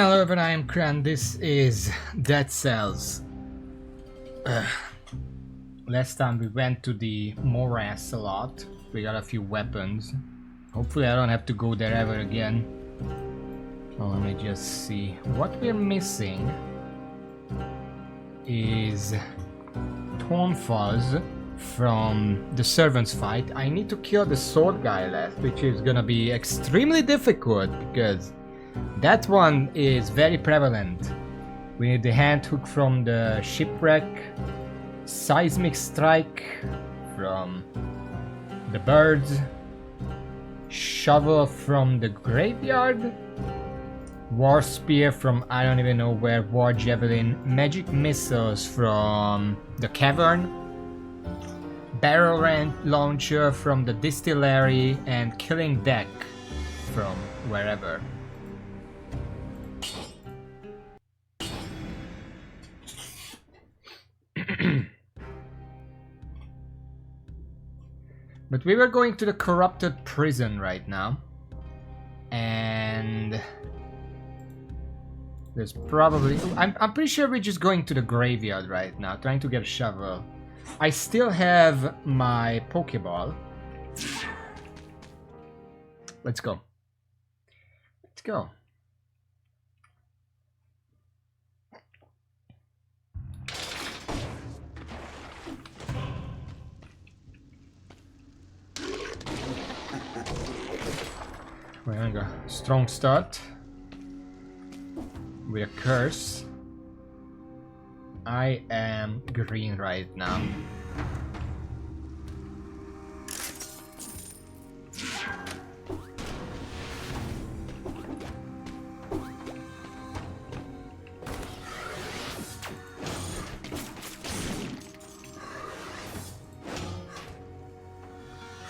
Hello everyone, I am Kran. This is Dead Cells. Last time we went to the morass a lot. We got a few weapons. Hopefully I don't have to go there ever again. So let me just see. What we're missing is Tonfuzz from the servants fight. I need to kill the sword guy left, which is gonna be extremely difficult because that one is very prevalent. We need the hand hook from the shipwreck, seismic strike from the birds, shovel from the graveyard, war spear from I don't even know where, war javelin, magic missiles from the cavern, barrel launcher from the distillery, and killing deck from wherever. But we were going to the corrupted prison right now, and there's probably I'm pretty sure we're just going to the graveyard right now, trying to get a shovel. I still have my Pokeball. Let's go. Let's go. We're having a strong start with a curse. I am green right now.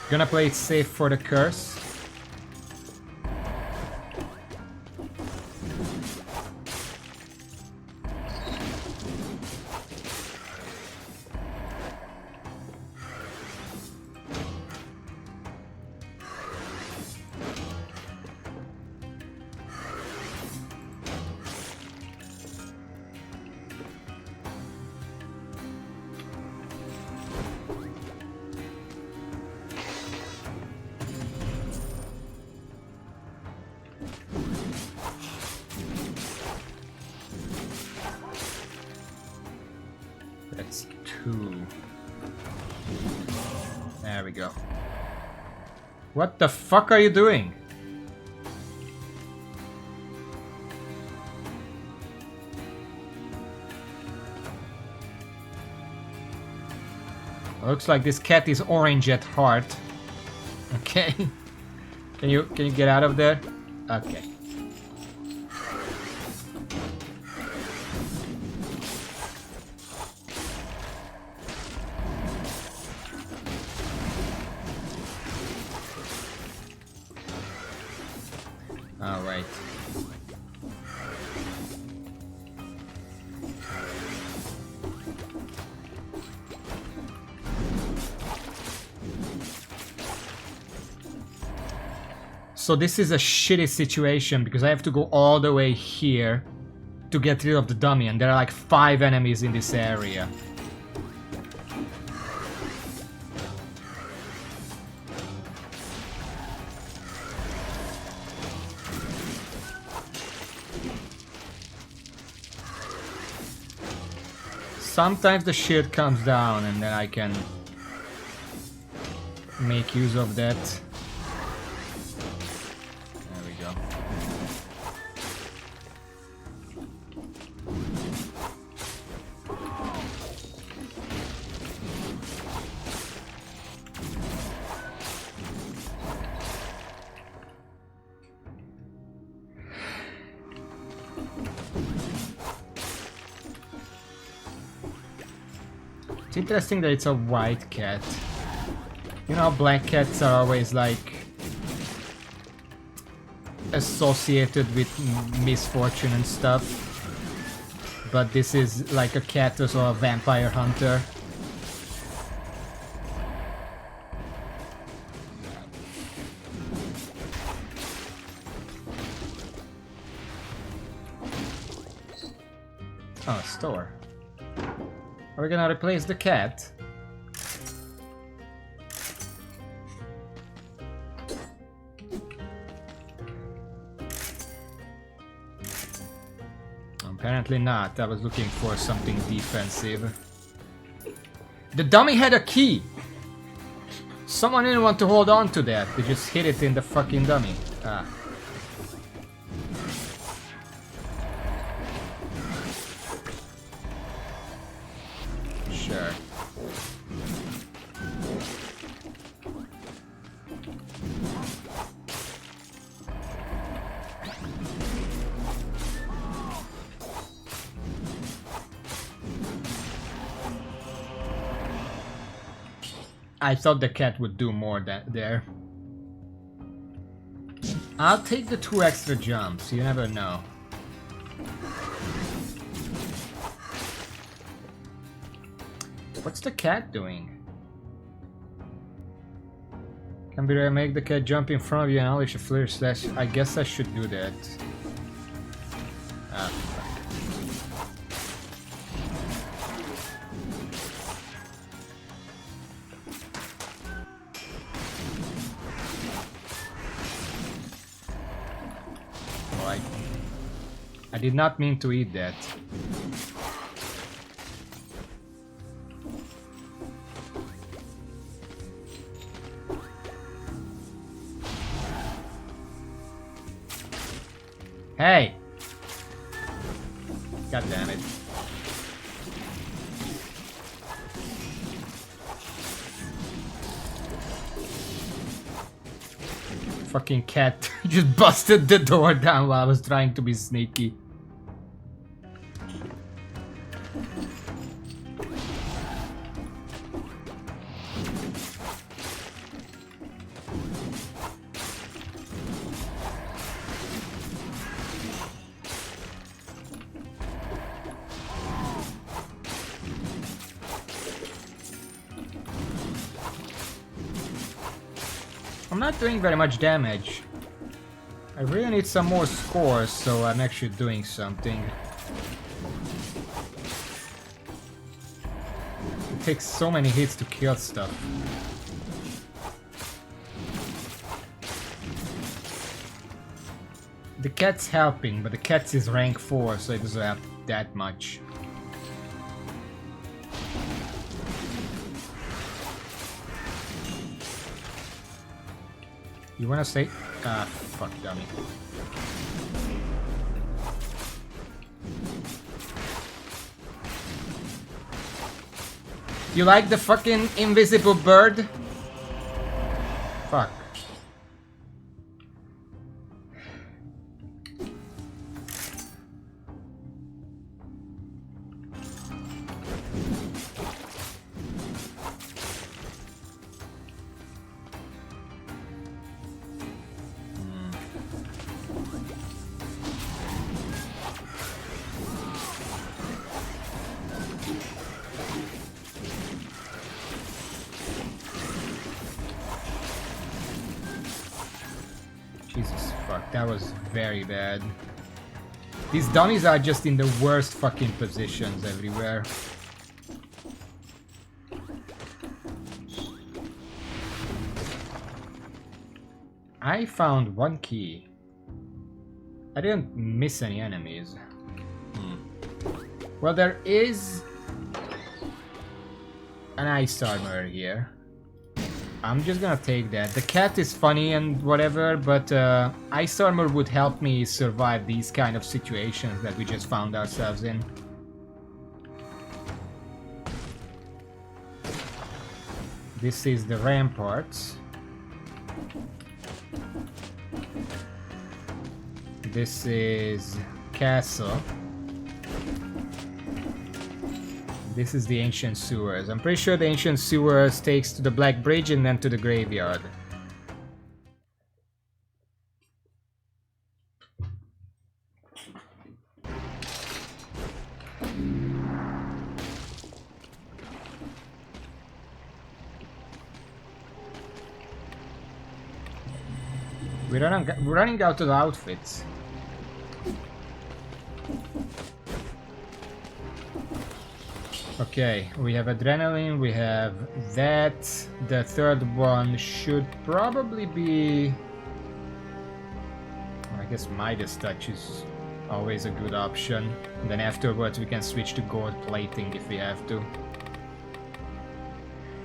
Gonna play it safe for the curse. That's 2. There we go. What the fuck are you doing? Looks like this cat is orange at heart. Okay. Can you get out of there? Okay. All right. So this is a shitty situation because I have to go all the way here to get rid of the dummy, and there are like 5 enemies in this area. Sometimes the shield comes down and then I can make use of that. There we go. It's interesting that it's a white cat. You know how black cats are always like associated with misfortune and stuff, but this is like a cat or a vampire hunter. Oh, store. Are we gonna replace the cat? Apparently not. I was looking for something defensive. The dummy had a key! Someone didn't want to hold on to that. They just hit it in the fucking dummy. Ah. Sure. I thought the cat would do more there. I'll take the 2 extra jumps, you never know. What's the cat doing? Can be make the cat jump in front of you and unleash a flare slash. I guess I should do that. Ah, fuck. I did not mean to eat that. Hey! God damn it. Fucking cat just busted the door down while I was trying to be sneaky. I'm not doing very much damage. I really need some more scores, so I'm actually doing something. It takes so many hits to kill stuff. The cat's helping, but the cat is rank 4, so it doesn't help that much. You wanna say? Ah, fuck, dummy. You like the fucking invisible bird? Fuck. Jesus fuck, that was very bad. These dummies are just in the worst fucking positions everywhere. I found 1 key. I didn't miss any enemies. Well, there is an ice armor here. I'm just gonna take that. The cat is funny and whatever, but ice armor would help me survive these kind of situations that we just found ourselves in. This is the ramparts. This is castle. This is the ancient sewers. I'm pretty sure the ancient sewers takes to the Black Bridge and then to the graveyard. We're running out of outfits. Okay, we have adrenaline, we have that. The third one should probably be... I guess Midas Touch is always a good option. And then afterwards we can switch to gold plating if we have to.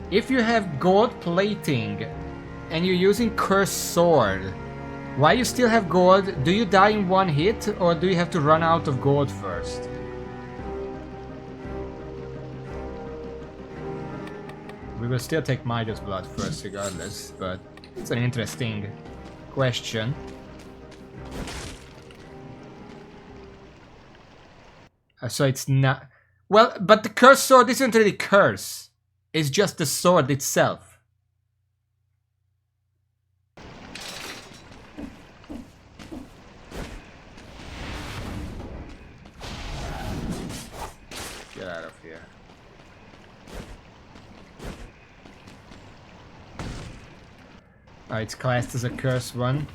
If you have gold plating and you're using Cursed Sword, why you still have gold? Do you die in one hit or do you have to run out of gold first? We will still take Midas Blood first regardless, but it's an interesting question. So it's not... Well, but the Cursed Sword isn't really curse. It's just the sword itself. Get out of here. Oh, it's classed as a curse one.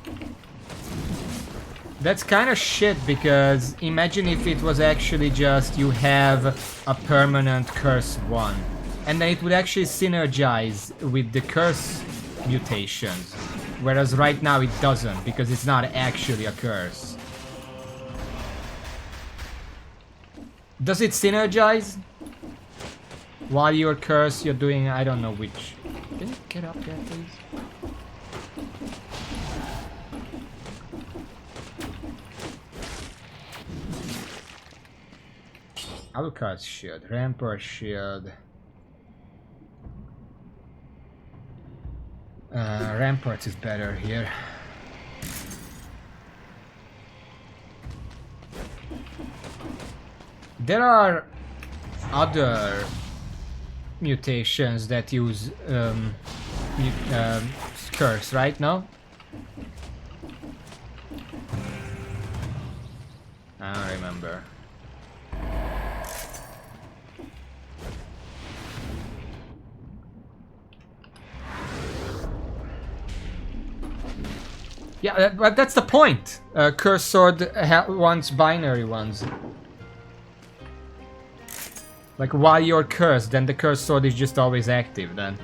That's kind of shit, because imagine if it was actually just you have a permanent curse one. And then it would actually synergize with the curse mutations. Whereas right now it doesn't, because it's not actually a curse. Does it synergize? While you're cursed, you're doing, I don't know which. Can you get up there, please? Alucard's shield, Rampart shield. Rampart is better here. There are other mutations that use curse, right? No? I don't remember. Yeah, but that's the point. Cursed Sword wants binary ones. Like, while you're cursed, then the Cursed Sword is just always active, then.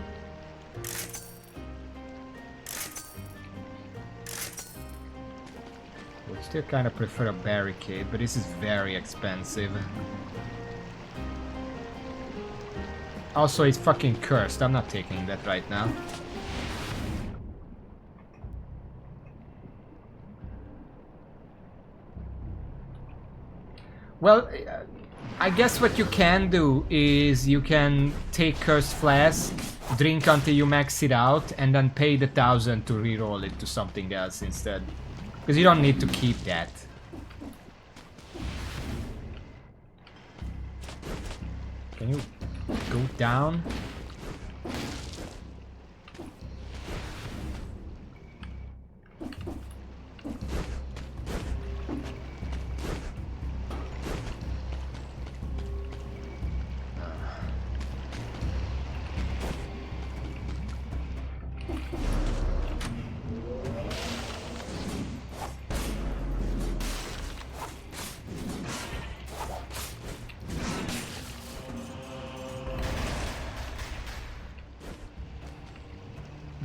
Would still kind of prefer a barricade, but this is very expensive. Also, it's fucking cursed. I'm not taking that right now. Well, I guess what you can do is you can take Cursed Flask, drink until you max it out, and then pay the 1,000 to reroll it to something else instead. Because you don't need to keep that. Can you go down?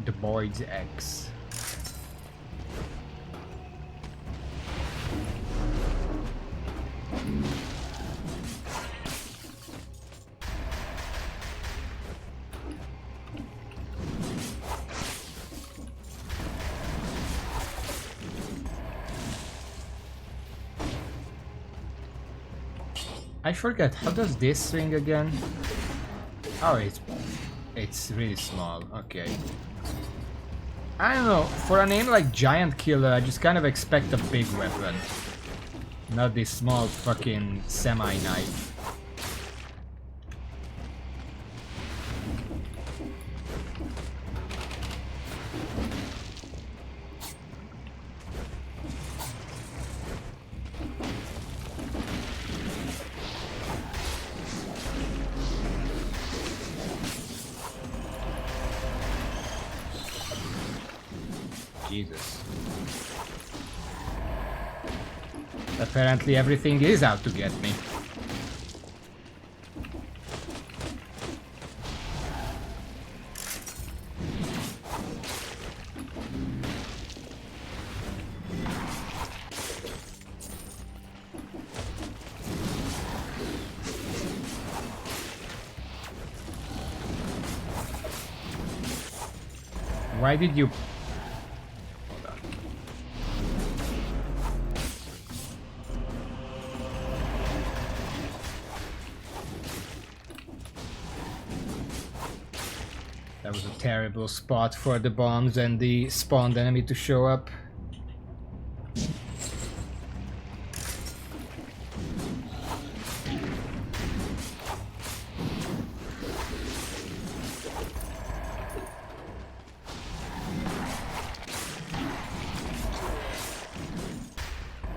The Boyd's X. I forget, how does this swing again? Oh, it's really small, okay. I don't know, for a name like Giant Killer, I just kind of expect a big weapon. Not this small fucking semi-knife. Jesus. Apparently everything is out to get me. Why did you... Hold on. That was a terrible spot for the bombs and the spawned enemy to show up.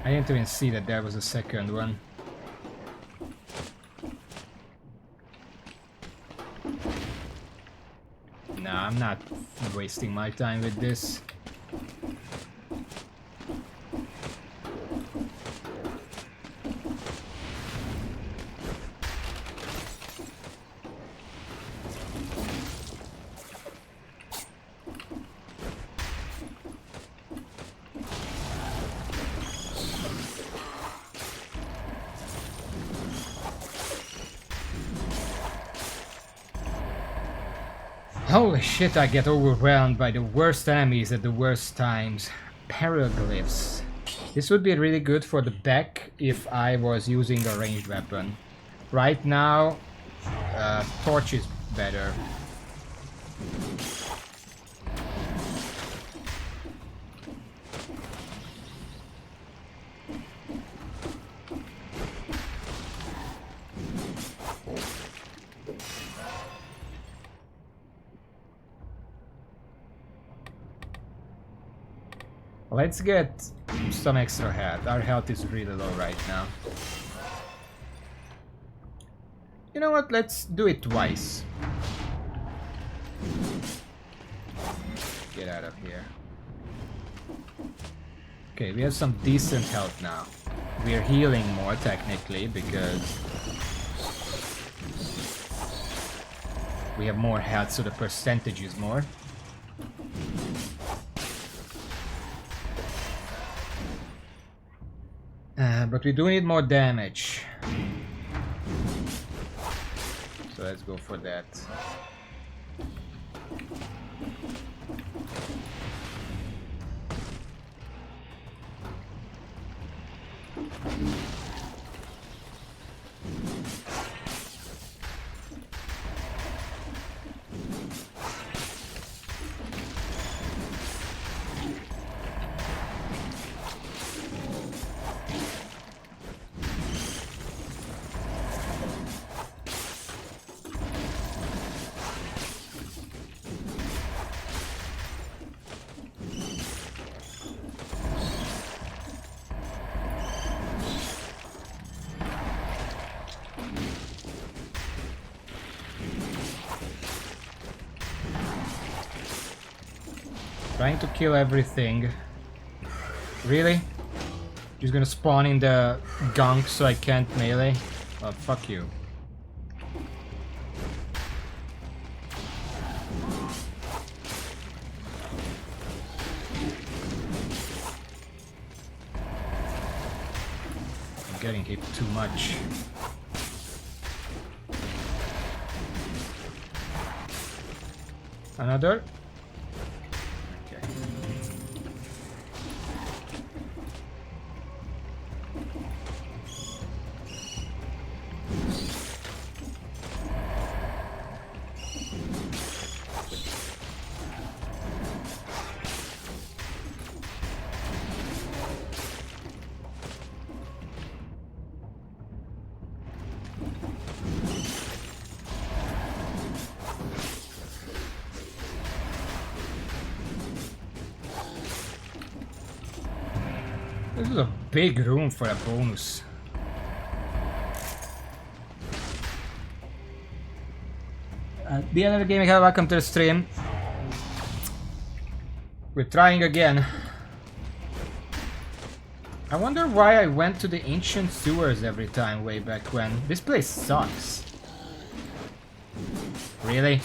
I didn't even see that there was a second one. No, I'm not wasting my time with this. Holy shit, I get overwhelmed by the worst enemies at the worst times. Paraglyphs. This would be really good for the back if I was using a ranged weapon. Right now, torch is better. Let's get some extra health. Our health is really low right now. You know what? Let's do it twice. Get out of here. Okay, we have some decent health now. We are healing more technically because we have more health, so the percentage is more. But we do need more damage. So let's go for that. Trying to kill everything. Really? He's gonna spawn in the gunk so I can't melee? Oh, fuck you. I'm getting hit too much. Another? This is a big room for a bonus. The end of the gaming, welcome to the stream. We're trying again. I wonder why I went to the ancient sewers every time way back when. This place sucks. Really?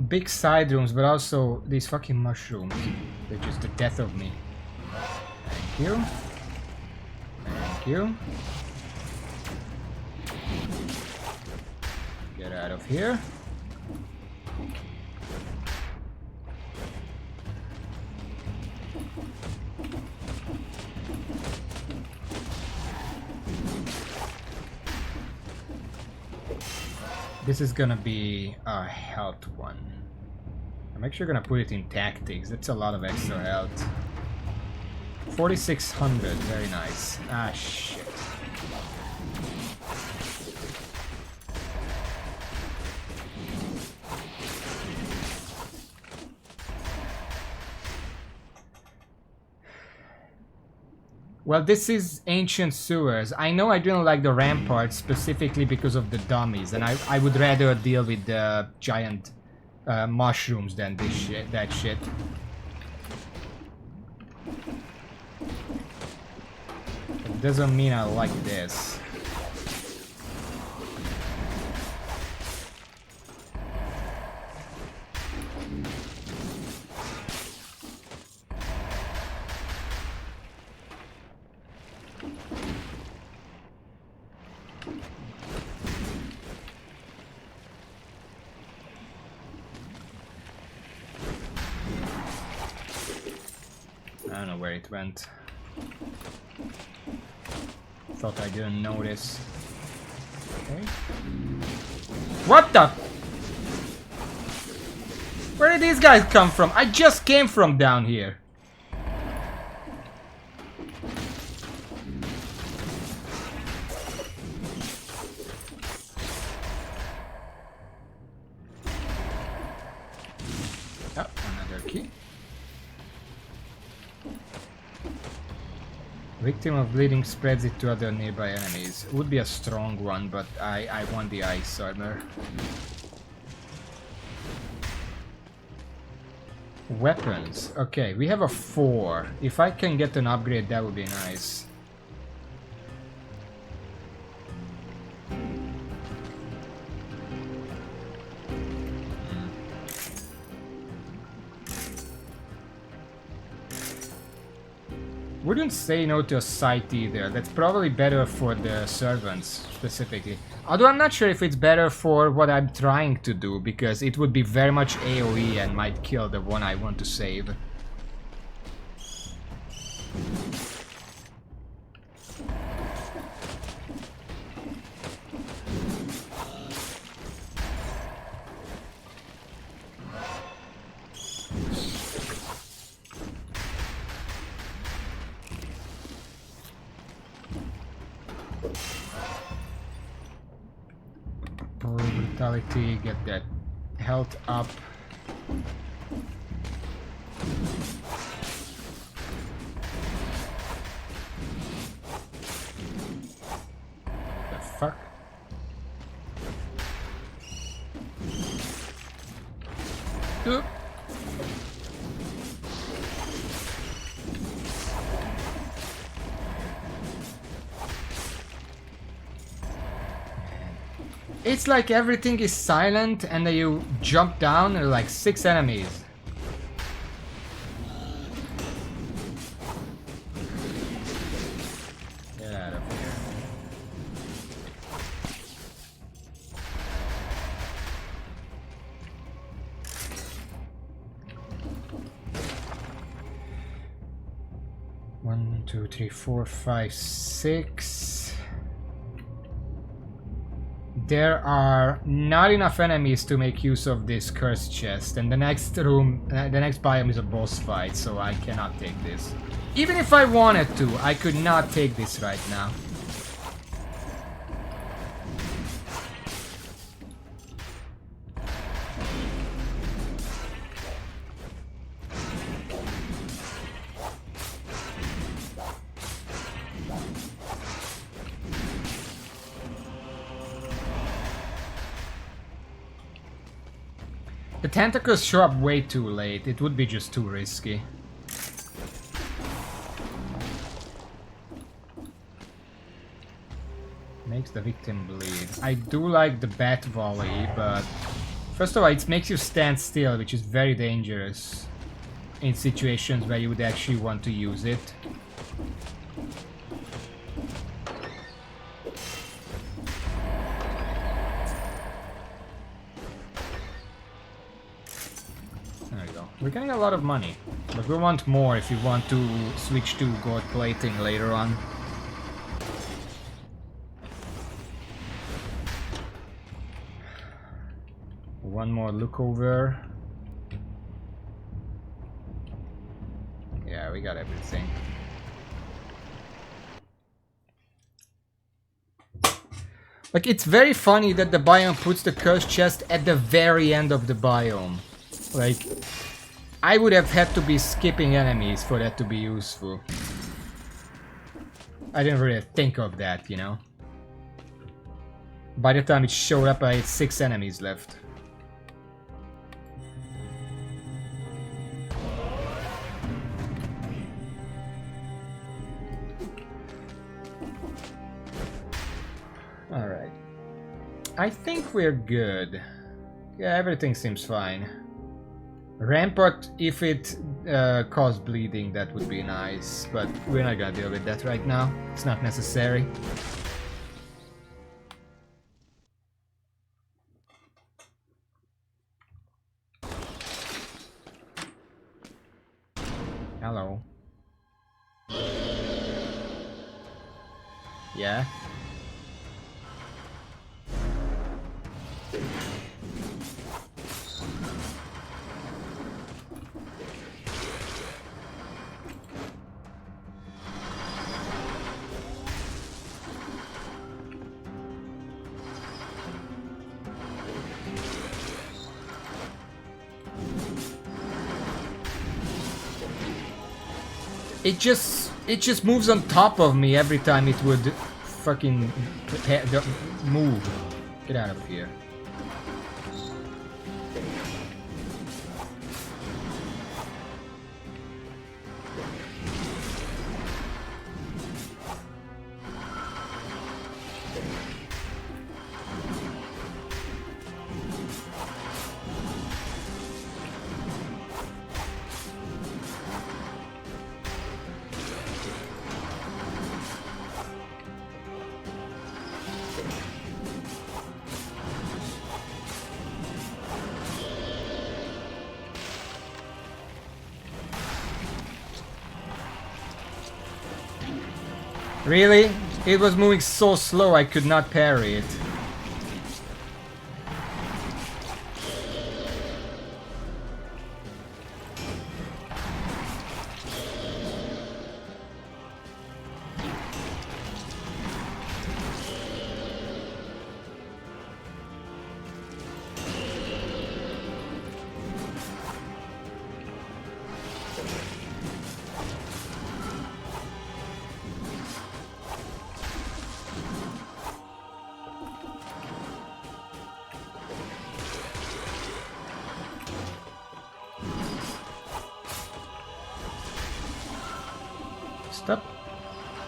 big side rooms, but also these fucking mushrooms. They're just the death of me. Thank you. Thank you. Get out of here. This is gonna be a health one. I'm actually gonna put it in tactics. That's a lot of extra health. 4600, very nice. Ah, shit. Well, this is ancient sewers. I know I didn't like the ramparts specifically because of the dummies, and I would rather deal with the giant mushrooms than this shit, that shit. It doesn't mean I like this. I don't know where it went. Thought I didn't notice. Okay. What the? Where did these guys come from? I just came from down here. Oh, another key. Victim of bleeding spreads it to other nearby enemies. Would be a strong one, but I want the ice armor. Weapons. Okay, we have a 4. If I can get an upgrade, that would be nice. Wouldn't say no to a sight either. That's probably better for the servants specifically. Although I'm not sure if it's better for what I'm trying to do, because it would be very much AoE and might kill the one I want to save. Brutality, get that health up. The fuck? Oop. It's like everything is silent and then you jump down and there are like 6 enemies. Get out of here. One, two, three, four, five, 6. There are not enough enemies to make use of this cursed chest, and the next room, the next biome is a boss fight, so I cannot take this. Even if I wanted to, I could not take this right now. The tentacles show up way too late. It would be just too risky. Makes the victim bleed. I do like the bat volley, but First of all, it makes you stand still, which is very dangerous in situations where you would actually want to use it. There we go. We're getting a lot of money, but we want more if we want to switch to gold plating later on. One more look over. Yeah, we got everything. Like, it's very funny that the biome puts the cursed chest at the very end of the biome. Like, I would have had to be skipping enemies for that to be useful. I didn't really think of that, you know. By the time it showed up, I had 6 enemies left. Alright. I think we're good. Yeah, everything seems fine. Rampart, if it caused bleeding, that would be nice, but we're not gonna deal with that right now. It's not necessary. Hello. Yeah? It just moves on top of me every time it would fucking move. Get out of here. Really? It was moving so slow I could not parry it.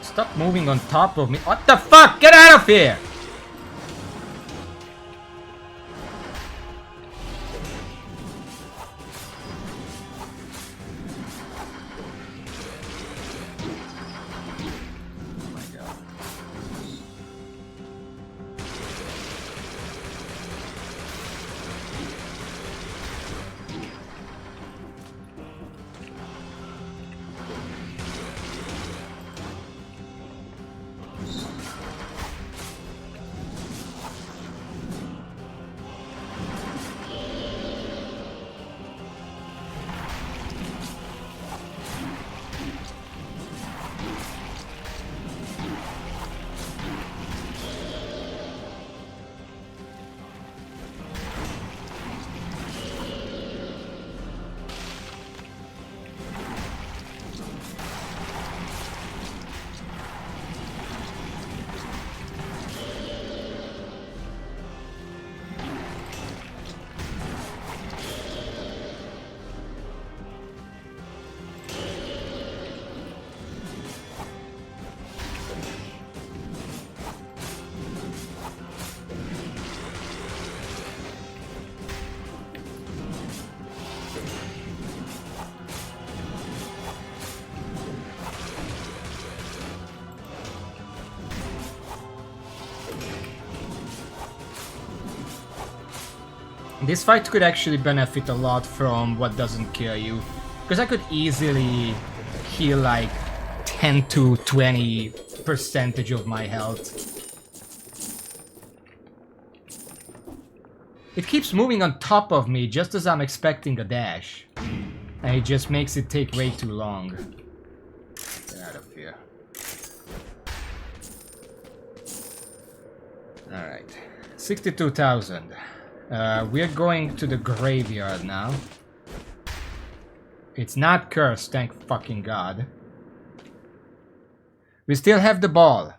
Stop moving on top of me. What the fuck? Get out of here! Oh my god. This fight could actually benefit a lot from what doesn't kill you. Because I could easily heal like 10 to 20% of my health. It keeps moving on top of me just as I'm expecting a dash. And it just makes it take way too long. Get out of here. Alright. 62,000. We're going to the graveyard now. It's not cursed, thank fucking God. We still have the ball.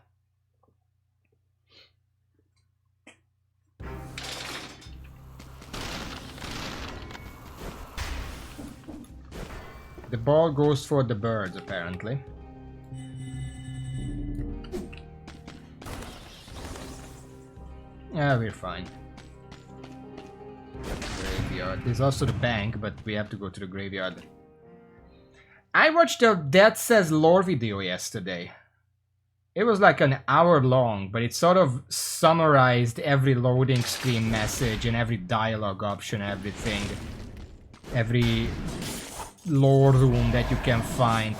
The ball goes for the birds, apparently. Yeah, we're fine. Graveyard. There's also the bank, but we have to go to the graveyard. I watched a Dead Says lore video yesterday. It was like an hour long, but it sort of summarized every loading screen message and every dialogue option, everything. Every lore room that you can find.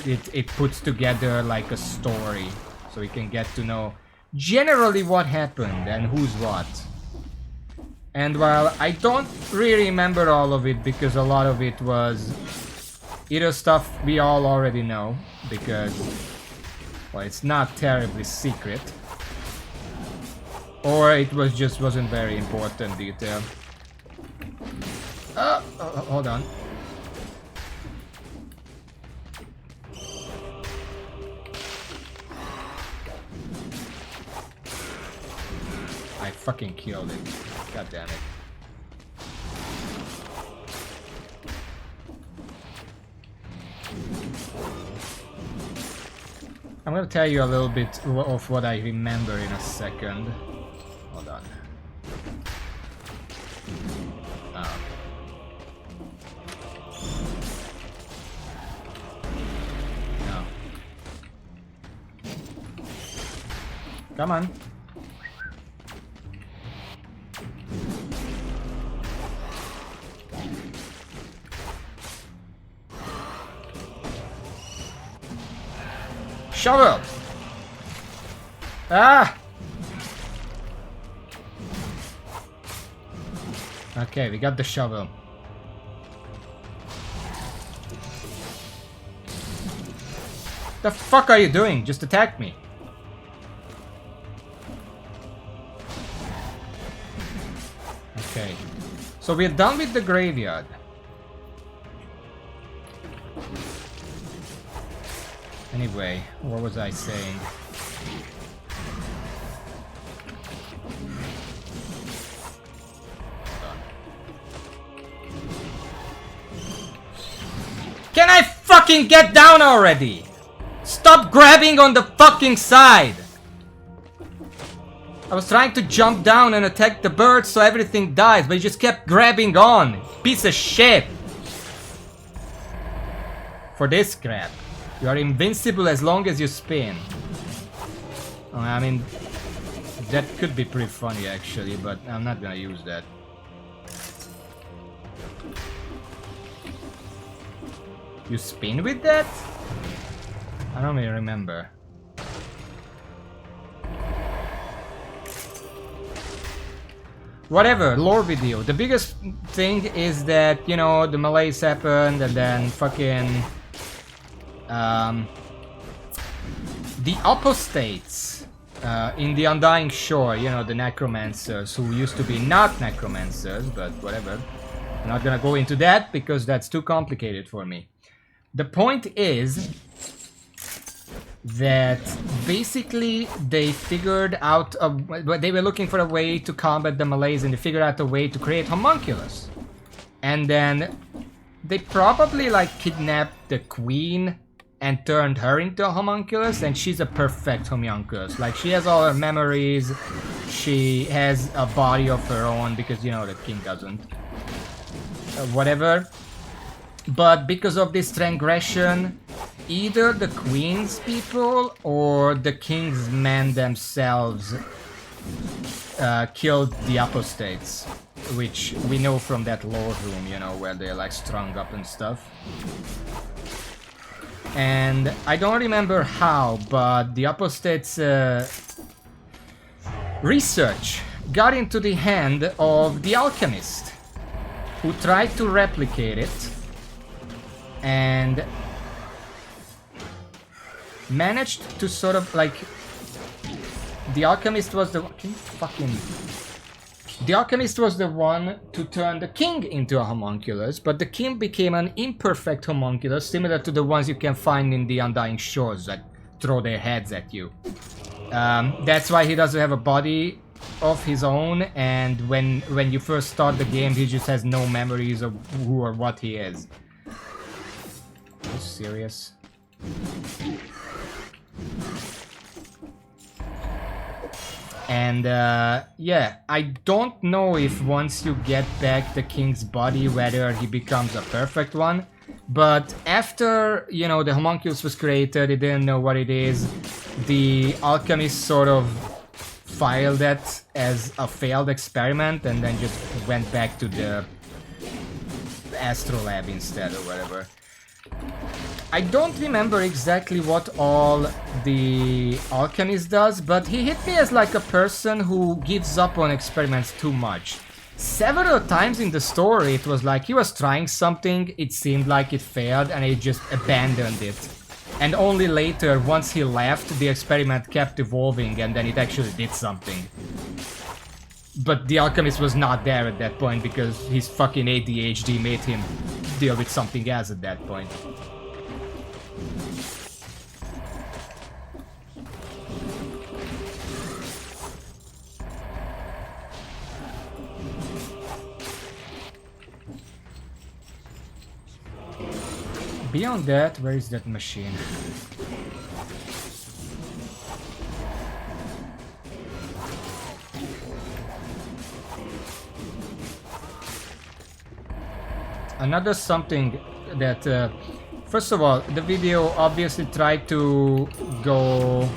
It puts together like a story. So we can get to know generally what happened and who's what. And while I don't really remember all of it because a lot of it was either stuff we all already know because, well, it's not terribly secret, or it was just wasn't very important detail. Hold on. I fucking killed it. God damn it. I'm gonna tell you a little bit of what I remember in a second. Hold on. Oh. No. Come on. Shovel! Ah! Okay, we got the shovel. The fuck are you doing? Just attack me. Okay. So we're done with the graveyard. Anyway, what was I saying? Can I fucking get down already? Stop grabbing on the fucking side! I was trying to jump down and attack the bird so everything dies, but you just kept grabbing on. Piece of shit! For this crap. You are invincible as long as you spin. I mean, that could be pretty funny actually, but I'm not gonna use that. You spin with that? I don't really remember. Whatever, lore video. The biggest thing is that, you know, the malaise happened and then fucking... the apostates in the Undying Shore, you know, the necromancers who used to be not necromancers, but whatever. I'm not gonna go into that because that's too complicated for me. The point is that basically they figured out they were looking for a way to combat the malaise, and they figured out a way to create homunculus. And then they probably like kidnapped the queen and turned her into a homunculus, and she's a perfect homunculus. Like, she has all her memories, she has a body of her own, because, you know, the king doesn't. Whatever. But because of this transgression, either the queen's people or the king's men themselves killed the apostates, which we know from that lore room, you know, where they're like strung up and stuff. And I don't remember how, but the apostates research got into the hand of the alchemist, who tried to replicate it and managed to sort of like... The alchemist was the... Can you fucking... The alchemist was the one to turn the king into a homunculus, but the king became an imperfect homunculus, similar to the ones you can find in the Undying Shores that throw their heads at you. That's why he doesn't have a body of his own, and when you first start the game, he just has no memories of who or what he is. Are you serious? And yeah, I don't know if once you get back the king's body whether he becomes a perfect one, but after, you know, the homunculus was created, they didn't know what it is, the alchemist sort of filed that as a failed experiment and then just went back to the astrolab instead or whatever. I don't remember exactly what all the alchemist does, but he hit me as like a person who gives up on experiments too much. Several times in the story it was like he was trying something, it seemed like it failed and he just abandoned it. And only later, once he left, the experiment kept evolving and then it actually did something. But the alchemist was not there at that point because his fucking ADHD made him deal with something else at that point. Beyond that, where is that machine? Another something that, first of all, the video obviously tried to go,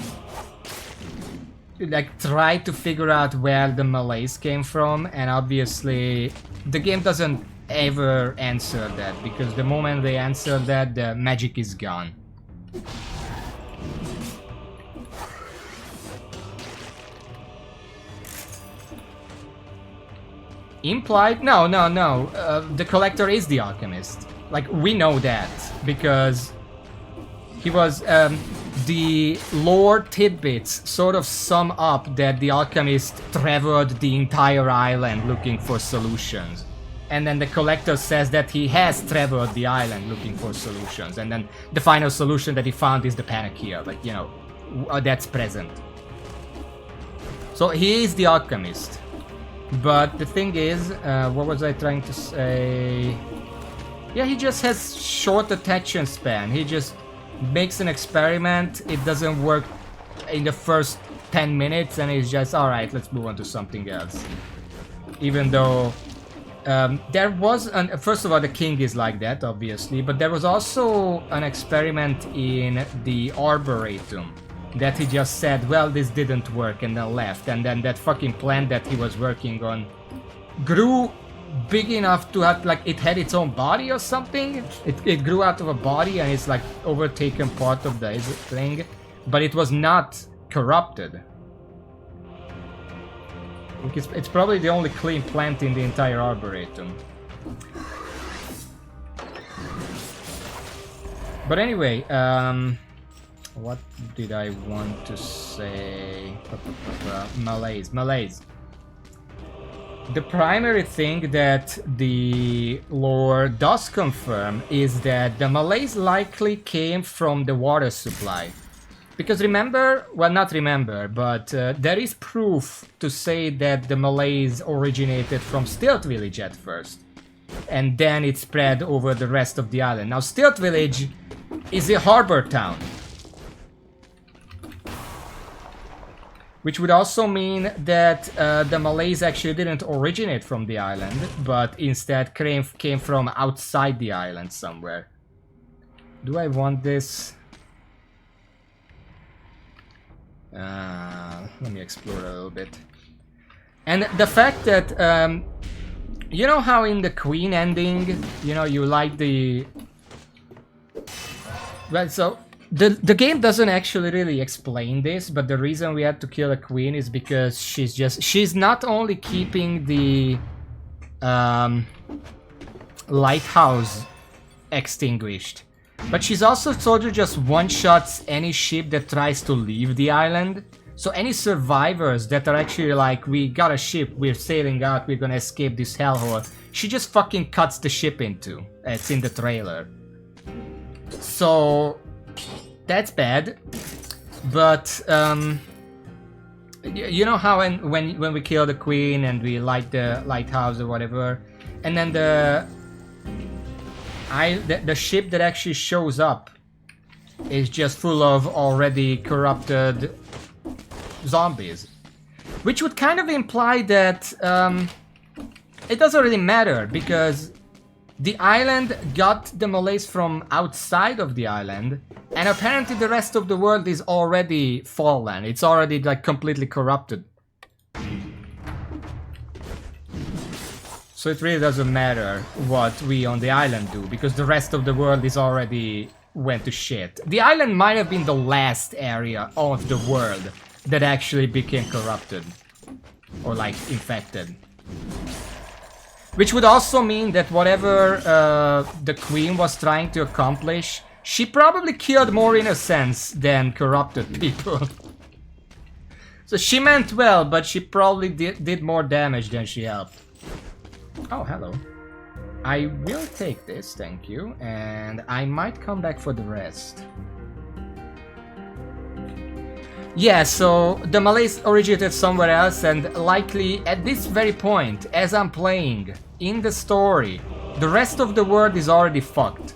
like, try to figure out where the malaise came from, and obviously the game doesn't ever answer that, because the moment they answer that, the magic is gone. Implied? No, no, no. The collector is the alchemist. Like, we know that, because he was, the lore tidbits sort of sum up that the alchemist traveled the entire island looking for solutions. And then the collector says that he has traveled the island looking for solutions. And then the final solution that he found is the panic here. Like, you know, that's present. So he is the alchemist. But the thing is, what was I trying to say? Yeah, he just has short attention span. He just makes an experiment. It doesn't work in the first 10 minutes. And he's just, alright, let's move on to something else. Even though... there was an... First of all, the king is like that, obviously, but there was also an experiment in the Arboretum that he just said, well, this didn't work, and then left, and then that fucking plant that he was working on grew big enough to have, like, it had its own body or something. It grew out of a body and it's, like, overtaken part of the thing, but it was not corrupted. It's probably the only clean plant in the entire Arboretum. But anyway, what did I want to say? Malaise. The primary thing that the lore does confirm is that the malaise likely came from the water supply. Because remember, well, not remember, but there is proof to say that the malaise originated from Stilt Village at first. And then it spread over the rest of the island. Now, Stilt Village is a harbor town. Which would also mean that the malaise actually didn't originate from the island, but instead came from outside the island somewhere. Do I want this? Let me explore a little bit. And the fact that, you know how in the Queen ending, you know, you like the... Well, so the game doesn't actually really explain this, but the reason we had to kill a Queen is because she's not only keeping the lighthouse extinguished, but she's also sort of just one-shots any ship that tries to leave the island. So any survivors that are actually like, we got a ship, we're sailing out, we're gonna escape this hellhole, she just fucking cuts the ship in two. It's in the trailer. So that's bad. But you know how when we kill the Queen and we light the lighthouse or whatever, and then the ship that actually shows up is just full of already corrupted zombies, which would kind of imply that it doesn't really matter because the island got the Malays from outside of the island, and apparently the rest of the world is already fallen. It's already like completely corrupted. So it really doesn't matter what we on the island do, because the rest of the world is already went to shit. The island might have been the last area of the world that actually became corrupted. Or like infected. Which would also mean that whatever the Queen was trying to accomplish, she probably killed more innocents than corrupted people. So she meant well, but she probably did more damage than she helped. Oh, hello. I will take this, thank you, and I might come back for the rest. Yeah, so the Malays originated somewhere else, and likely at this very point, as I'm playing, in the story, the rest of the world is already fucked.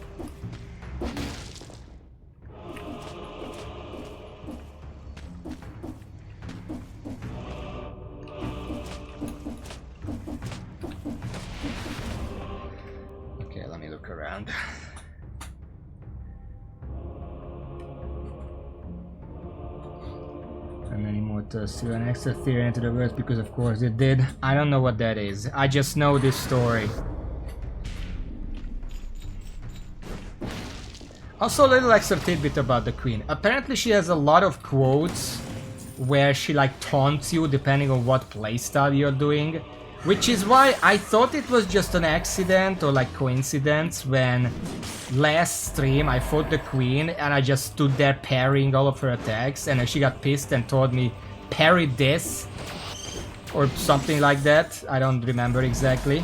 Okay, let me look around. And then Immortality threw an extra theory into the verse because of course it did. I don't know what that is. I just know this story. Also a little extra tidbit about the Queen. Apparently she has a lot of quotes where she like taunts you depending on what playstyle you're doing. Which is why I thought it was just an accident or like coincidence when last stream I fought the Queen and I just stood there parrying all of her attacks, and then she got pissed and told me parry this or something like that. I don't remember exactly.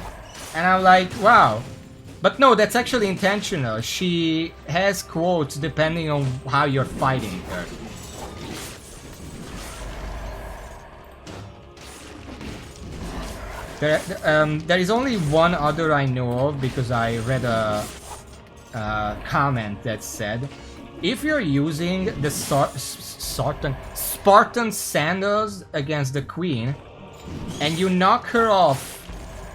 And I'm like, wow. But no, that's actually intentional. She has quotes depending on how you're fighting her. There is only one other I know of because I read a comment that said, if you're using the Spartan sandals against the Queen and you knock her off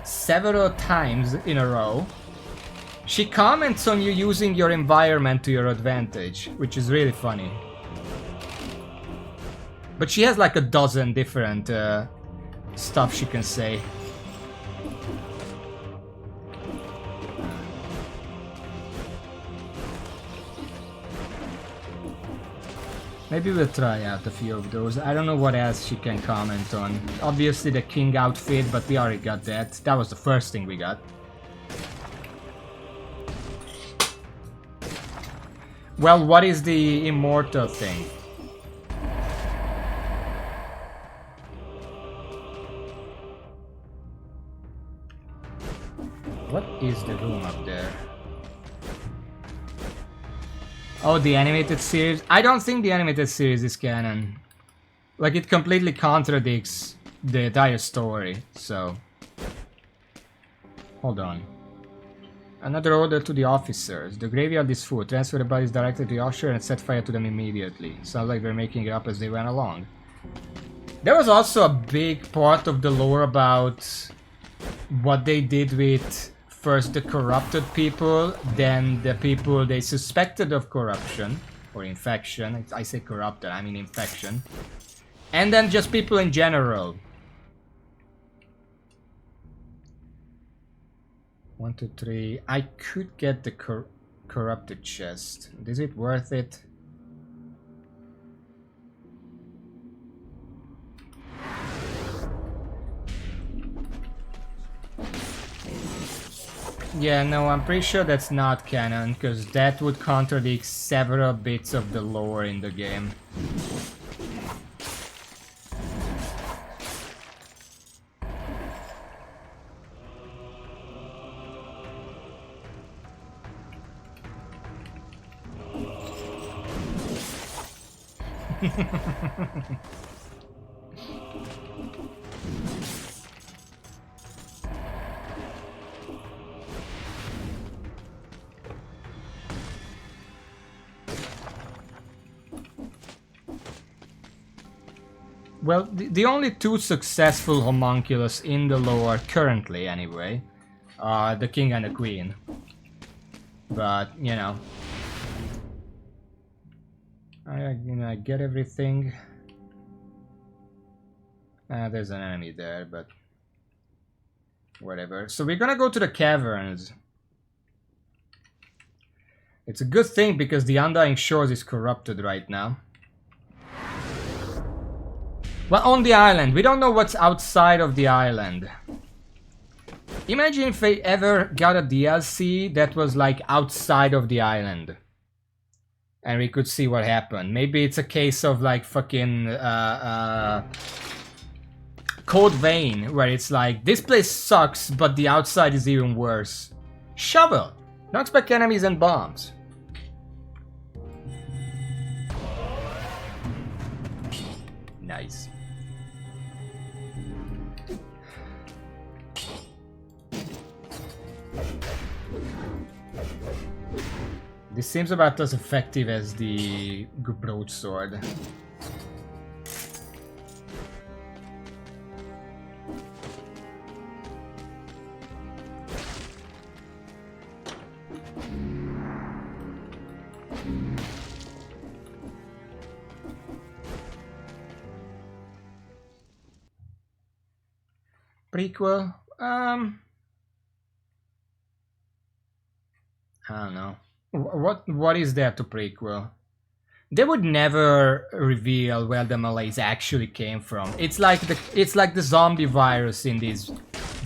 several times in a row, she comments on you using your environment to your advantage, which is really funny. But she has like a dozen different stuff she can say. Maybe we'll try out a few of those. I don't know what else she can comment on. Obviously the king outfit, but we already got that. That was the first thing we got. Well, what is the immortal thing? What is the room up there? Oh, the animated series? I don't think the animated series is canon. Like, it completely contradicts the entire story, so... Hold on. Another order to the officers. The graveyard is full. Transfer the bodies directly to the offshore and set fire to them immediately. Sounds like they're making it up as they went along. There was also a big part of the lore about what they did with first the corrupted people, then the people they suspected of corruption or infection. I say corrupted, I mean infection. And then just people in general. 1, 2, 3. I could get the corrupted chest. Is it worth it? Yeah, no, I'm pretty sure that's not canon, because that would contradict several bits of the lore in the game. Well, the only two successful homunculus in the lore, currently anyway, are the king and the queen. But, you know, I get everything. There's an enemy there, but whatever. So we're gonna go to the caverns. It's a good thing because the Undying Shores is corrupted right now. Well, on the island. We don't know what's outside of the island. Imagine if they ever got a DLC that was like outside of the island. And we could see what happened. Maybe it's a case of like fucking Code Vein, where it's like, this place sucks, but the outside is even worse. Shovel! Knocks back enemies and bombs. Nice. This seems about as effective as the broadsword. Prequel? I don't know. What is there to prequel? They would never reveal where the Malays actually came from. It's like the zombie virus in these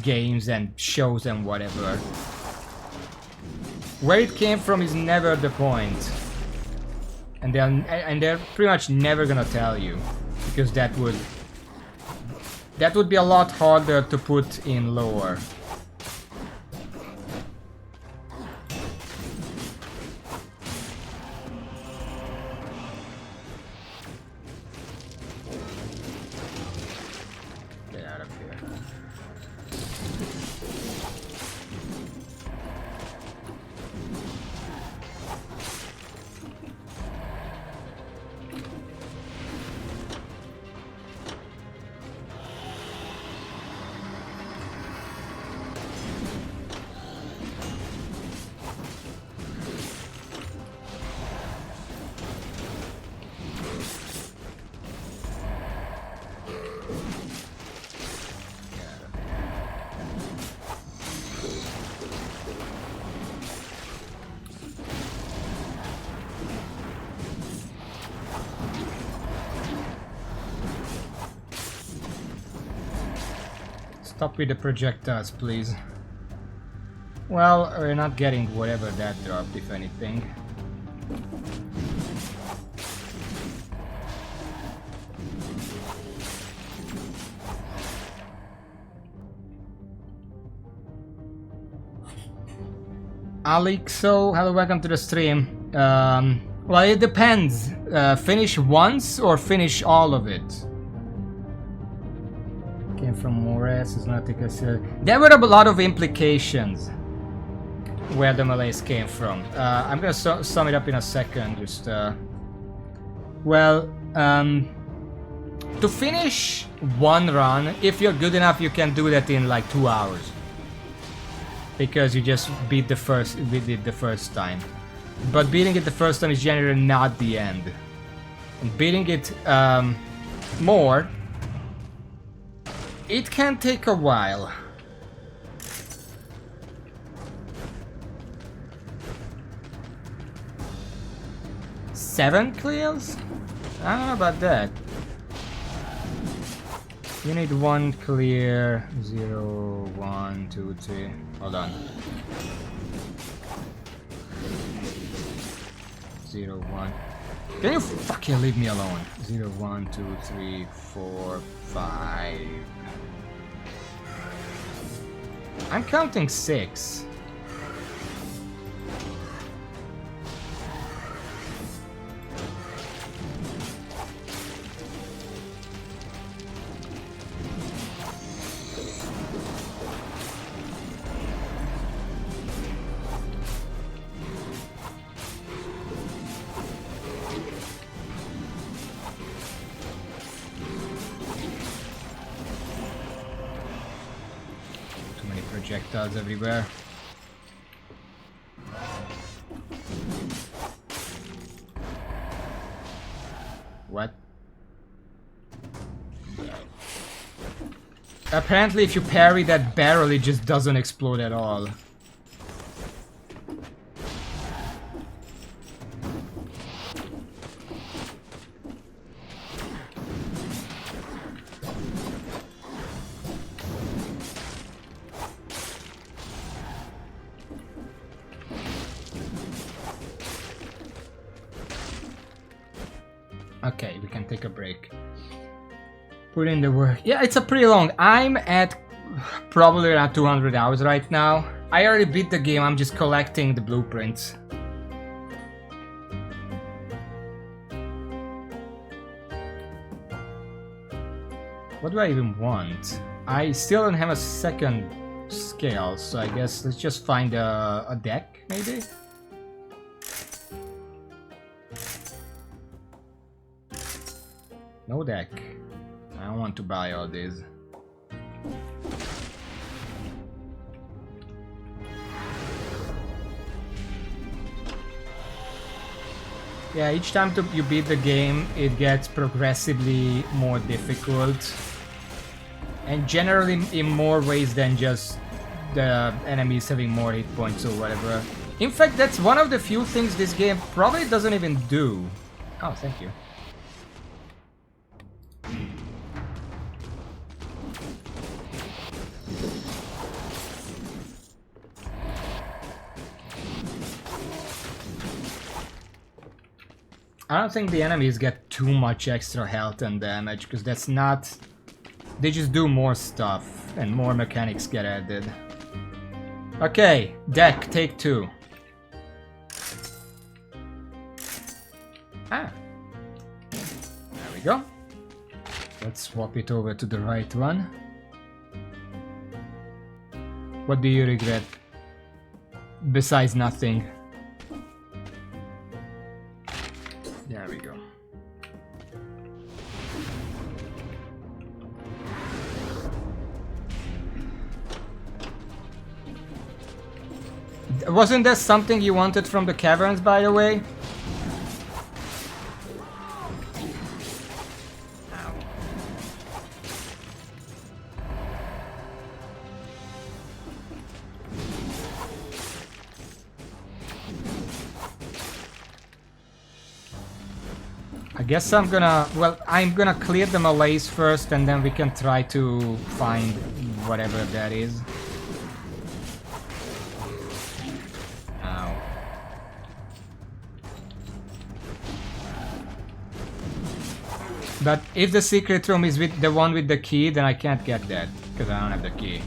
games and shows and whatever. Where it came from is never the point. And they're pretty much never gonna tell you, because that would be a lot harder to put in lore. Get out of here. Stop with the projectiles, please. Well, we're not getting whatever that dropped, if anything. Alexo, hello, welcome to the stream. Well, it depends. Finish once or finish all of it? Came from Mores, is not because there were a lot of implications where the Malays came from. I'm gonna sum it up in a second. Just well, to finish one run, if you're good enough, you can do that in like 2 hours, because you just beat it the first time. But beating it the first time is generally not the end. And beating it more, it can take a while. 7 clears? I don't know about that. You need 1 clear. 0, 1, 2, 3. Hold on. 0, 1. Can you fucking leave me alone? 0, 1, 2, 3, 4, 5. I'm counting 6. Projectiles everywhere. What? Apparently if you parry that barrel it just doesn't explode at all. Okay, we can take a break. Put in the work. Yeah, it's a pretty long. I'm at probably around 200 hours right now. I already beat the game, I'm just collecting the blueprints. What do I even want? I still don't have a second scale, so I guess let's just find a deck, maybe? No deck. I don't want to buy all these. Yeah, each time you beat the game, it gets progressively more difficult. And generally in more ways than just the enemies having more hit points or whatever. In fact, that's one of the few things this game probably doesn't even do. Oh, thank you. I don't think the enemies get too much extra health and damage, because that's not... They just do more stuff, and more mechanics get added. Okay, deck, take 2. Ah. There we go. Let's swap it over to the right one. What do you regret? Besides nothing. There we go. Wasn't there something you wanted from the caverns, by the way? I guess I'm gonna... Well, I'm gonna clear the malaise first, and then we can try to find whatever that is. Ow. But if the secret room is with the one with the key, then I can't get that, because I don't have the key.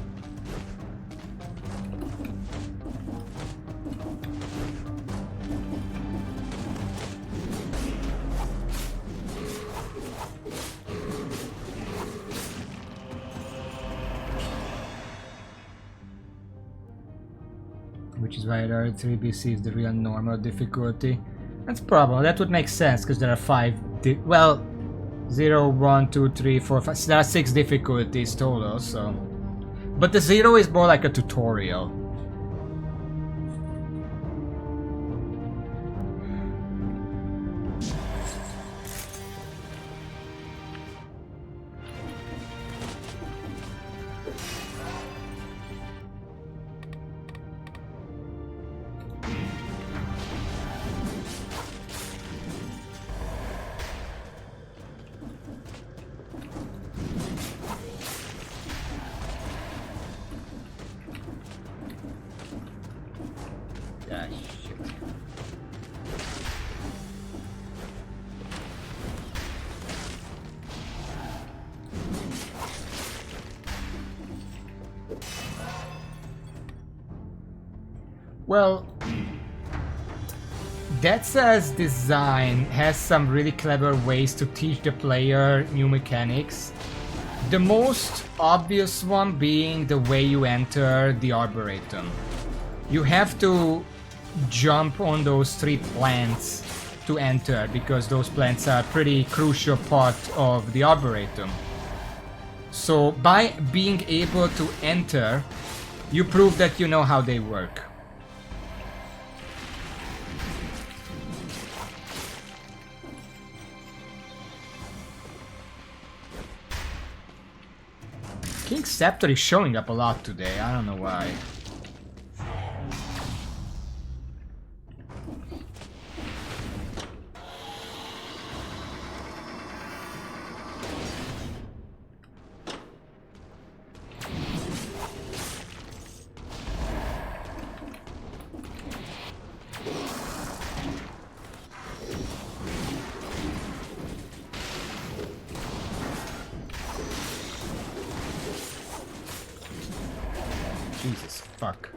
Which is why there are 3 BC is the real normal difficulty. That's probably, that would make sense, because there are 5, well, 0, 1, 2, 3, 4, 5, so there are 6 difficulties total, so... But the 0 is more like a tutorial. Well, Dead's design has some really clever ways to teach the player new mechanics. The most obvious one being the way you enter the Arboretum. You have to jump on those 3 plants to enter, because those plants are a pretty crucial part of the Arboretum. So by being able to enter, you prove that you know how they work. King's Scepter is showing up a lot today, I don't know why. Jesus fuck.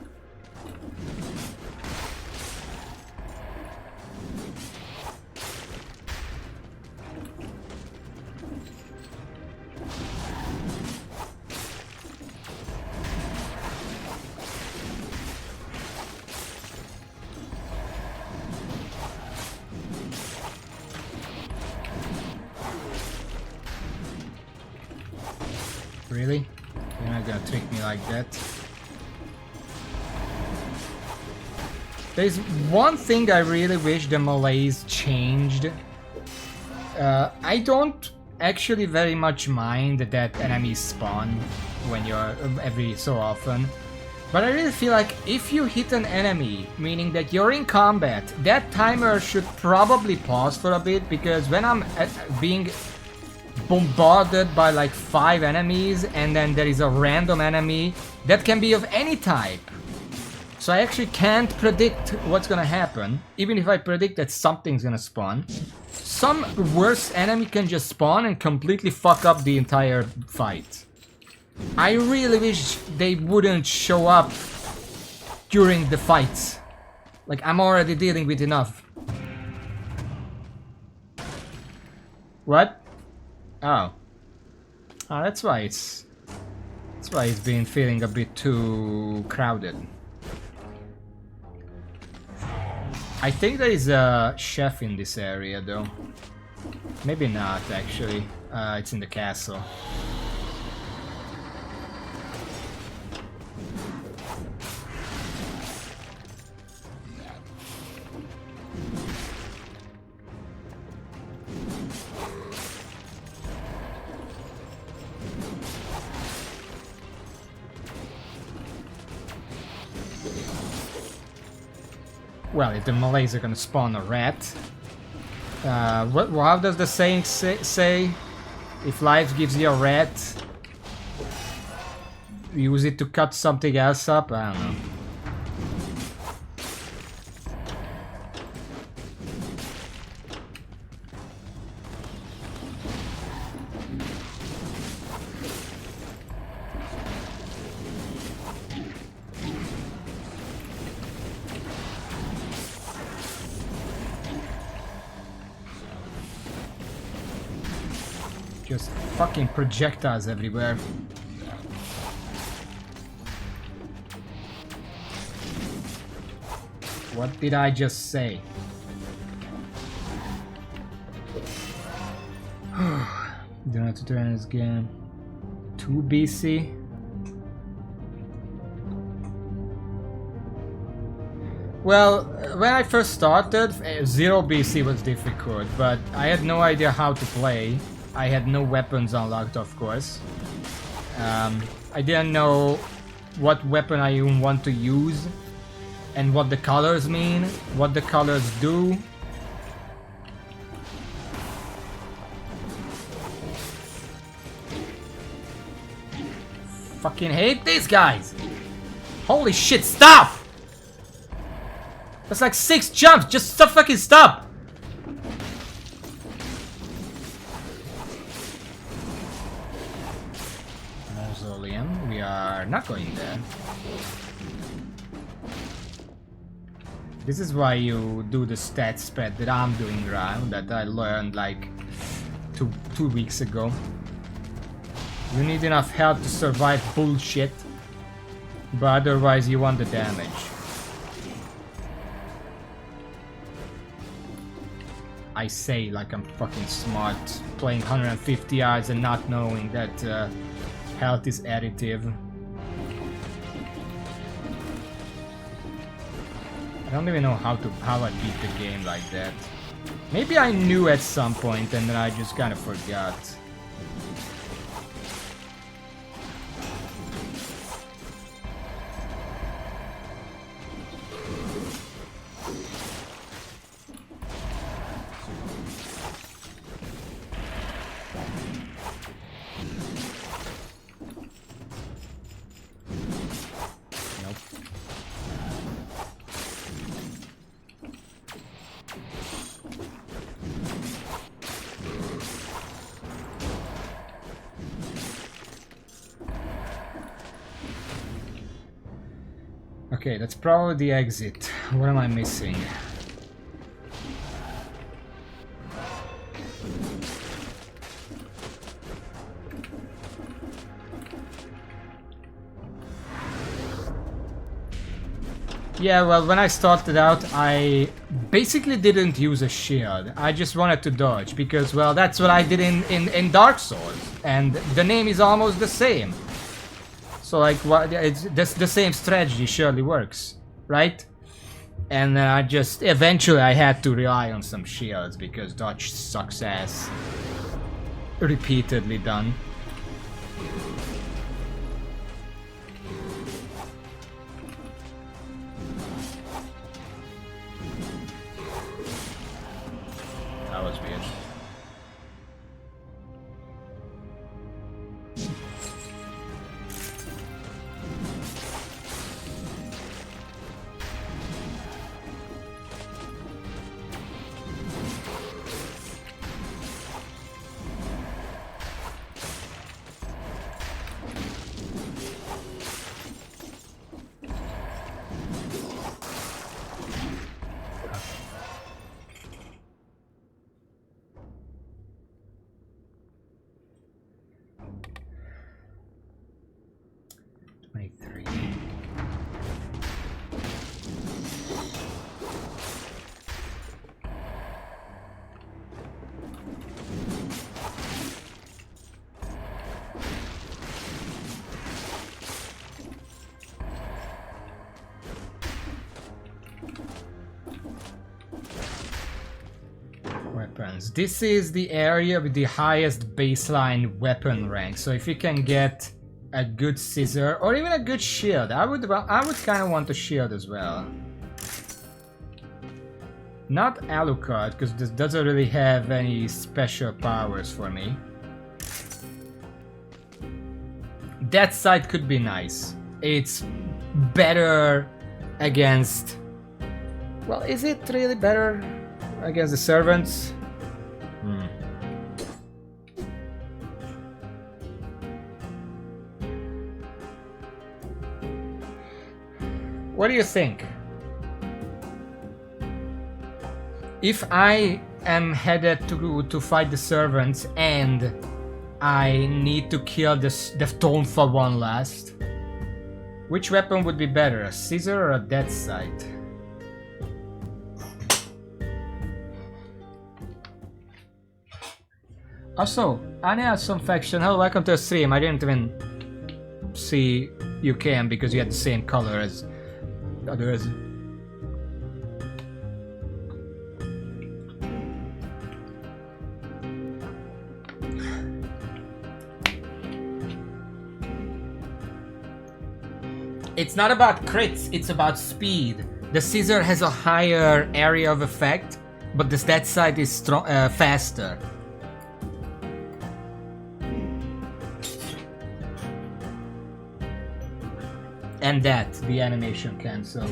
Really? You're not gonna trick me like that? There's one thing I really wish the melees changed. I don't actually very much mind that enemies spawn when you're every so often. But I really feel like if you hit an enemy, meaning that you're in combat, that timer should probably pause for a bit, because when I'm being bombarded by like 5 enemies and then there is a random enemy that can be of any type. So I actually can't predict what's gonna happen, even if I predict that something's gonna spawn. Some worse enemy can just spawn and completely fuck up the entire fight. I really wish they wouldn't show up during the fights. Like, I'm already dealing with enough. What? Oh. Oh, that's why it's been feeling a bit too crowded. I think there is a chef in this area though. Maybe not actually. It's in the castle. Well, if the melees are gonna spawn a rat, how does the saying say? If life gives you a rat, use it to cut something else up? I don't know. Just fucking projectiles everywhere. What did I just say? Don't have to turn this game. 2 BC. Well, when I first started, 0 BC was difficult, but I had no idea how to play. I had no weapons unlocked, of course. I didn't know what weapon I even want to use, and what the colors mean, what the colors do. Fucking hate these guys! Holy shit, stop! That's like 6 jumps, just fucking stop! We are not going there. This is why you do the stat spread that I'm doing around, that I learned like two weeks ago. You need enough health to survive bullshit, but otherwise you want the damage. I say like I'm fucking smart, playing 150 hours and not knowing that health is additive. I don't even know how I beat the game like that. Maybe I knew at some point and then I just kind of forgot. Okay, that's probably the exit. What am I missing? Yeah, well, when I started out, I basically didn't use a shield. I just wanted to dodge, because, well, that's what I did in Dark Souls. And the name is almost the same. So, like, it's the same strategy surely works, right? And I just, eventually I had to rely on some shields, because dodge sucks ass. Repeatedly done. That was weird. Weapons. This is the area with the highest baseline weapon rank. So if you can get a good scissor or even a good shield, I would kind of want a shield as well. Not Alucard, because this doesn't really have any special powers for me. That side could be nice. It's better against... Well, is it really better against the servants? What do you think? If I am headed to fight the servants and I need to kill the Tonfa one last, which weapon would be better, a scissor or a death sight? Also, Anya some faction, hello, welcome to the stream. I didn't even see you came because you had the same color as the others. It's not about crits, it's about speed. The scissor has a higher area of effect, but the stat side is faster. And that, the animation cancel.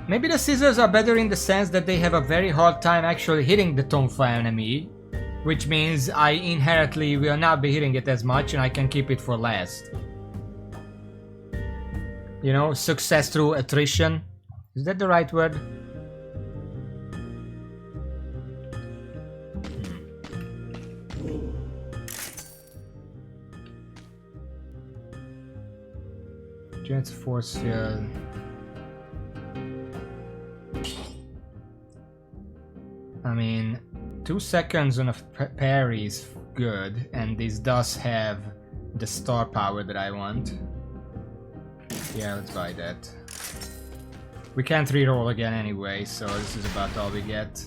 Maybe the scissors are better in the sense that they have a very hard time actually hitting the Tonfa enemy, which means I inherently will not be hitting it as much and I can keep it for last. You know, success through attrition. Is that the right word? Giant force field. I mean, 2 seconds on a parry is good, and this does have the star power that I want. Yeah, let's buy that. We can't reroll again anyway, so this is about all we get.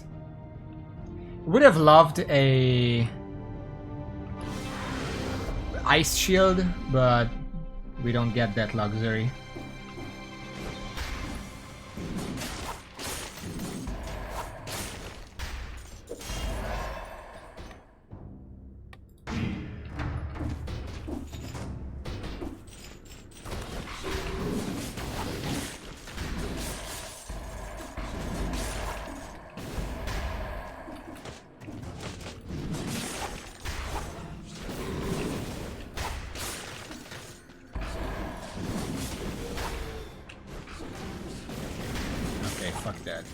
Would have loved a ice shield, but we don't get that luxury. Fuck that.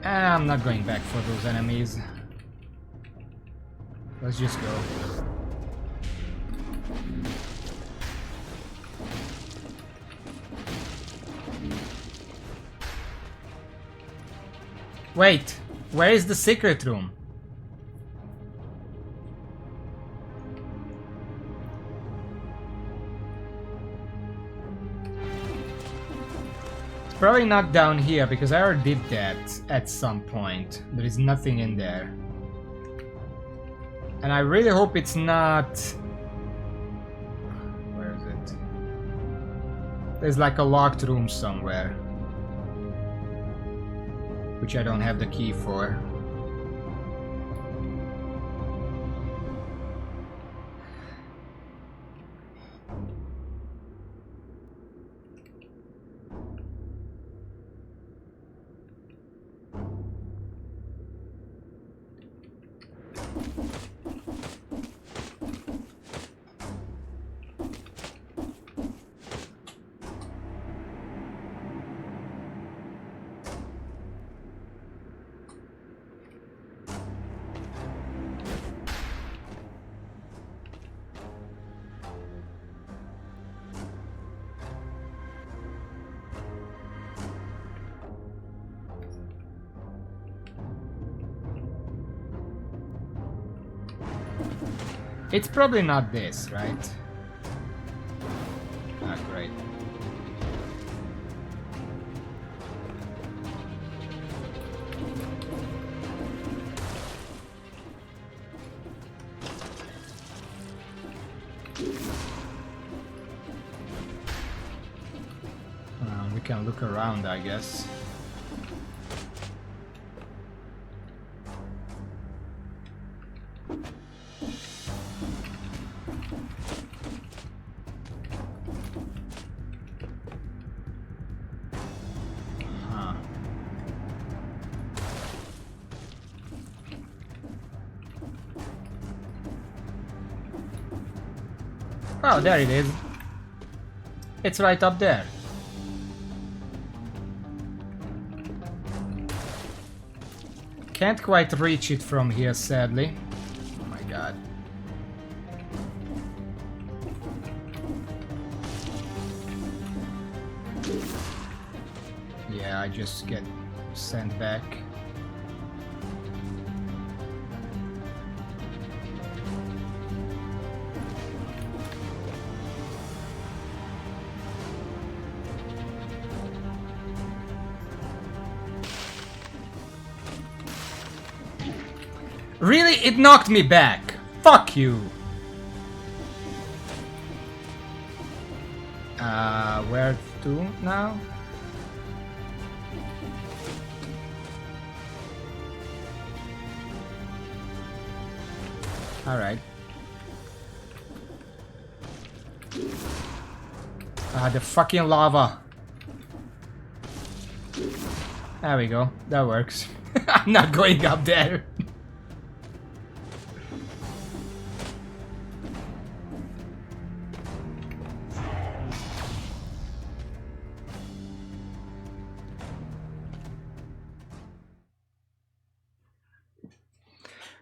I'm not going back for those enemies. Let's just go. Wait, where is the secret room? It's probably not down here because I already did that at some point. There is nothing in there. And I really hope it's not... Where is it? There's like a locked room somewhere, which I don't have the key for. It's probably not this, right? Ah, great. We can look around, I guess. Oh, there it is. It's right up there. Can't quite reach it from here, sadly. Oh my god. Yeah, I just get sent back. Really? It knocked me back. Fuck you. Where to now? Alright. Ah, the fucking lava. There we go. That works. I'm not going up there.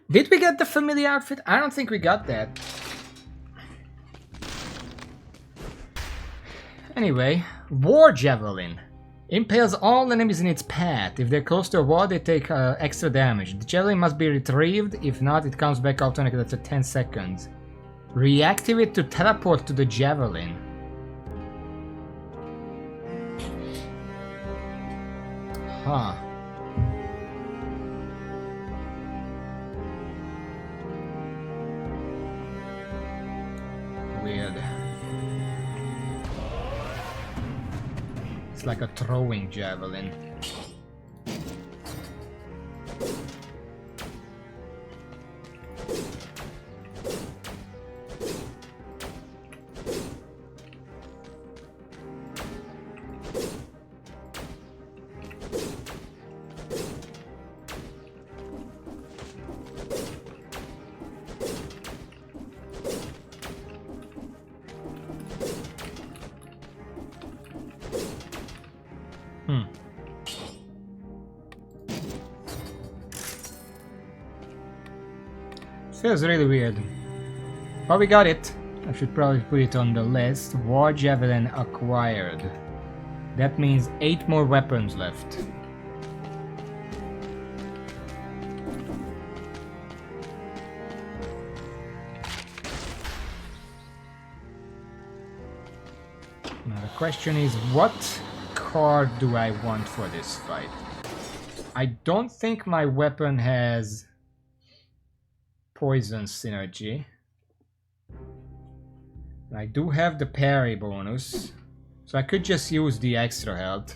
Did we get the familiar outfit? I don't think we got that. Anyway, War Javelin. Impales all enemies in its path. If they're close to a wall, they take extra damage. The javelin must be retrieved. If not, it comes back automatically after 10 seconds. Reactivate to teleport to the javelin. Huh. Weird. It's like a throwing javelin. Feels really weird. But we got it. I should probably put it on the list. War Javelin acquired. That means 8 more weapons left. Now the question is, what card do I want for this fight? I don't think my weapon has poison synergy. I do have the parry bonus, so I could just use the extra health.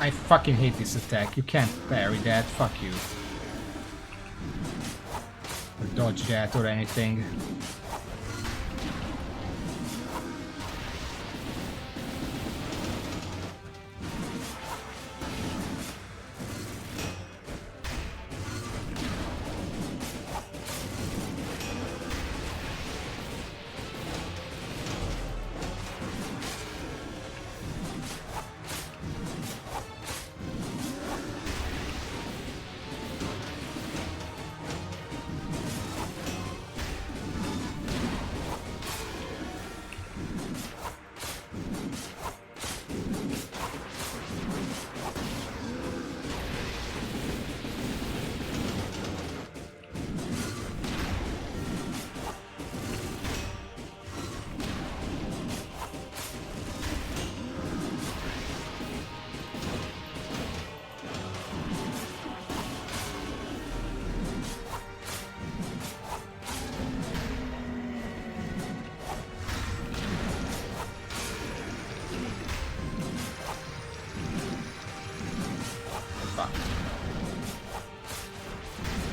I fucking hate this attack. You can't parry that. Fuck you. Or dodge that or anything.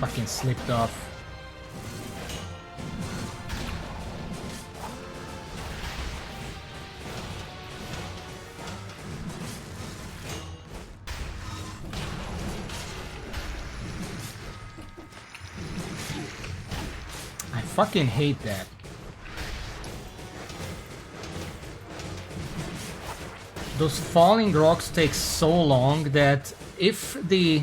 Fucking slipped off. I fucking hate that. Those falling rocks take so long that if the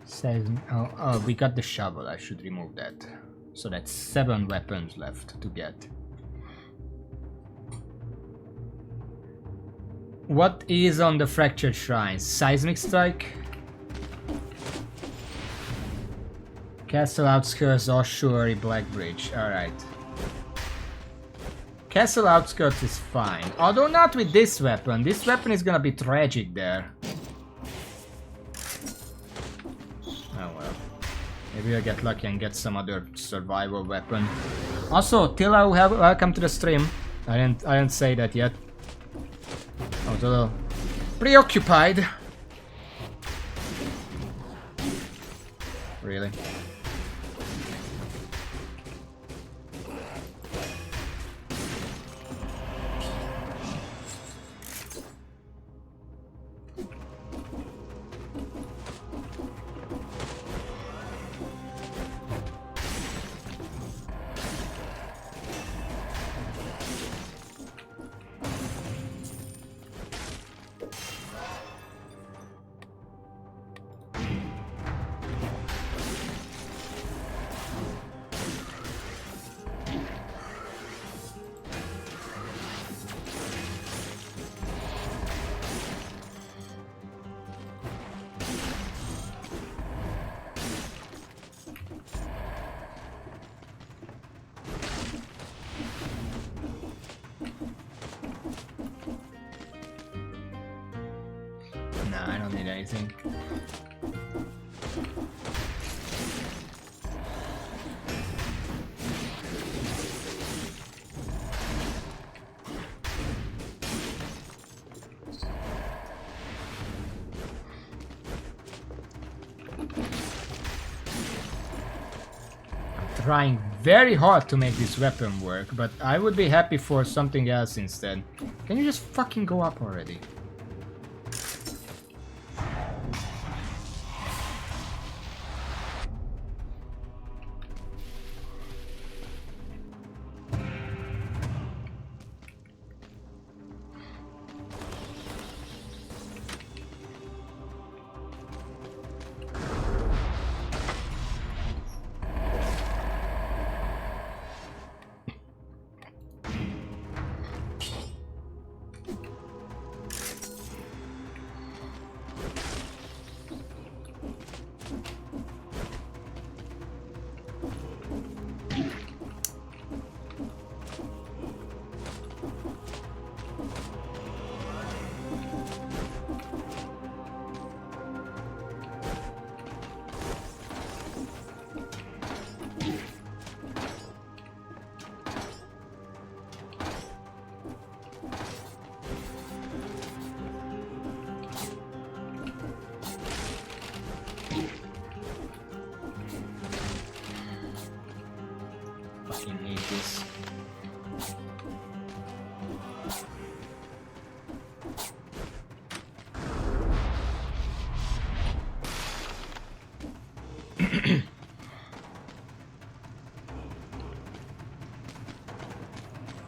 Says, oh, we got the shovel. I should remove that. So that's 7 weapons left to get. What is on the fractured shrines? Seismic strike? Castle outskirts, ossuary, black bridge. Alright. Castle outskirts is fine. Although not with this weapon. This weapon is gonna be tragic there. Oh well. Maybe I'll get lucky and get some other survival weapon. Also, Tilla, welcome to the stream. I didn't say that yet. I was a little preoccupied. Really? Nah, I don't need anything. I'm trying very hard to make this weapon work, but I would be happy for something else instead. Can you just fucking go up already?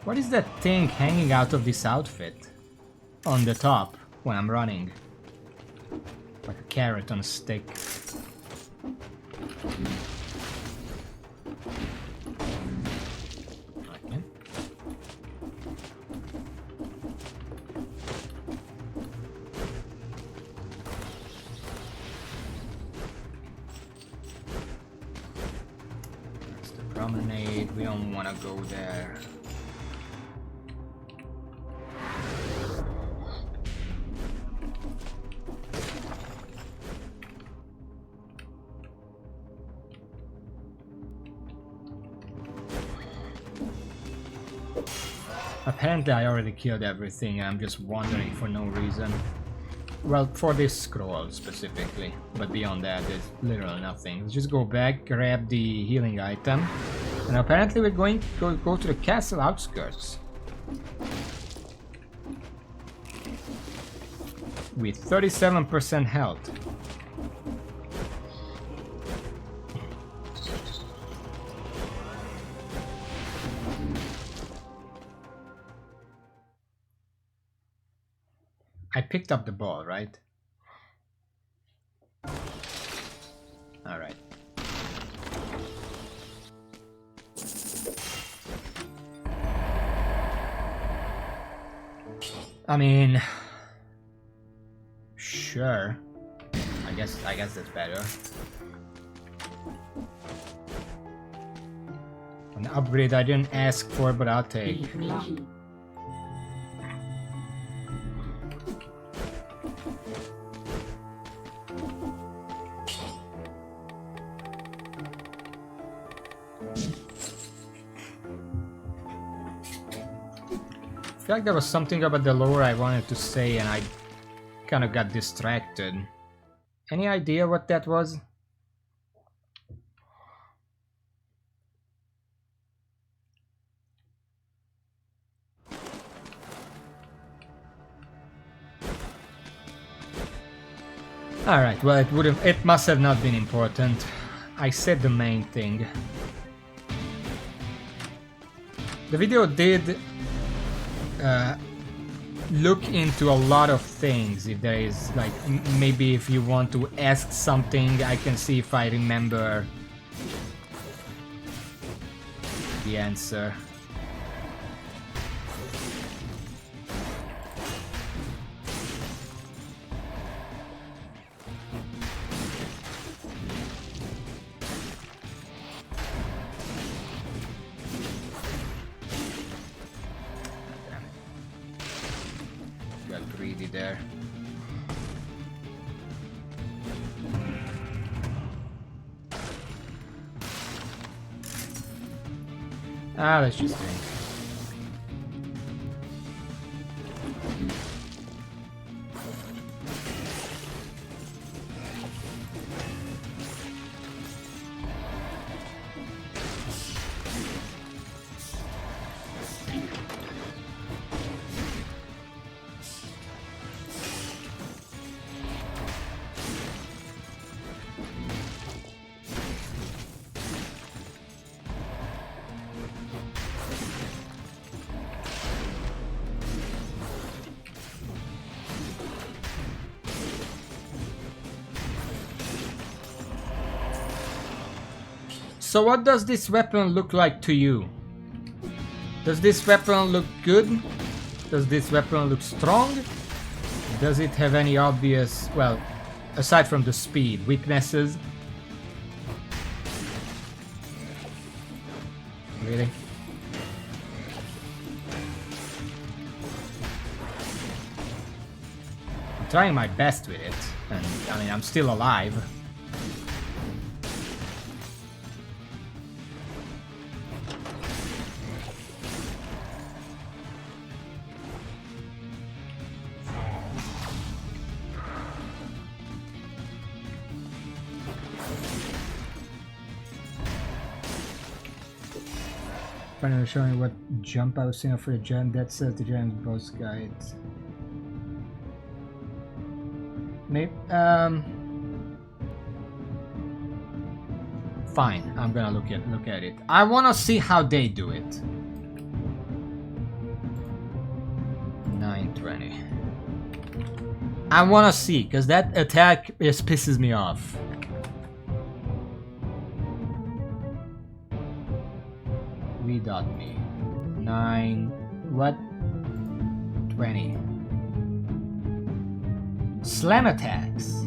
What is that thing hanging out of this outfit? On the top, when I'm running. Like a carrot on a stick. Okay. That's the promenade, we don't want to go there. Apparently I already killed everything, I'm just wandering for no reason. Well, for this scroll specifically, but beyond that there's literally nothing. Let's just go back, grab the healing item, and apparently we're going to go to the castle outskirts. With 37% health. I picked up the ball, right? Alright. I mean, sure. I guess that's better. An upgrade I didn't ask for, but I'll take. I feel like there was something about the lore I wanted to say and I kind of got distracted. Any idea what that was? Alright, well it must have not been important. I said the main thing. The video did look into a lot of things. If there is like maybe if you want to ask something, I can see if I remember the answer. There. Let's just think. So what does this weapon look like to you? Does this weapon look good? Does this weapon look strong? Does it have any obvious, well, aside from the speed, weaknesses? Really? I'm trying my best with it, and I mean, I'm still alive. Finally showing what jump I was seeing for the giant. That says the giant boss guide. Maybe fine, I'm gonna look at it. I wanna see how they do it. 920. I wanna see, because that attack just pisses me off. Me 9 what 20 slam attacks.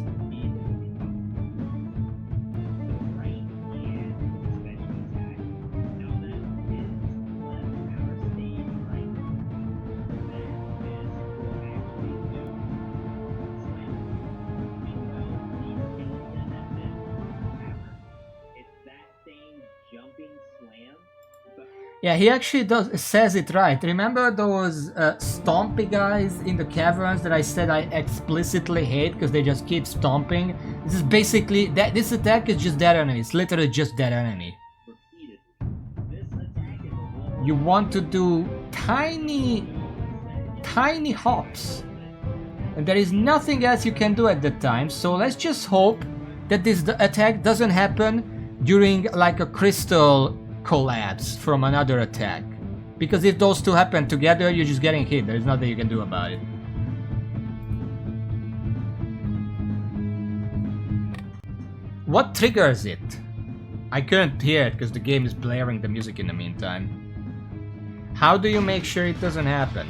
Yeah, he actually says it right. Remember those stompy guys in the caverns that I said I explicitly hate because they just keep stomping? This is basically that. This attack is just that enemy. It's literally just that enemy. You want to do tiny hops, and there is nothing else you can do at that time. So let's just hope that this attack doesn't happen during like a crystal collapse from another attack, because if those two happen together, you're just getting hit. There's nothing you can do about it. What triggers it? I couldn't hear it because the game is blaring the music in the meantime. How do you make sure it doesn't happen?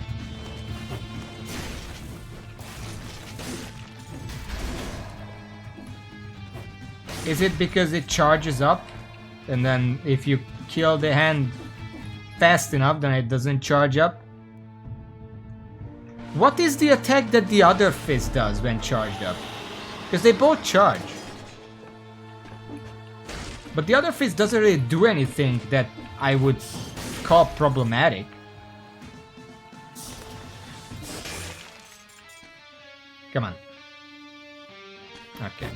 Is it because it charges up? And then if you kill the hand fast enough, then it doesn't charge up? What is the attack that the other fist does when charged up? Because they both charge. But the other fist doesn't really do anything that I would call problematic. Come on. Okay.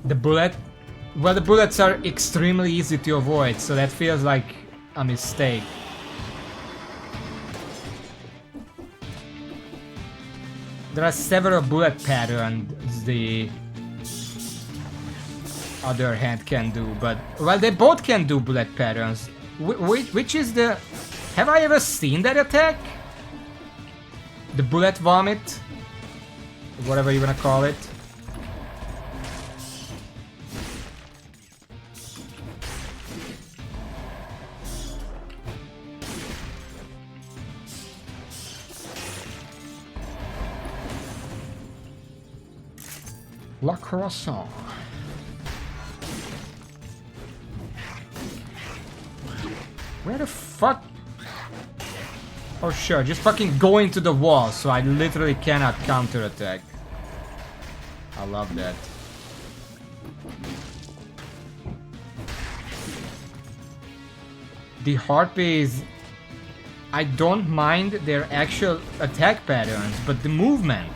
The bullet? Well, the bullets are extremely easy to avoid, so that feels like a mistake. There are several bullet patterns the other hand can do, but... Well, they both can do bullet patterns. Which is the... Have I ever seen that attack? The bullet vomit? Whatever you wanna call it. La Croissant. Where the fuck? Oh sure, just fucking go into the wall so I literally cannot counterattack. I love that. The harpies, I don't mind their actual attack patterns, but the movement.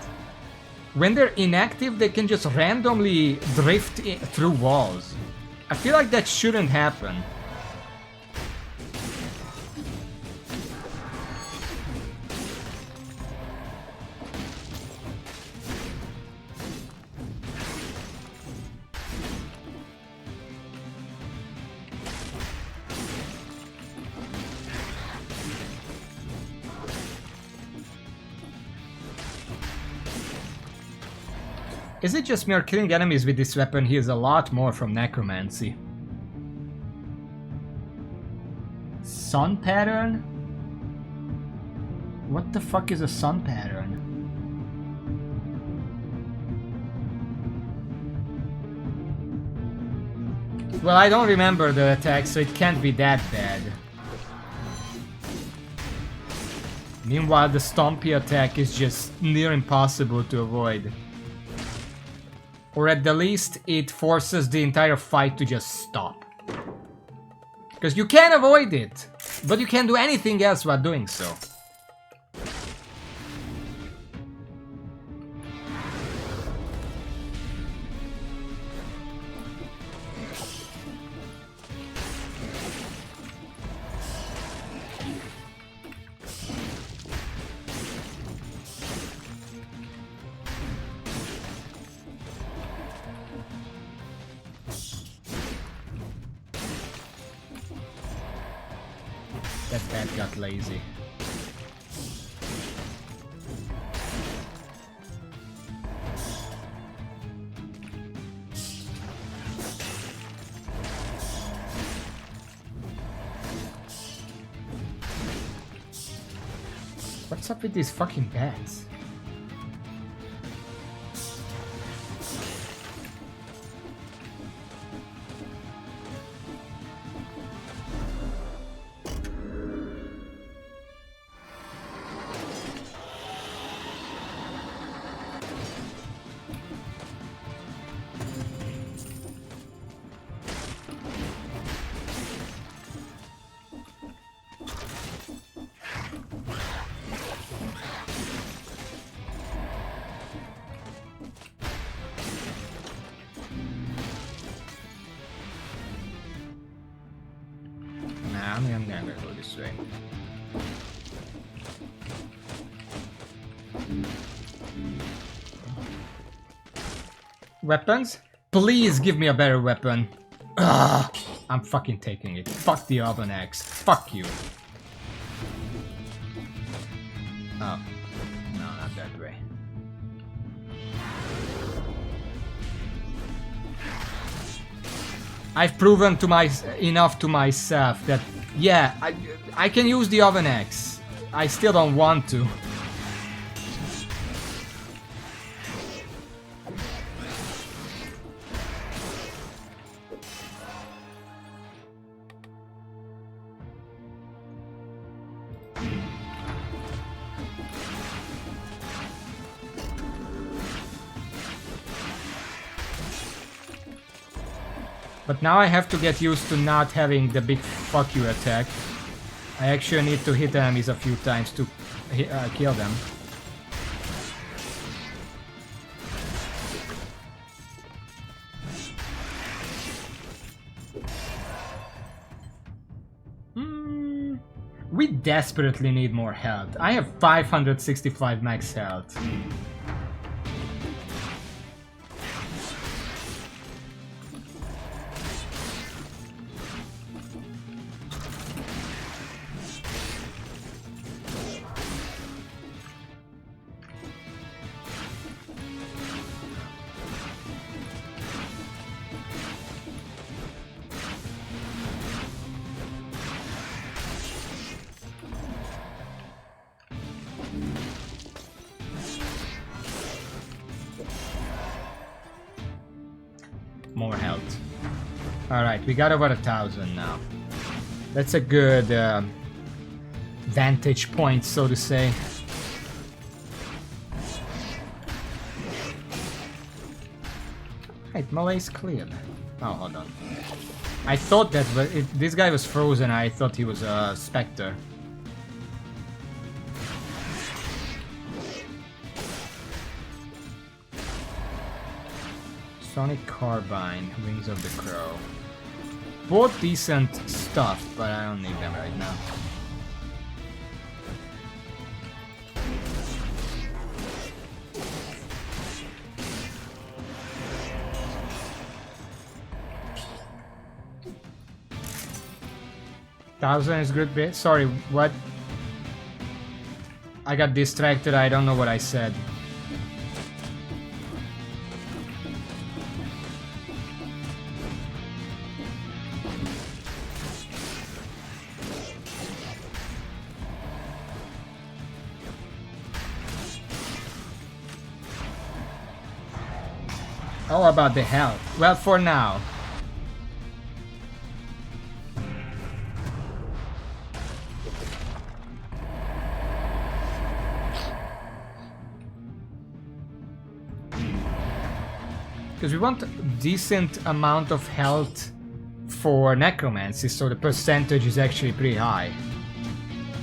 When they're inactive, they can just randomly drift through walls. I feel like that shouldn't happen. Is it just me or killing enemies with this weapon heals a lot more from necromancy? Sun pattern? What the fuck is a sun pattern? Well, I don't remember the attack, so it can't be that bad. Meanwhile, the Stompy attack is just near impossible to avoid. Or at the least, it forces the entire fight to just stop. Because you can avoid it, but you can't do anything else while doing so. That got lazy. What's up with these fucking bats? I'm gonna go this way. Weapons? Please give me a better weapon. Ugh, I'm fucking taking it. Fuck the oven axe. Fuck you. Oh. No, not that way. I've proven enough to myself that, yeah, I can use the oven axe. I still don't want to. But now I have to get used to not having the big fuck you attack. I actually need to hit enemies a few times to kill them. We desperately need more health. I have 565 max health. More health. Alright, we got over 1,000 now. That's a good vantage point, so to say. Right, Malay's cleared. Oh, hold on. I thought that this guy was frozen, I thought he was a Spectre. Sonic Carbine, Wings of the Crow. Both decent stuff, but I don't need them right now. Thousand is good bit. Sorry, what? I got distracted, I don't know what I said. How about the health? Well, for now. Because we want a decent amount of health for necromancy, so the percentage is actually pretty high.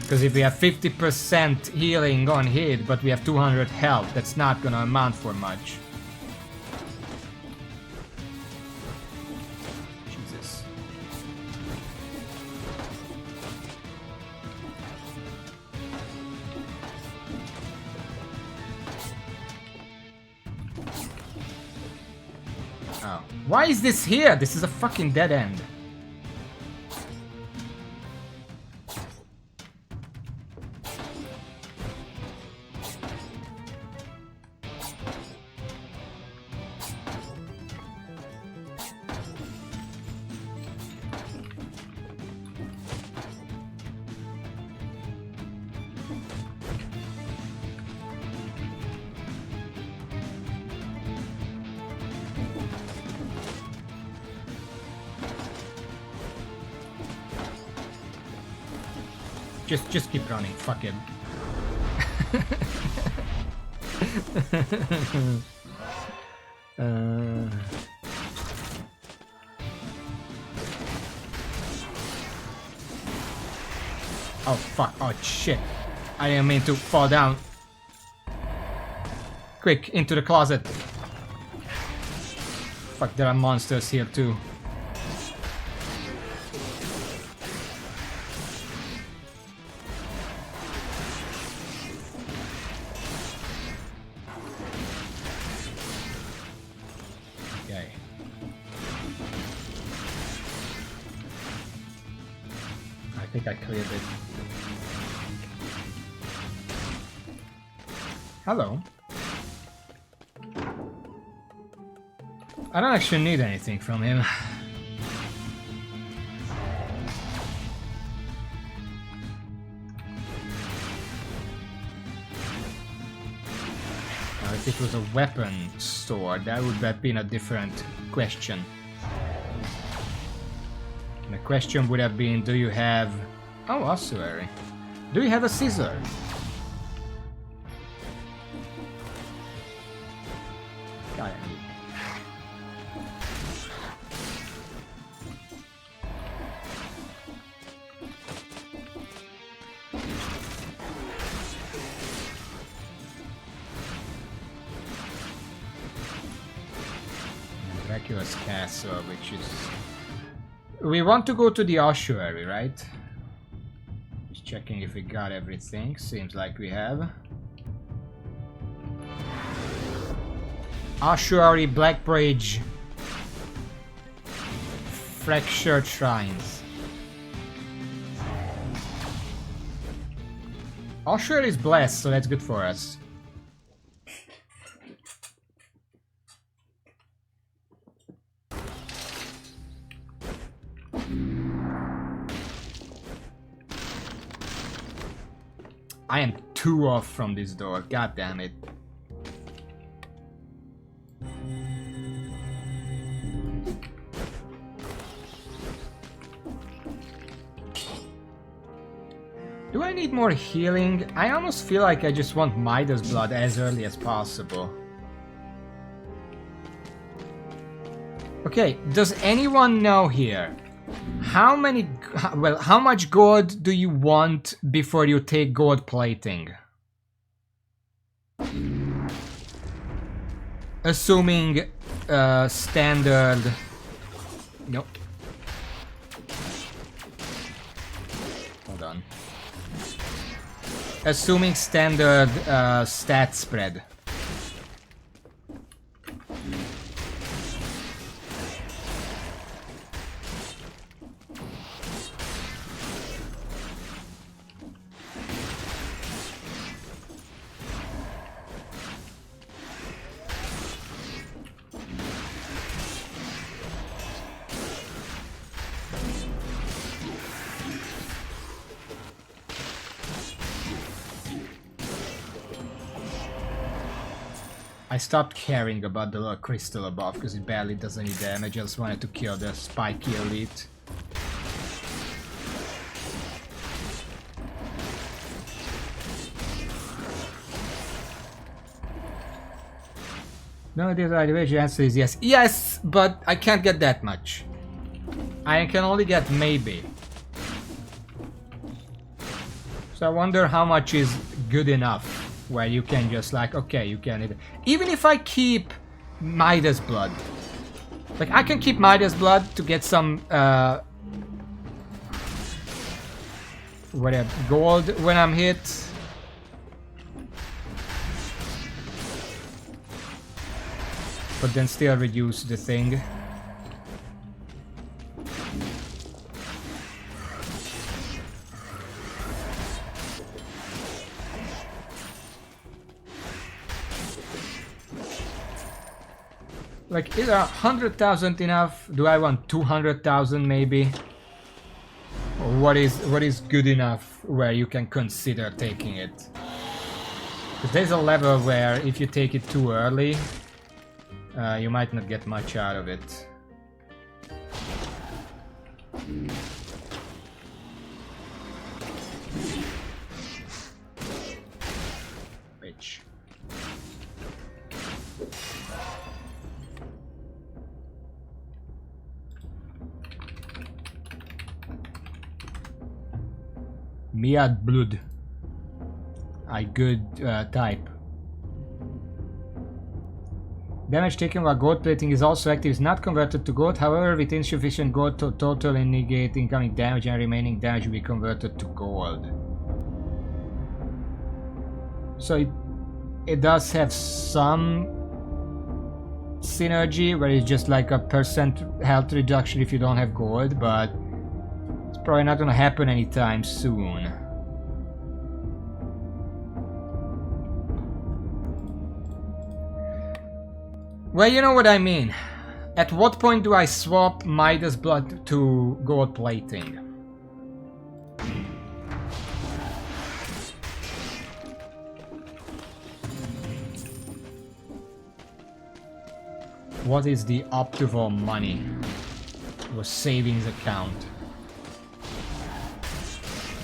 Because if we have 50% healing on hit, but we have 200 health, that's not gonna amount for much. Jesus. Oh. Why is this here? This is a fucking dead end. Just keep running, fuck him. Oh fuck, oh shit. I didn't mean to fall down. Quick, into the closet. Fuck, there are monsters here too. Okay. I think I cleared it. Hello. I don't actually need anything from him. If it was a weapon store, that would have been a different question. And the question would have been, do you have... Oh, ossuary. Do you have a scissor? God, Dracula's castle, which is... We want to go to the ossuary, right? Just checking if we got everything. Seems like we have. Ossuary, Black Bridge, Fractured Shrines. Ossuary is blessed, so that's good for us. I am 2 off from this door, god damn it. Do I need more healing? I almost feel like I just want Midas blood as early as possible. Okay, does anyone know here? How much gold do you want before you take gold plating? Assuming standard... Nope. Hold on. Assuming standard stat spread. I stopped caring about the little crystal above because it barely does any damage. I just wanted to kill the spiky elite. No, the answer is yes. Yes, but I can't get that much. I can only get maybe. So I wonder how much is good enough. Where you can just like, okay, you can... Even if I keep Midas blood. Like, I can keep Midas blood to get some... whatever, gold when I'm hit. But then still reduce the thing. Like, is 100,000 enough? Do I want 200,000 maybe? Or what is good enough where you can consider taking it? Because there's a level where if you take it too early, you might not get much out of it. Which? Miad blood. I good type. Damage taken while gold plating is also active is not converted to gold. However, with insufficient gold to total and negate incoming damage and remaining damage will be converted to gold. So it does have some synergy where it's just like a percent health reduction if you don't have gold, but it's probably not gonna happen anytime soon. Well, you know what I mean. At what point do I swap Midas blood to gold plating? What is the optimal money or savings account?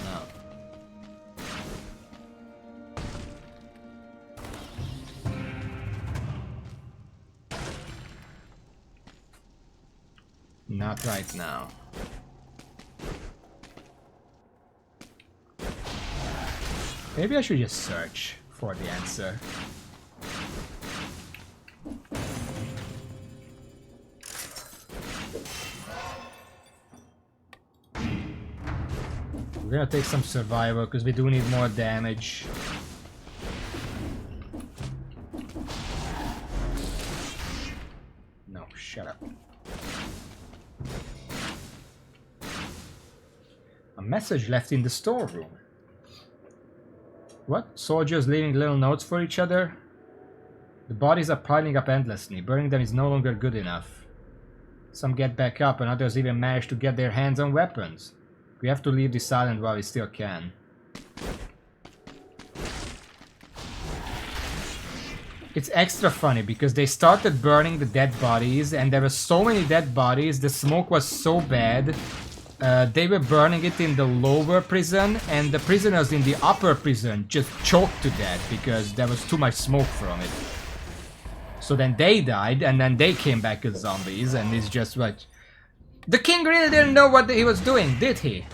No. Not right now. Maybe I should just search for the answer. We're gonna take some survival because we do need more damage. No, shut up. A message left in the storeroom. What? Soldiers leaving little notes for each other? The bodies are piling up endlessly. Burning them is no longer good enough. Some get back up and others even manage to get their hands on weapons. We have to leave this island while we still can. It's extra funny because they started burning the dead bodies and there were so many dead bodies, the smoke was so bad. They were burning it in the lower prison and the prisoners in the upper prison just choked to death because there was too much smoke from it. So then they died and then they came back as zombies and it's just what... The king really didn't know what he was doing, did he?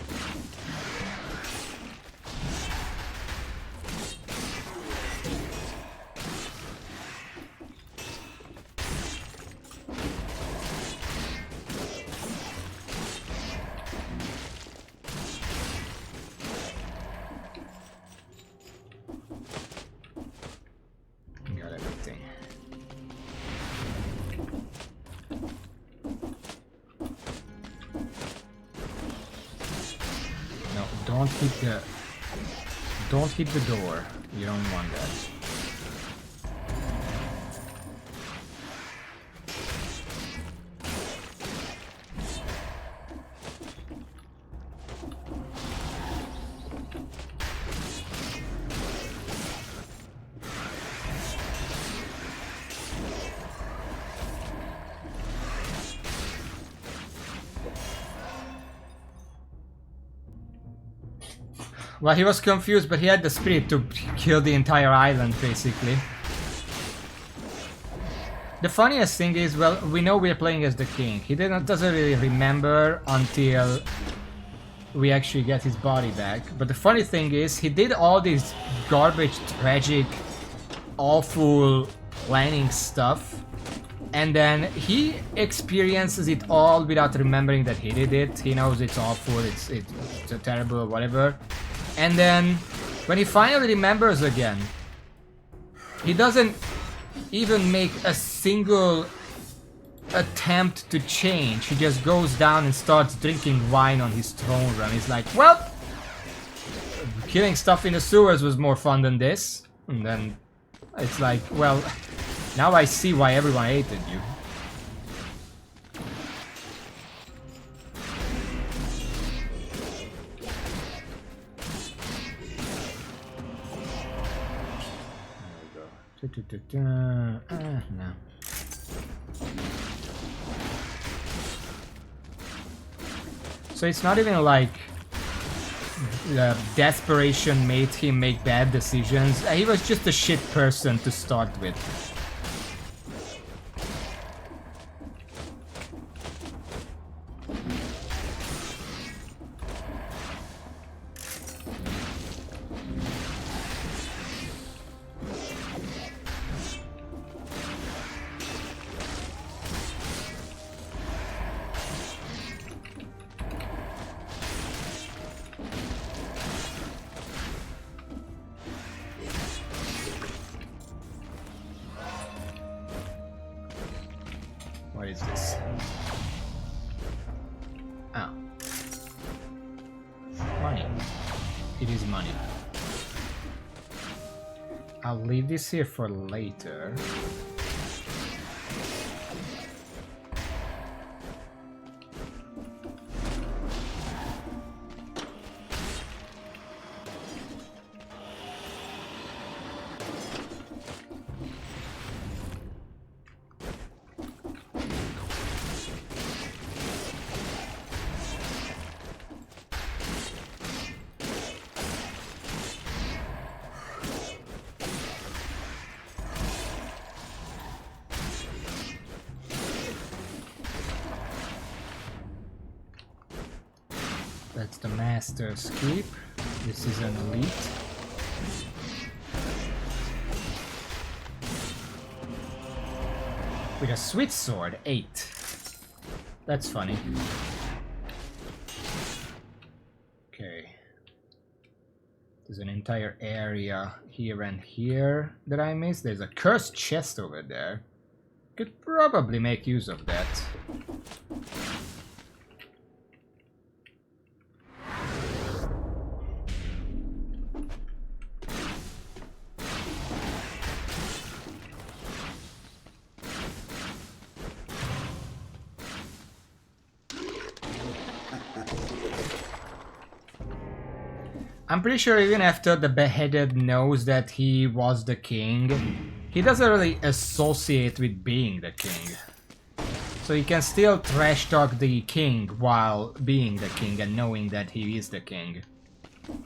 Got everything. Don't hit the door. You don't want that. Well, he was confused, but he had the spirit to kill the entire island, basically. The funniest thing is, well, we know we're playing as the king. He doesn't really remember until we actually get his body back. But the funny thing is, he did all this garbage, tragic, awful planning stuff. And then he experiences it all without remembering that he did it. He knows it's awful, it's terrible, whatever. And then, when he finally remembers again, he doesn't even make a single attempt to change. He just goes down and starts drinking wine on his throne room. He's like, well, killing stuff in the sewers was more fun than this. And then it's like, well, now I see why everyone hated you. No. So it's not even like desperation made him make bad decisions. He was just a shit person to start with. is this? Oh. Money. It is money. I'll leave this here for later. That's the Master's Keep. This is an elite. With a Switch Sword, 8. That's funny. Okay. There's an entire area here and here that I missed. There's a cursed chest over there. Could probably make use of that. I'm pretty sure even after the beheaded knows that he was the king, he doesn't really associate with being the king. So he can still trash talk the king while being the king and knowing that he is the king.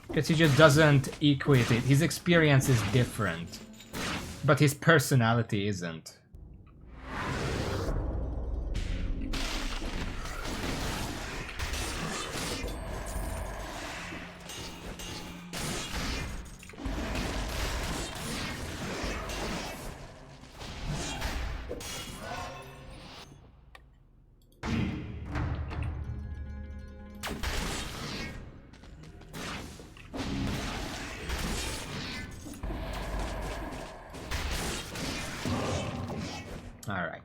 Because he just doesn't equate it. His experience is different. But his personality isn't. Alright.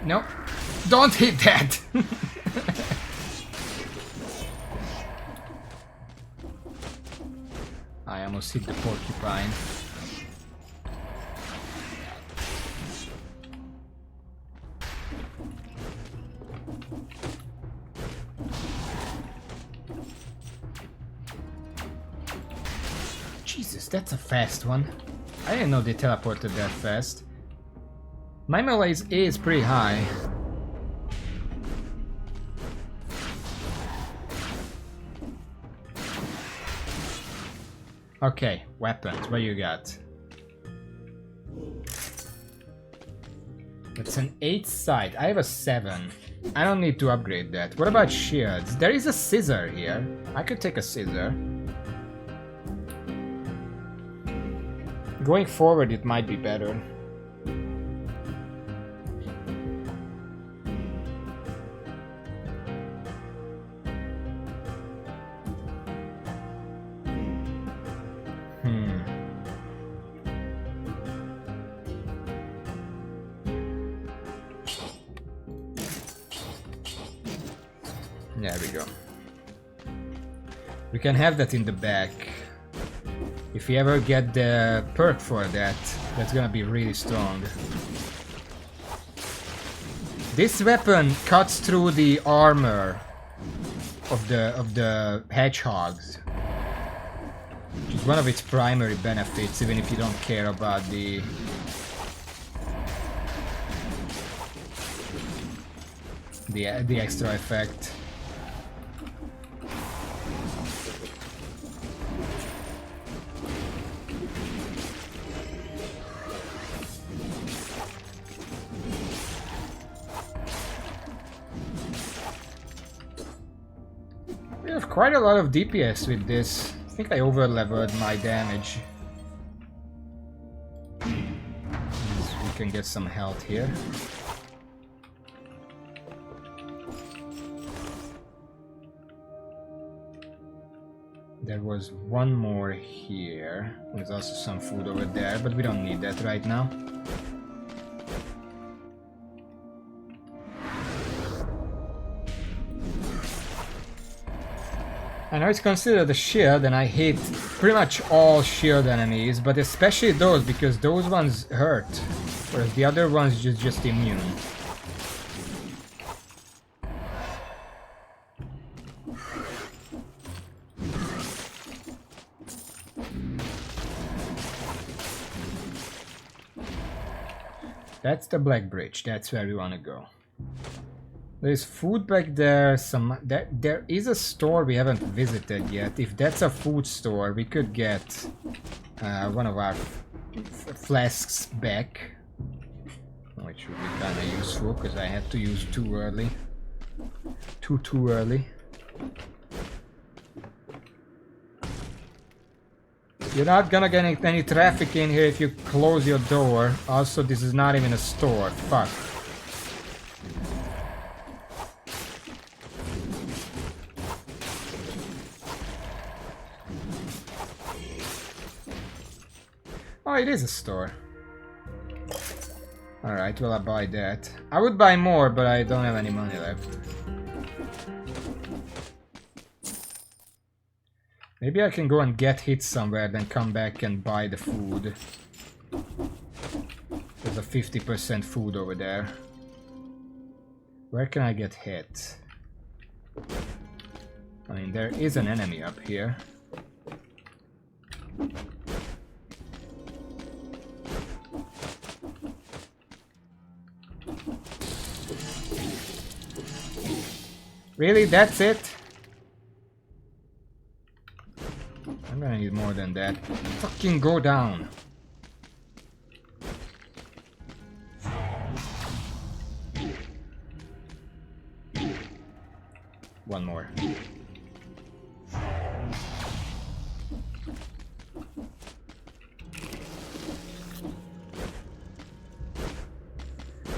Nope. Don't hit that! I almost hit the porcupine. Jesus, that's a fast one. I didn't know they teleported that fast. My melee is pretty high. Okay, weapons, what you got? That's an 8 sight. I have a 7. I don't need to upgrade that. What about shields? There is a scissor here. I could take a scissor. Going forward, it might be better. There we go. We can have that in the back. If we ever get the perk for that, that's gonna be really strong. This weapon cuts through the armor of the hedgehogs, which is one of its primary benefits, even if you don't care about the extra effect. We have quite a lot of DPS with this. I think I over-leveled my damage. We can get some health here. There was one more here. There's also some food over there, but we don't need that right now. I know it's considered a shield, and I hate pretty much all shield enemies, but especially those, because those ones hurt, whereas the other ones just immune. That's the Black Bridge, that's where we want to go. There's food back there, there is a store we haven't visited yet. If that's a food store, we could get one of our flasks back. Which would be kind of useful, because I had to use too early. Too early. You're not gonna get any traffic in here if you close your door. Also, this is not even a store. Fuck. Oh, it is a store. Alright, well, I'll buy that. I would buy more, but I don't have any money left. Maybe I can go and get hit somewhere, then come back and buy the food. There's a 50% food over there. Where can I get hit? I mean, there is an enemy up here. Really? That's it? I'm gonna need more than that. Fucking go down. One more.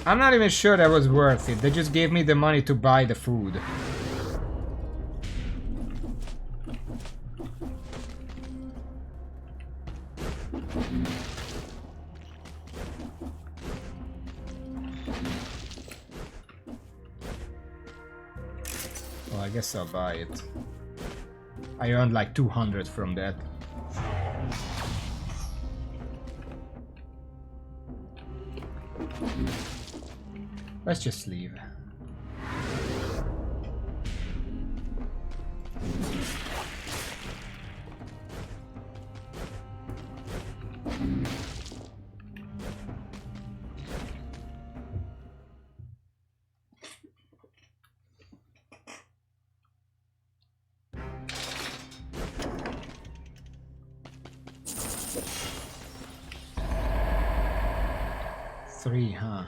I'm not even sure that was worth it. They just gave me the money to buy the food. Well, I guess I'll buy it. I earned like 200 from that. Let's just leave. Three, huh?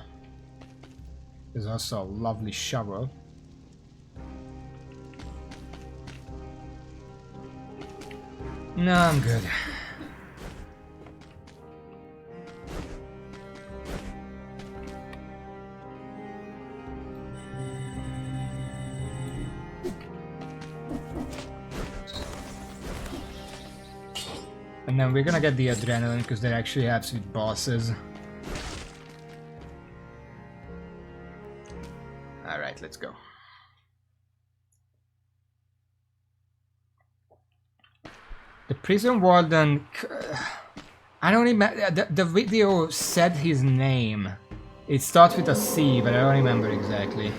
There's also a lovely shovel. No, I'm good. And then we're gonna get the adrenaline because that actually helps with bosses. Alright, let's go. The prison warden... I don't remember... The video said his name. It starts with a C, but I don't remember exactly.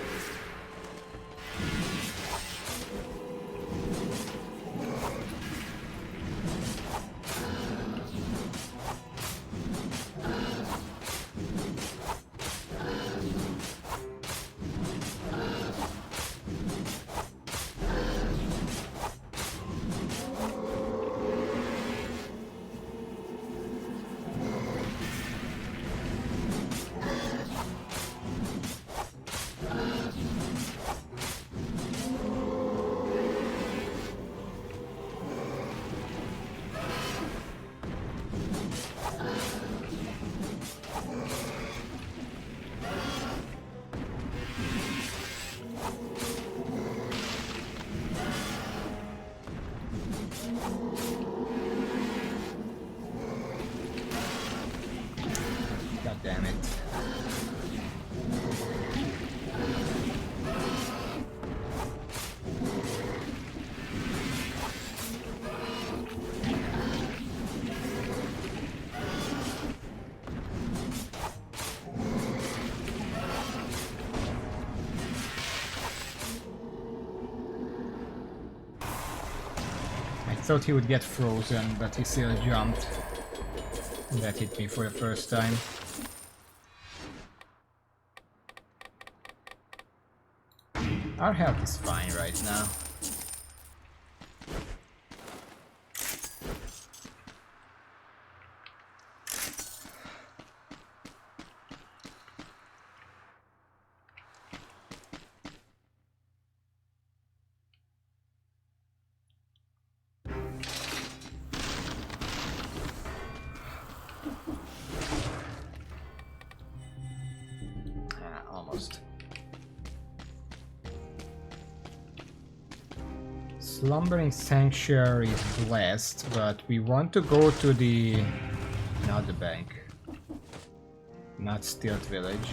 thought he would get frozen, but he still jumped. That hit me for the first time. Our health is fine right now. Almost. Slumbering Sanctuary is blessed, but we want to go to the... not the bank. Not Stilt Village.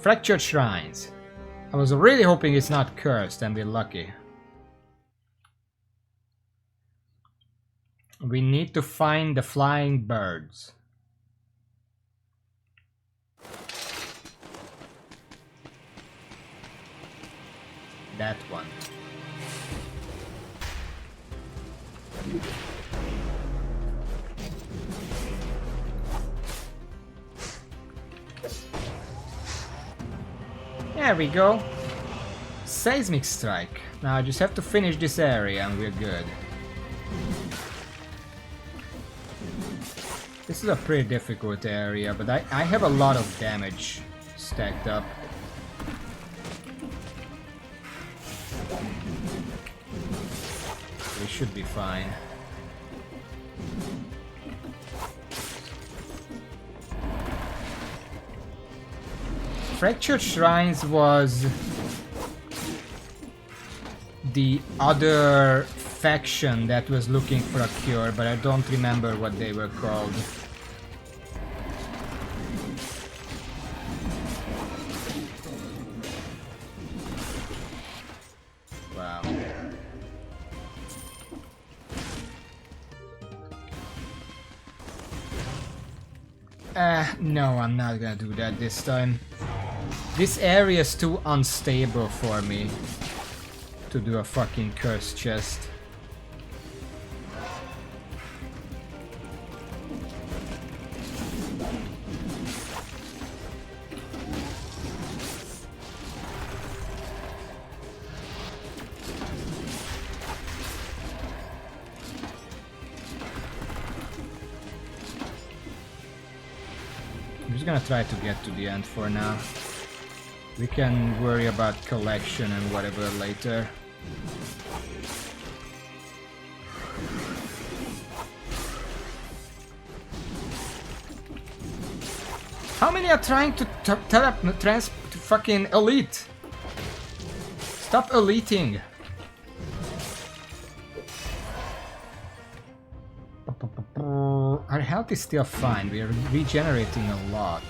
Fractured Shrines. I was really hoping it's not cursed and we're lucky. We need to find the flying birds. That one. There we go. Seismic Strike. Now I just have to finish this area and we're good. This is a pretty difficult area, but I have a lot of damage stacked up. We should be fine. Fractured Shrines was the other faction that was looking for a cure, but I don't remember what they were called. Wow. No, I'm not gonna do that this time. This area is too unstable for me to do a fucking cursed chest. I'm just gonna try to get to the end for now. We can worry about collection and whatever later. How many are trying to fucking elite? Stop eliting. Our health is still fine. We are regenerating a lot.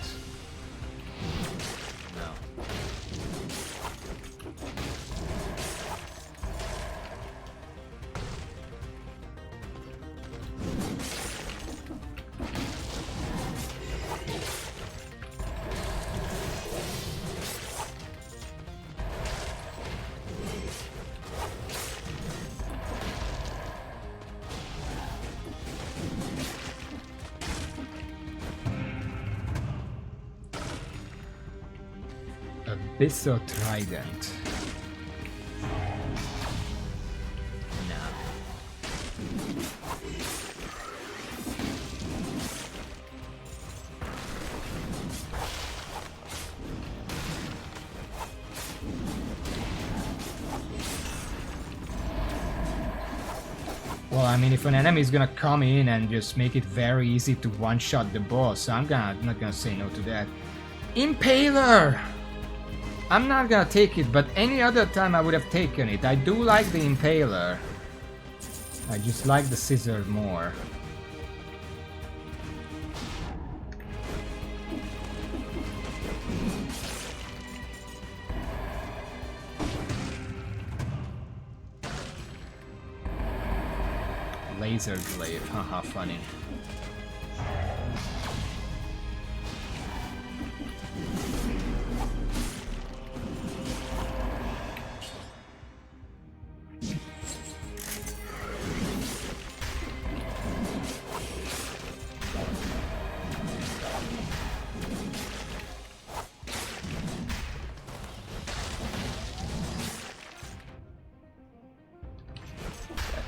Abyssal Trident. No. Well, I mean, if an enemy is gonna come in and just make it very easy to one-shot the boss, I'm not gonna say no to that. Impaler! I'm not gonna take it, but any other time I would have taken it. I do like the Impaler. I just like the Scissor more. Laser Glaive, haha, funny.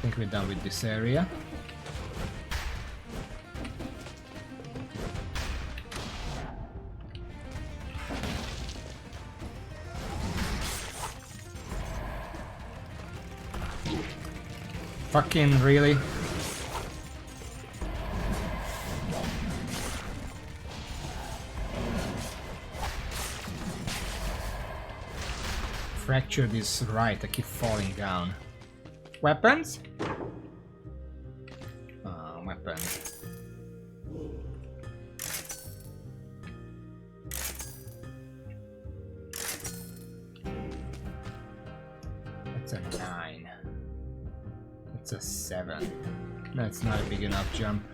think we're done with this area. Fucking really? Fractured is right, I keep falling down. Weapons? Weapons. That's a 9. That's a 7. That's not a big enough jump.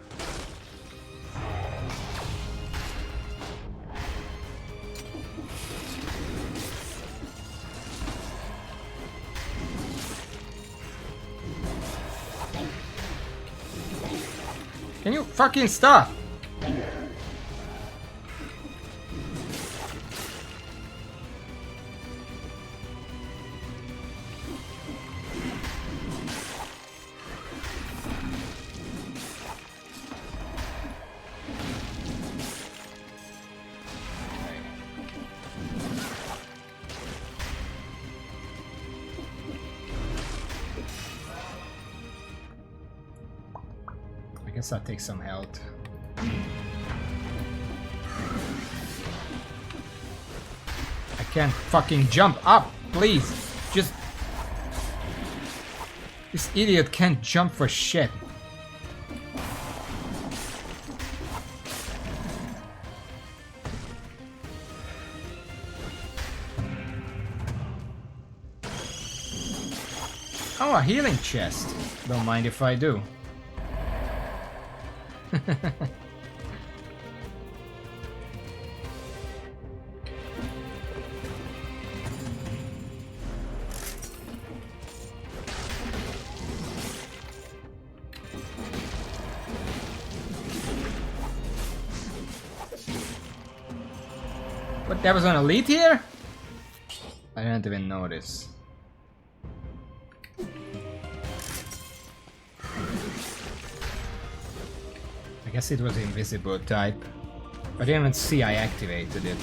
Can you fucking stop? I guess I'll take some health. I can't fucking jump up, please. Just... This idiot can't jump for shit. Oh, a healing chest. Don't mind if I do. What, there was an elite here? I didn't even notice. I guess it was invisible type. I didn't even see I activated it.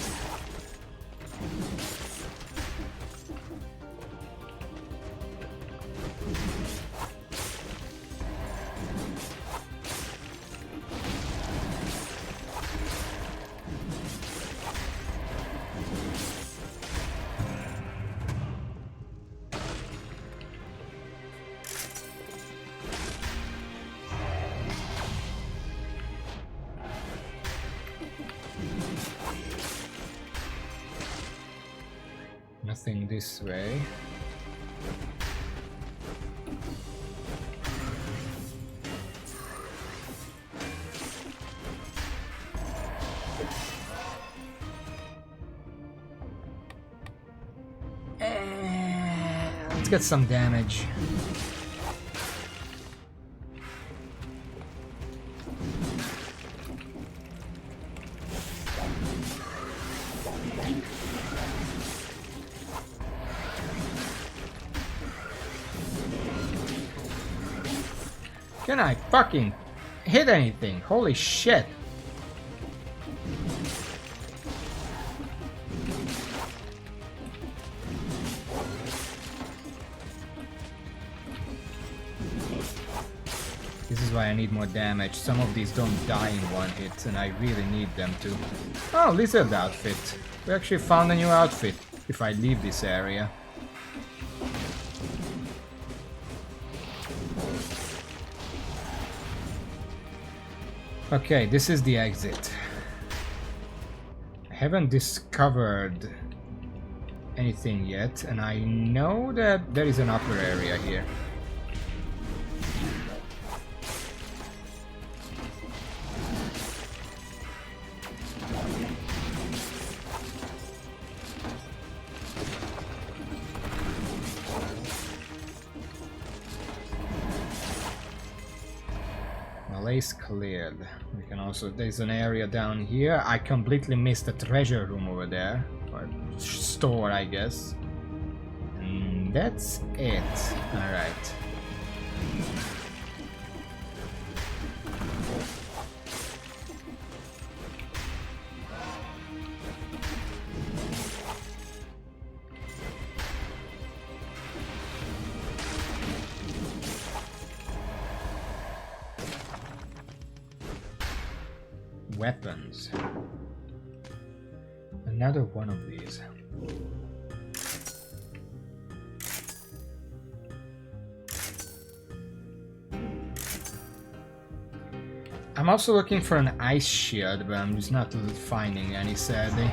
Nothing this way. Let's get some damage. Can I fucking hit anything? Holy shit. This is why I need more damage. Some of these don't die in one hit and I really need them to. Oh, lizard outfit. We actually found a new outfit if I leave this area. Okay, this is the exit. I haven't discovered anything yet, and I know that there is an upper area here. Place cleared. We can also, there's an area down here. I completely missed the treasure room over there, or store, I guess. And that's it. All right. weapons. Another one of these. I'm also looking for an ice shield, but I'm just not finding any, sadly.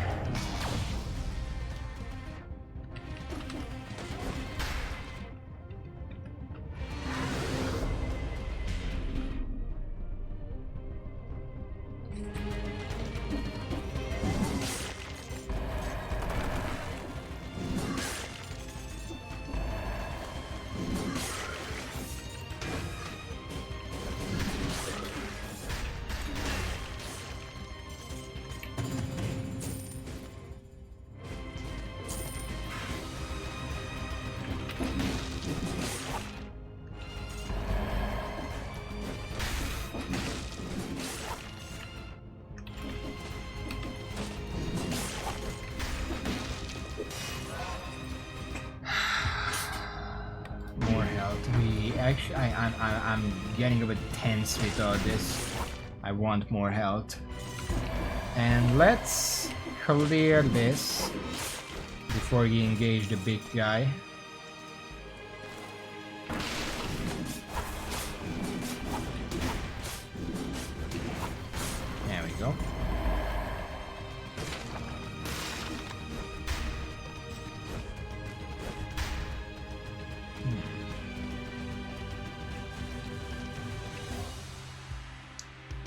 I'm getting a bit tense with all this. I want more health. And let's clear this before you engage the big guy. There we go.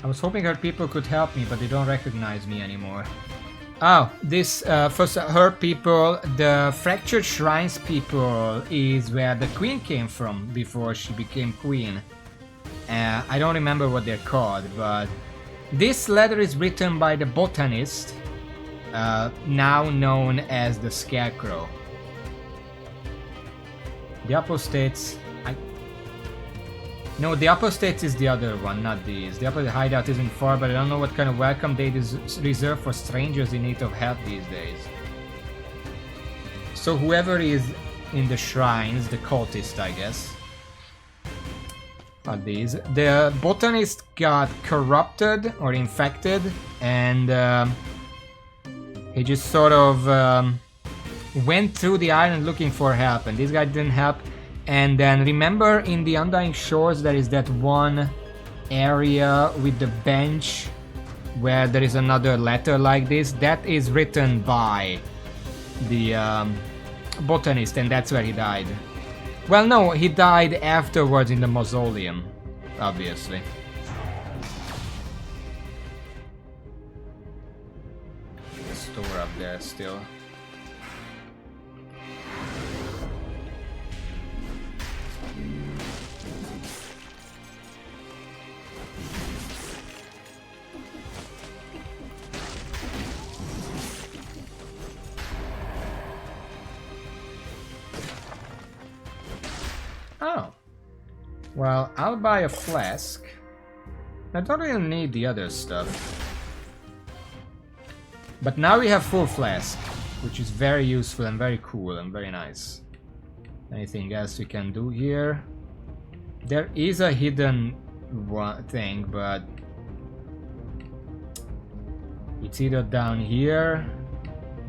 I was hoping her people could help me, but they don't recognize me anymore. Oh, this, first, her people, the Fractured Shrines people is where the queen came from before she became queen. I don't remember what they're called, but this letter is written by the botanist, now known as the Scarecrow. The Apostates... No, the Apostates is the other one, not these. The Apostate hideout isn't far, but I don't know what kind of welcome they reserve for strangers in need of help these days. So whoever is in the shrines, the cultist, I guess, are these. The botanist got corrupted or infected, and he just sort of went through the island looking for help, and this guy didn't help. And then remember in the Undying Shores there is that one area with the bench where there is another letter like this? That is written by the botanist, and that's where he died. Well, no, he died afterwards in the mausoleum, obviously. Store up there still. Oh. Well, I'll buy a flask. I don't really need the other stuff. But now we have full flask, which is very useful and very cool and very nice. Anything else we can do here? There is a hidden thing, but it's either down here,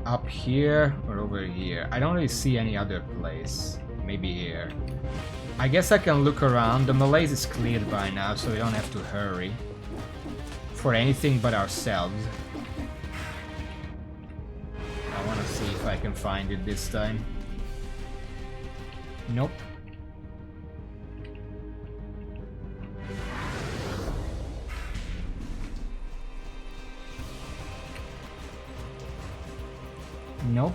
up here, or over here. I don't really see any other place. Maybe here. I guess I can look around. The malaise is cleared by now, so we don't have to hurry for anything but ourselves. I want to see if I can find it this time. Nope. Nope.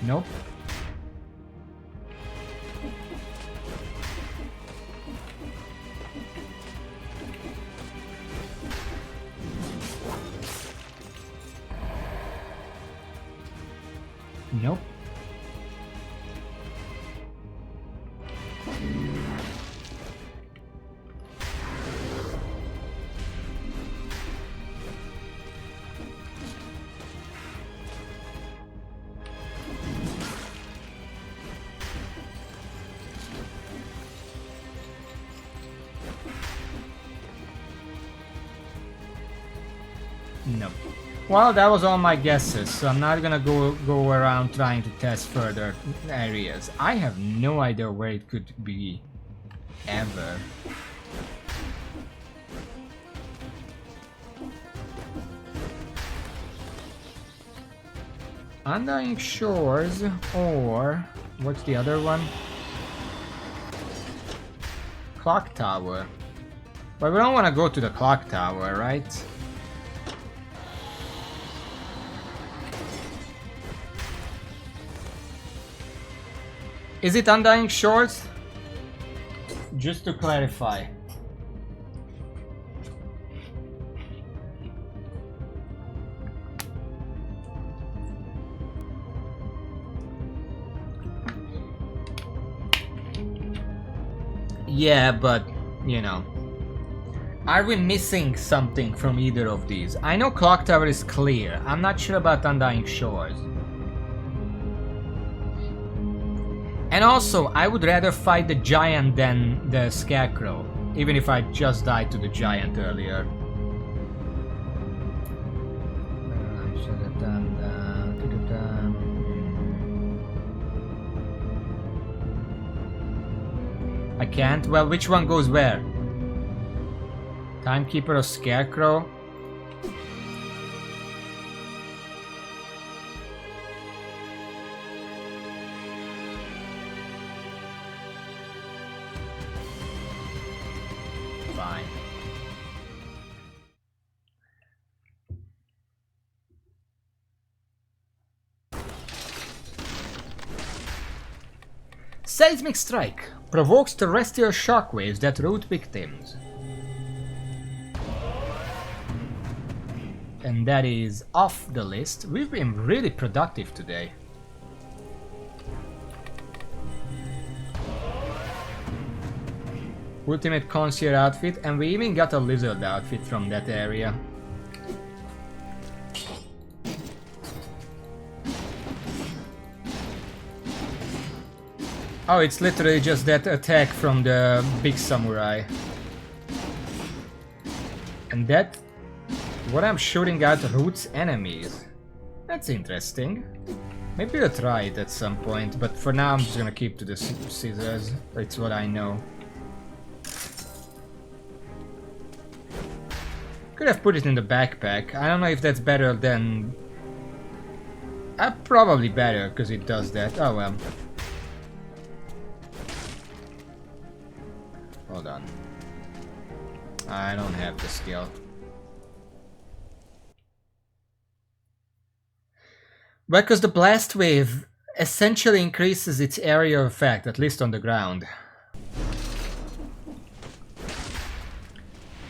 Nope. Nope. No. Well, that was all my guesses, so I'm not gonna go around trying to test further areas. I have no idea where it could be, ever. Undying Shores, or what's the other one? Clock Tower. But we don't want to go to the clock tower, right? Is it Undying Shores? Just to clarify. Yeah, but, you know. Are we missing something from either of these? I know Clock Tower is clear. I'm not sure about Undying Shores. And also, I would rather fight the giant than the scarecrow. Even if I just died to the giant earlier. I can't? Well, which one goes where? Timekeeper or Scarecrow? Fine. Seismic Strike provokes terrestrial shockwaves that root victims. And that is off the list. We've been really productive today. Ultimate Concierge outfit, and we even got a lizard outfit from that area. Oh, it's literally just that attack from the big samurai. And that... what I'm shooting at roots enemies. That's interesting. Maybe I'll try it at some point, but for now I'm just gonna keep to the scissors. It's what I know. Could have put it in the backpack. I don't know if that's better than... probably better, because it does that. Oh well. Hold on. I don't have the skill. Because the blast wave essentially increases its area of effect, at least on the ground.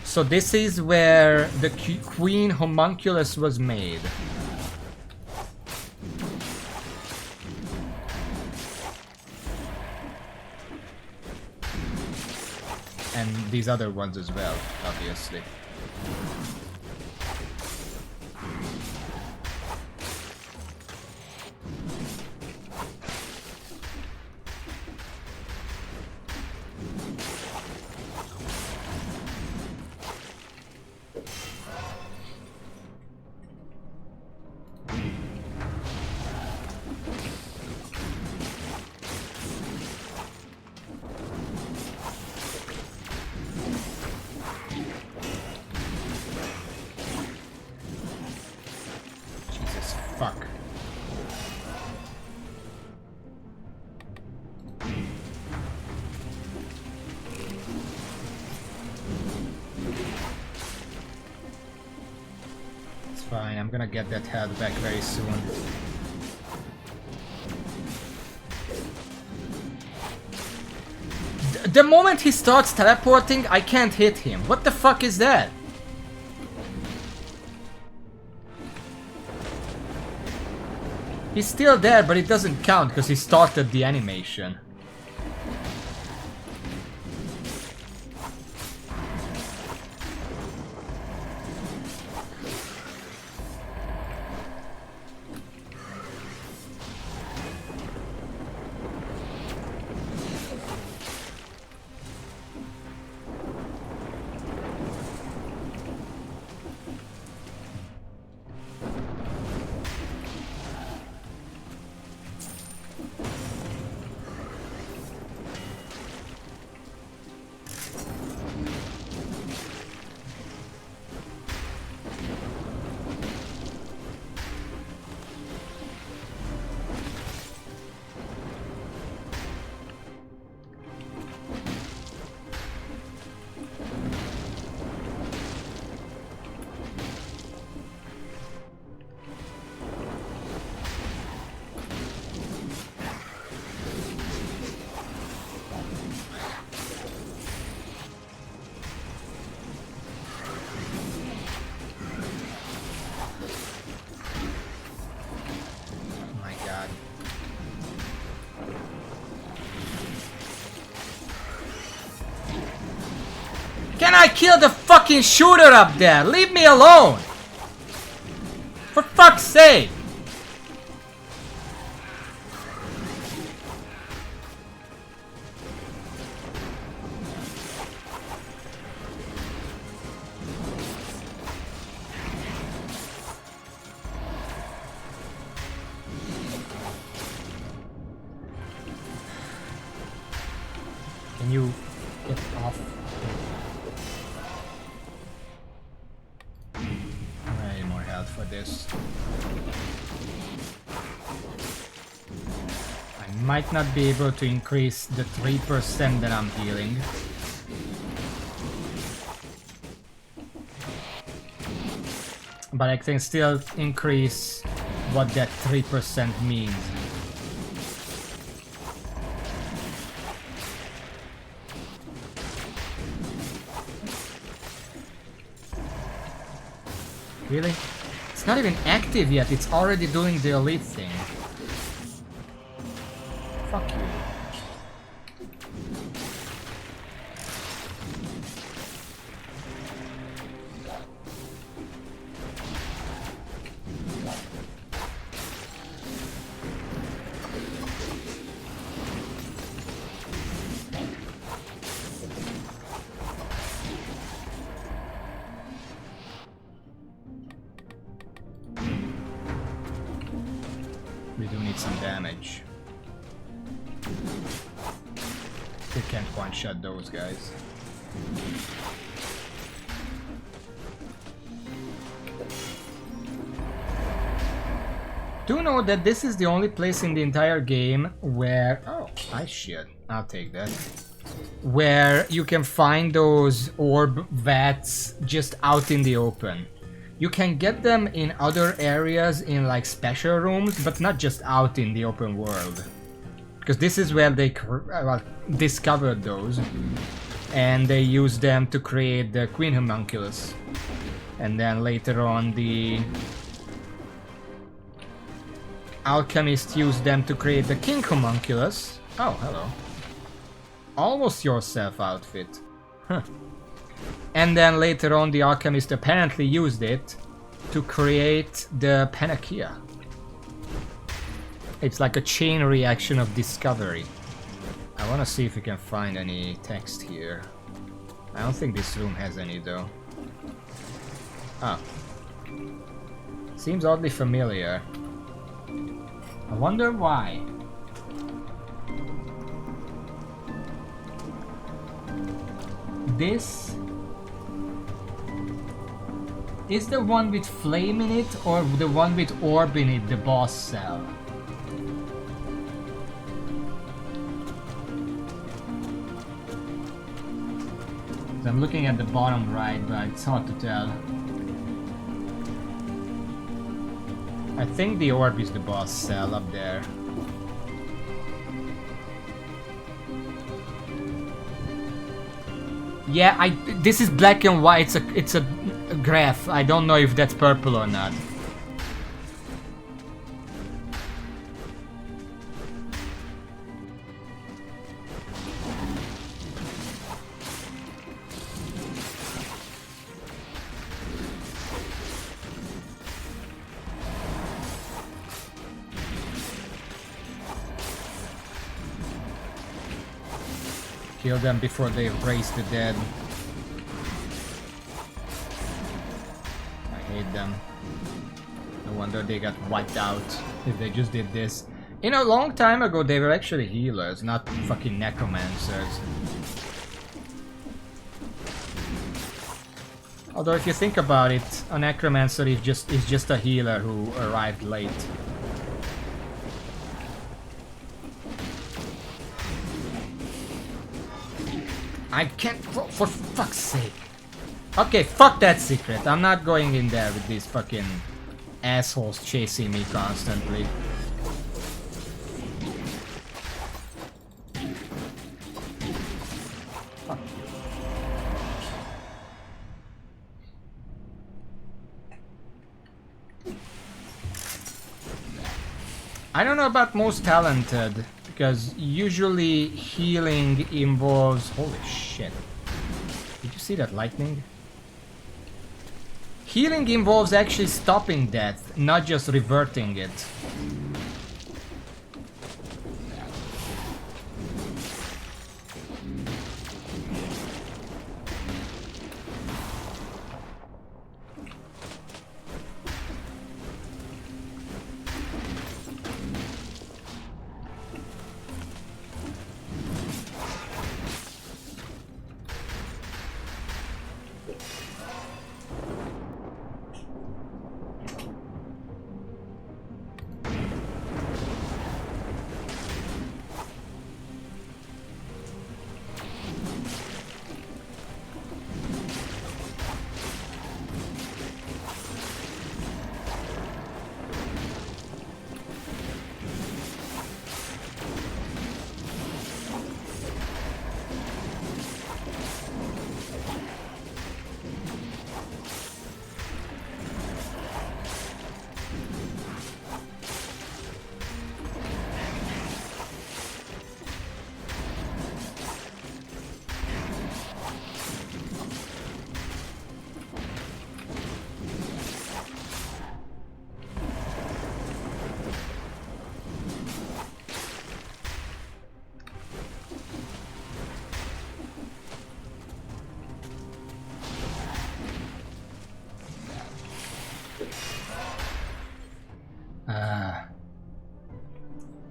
So this is where the Queen Homunculus was made. And these other ones as well, obviously. Fuck. It's fine, I'm gonna get that health back very soon. The moment he starts teleporting, I can't hit him. What the fuck is that? He's still there, but it doesn't count because he started the animation. I killed the fucking shooter up there! Leave me alone! For fuck's sake! Can you get off? Way more health for this. I might not be able to increase the 3% that I'm healing. But I can still increase what that 3% means. Really? It's not even active yet, it's already doing the elite thing. Fuck you. We do need some damage. We can't one-shot those guys. Do know that this is the only place in the entire game where... Oh, I shit. I'll take that. Where you can find those orb vats just out in the open. You can get them in other areas in like special rooms, but not just out in the open world. Because this is where they discovered those. And they used them to create the Queen Homunculus. And then later on the Alchemist used them to create the King Homunculus. Oh, hello. Almost yourself outfit. Huh. And then later on the Alchemist apparently used it to create the Panacea. It's like a chain reaction of discovery. I want to see if we can find any text here. I don't think this room has any though. Ah. Seems oddly familiar. I wonder why. This is the one with flame in it, or the one with orb in it, the boss cell? I'm looking at the bottom right, but it's hard to tell. I think the orb is the boss cell up there. Yeah, this is black and white. It's a graph. I don't know if that's purple or not. Kill them before they raise the dead. I hate them. No wonder they got wiped out if they just did this. You know, a long time ago they were actually healers, not fucking necromancers. Although if you think about it, a necromancer is just a healer who arrived late. I can't, for fuck's sake. Okay, fuck that secret. I'm not going in there with these fucking assholes chasing me constantly. Fuck you. I don't know about most talented. Because usually healing involves... Holy shit. Did you see that lightning? Healing involves actually stopping death, not just reverting it.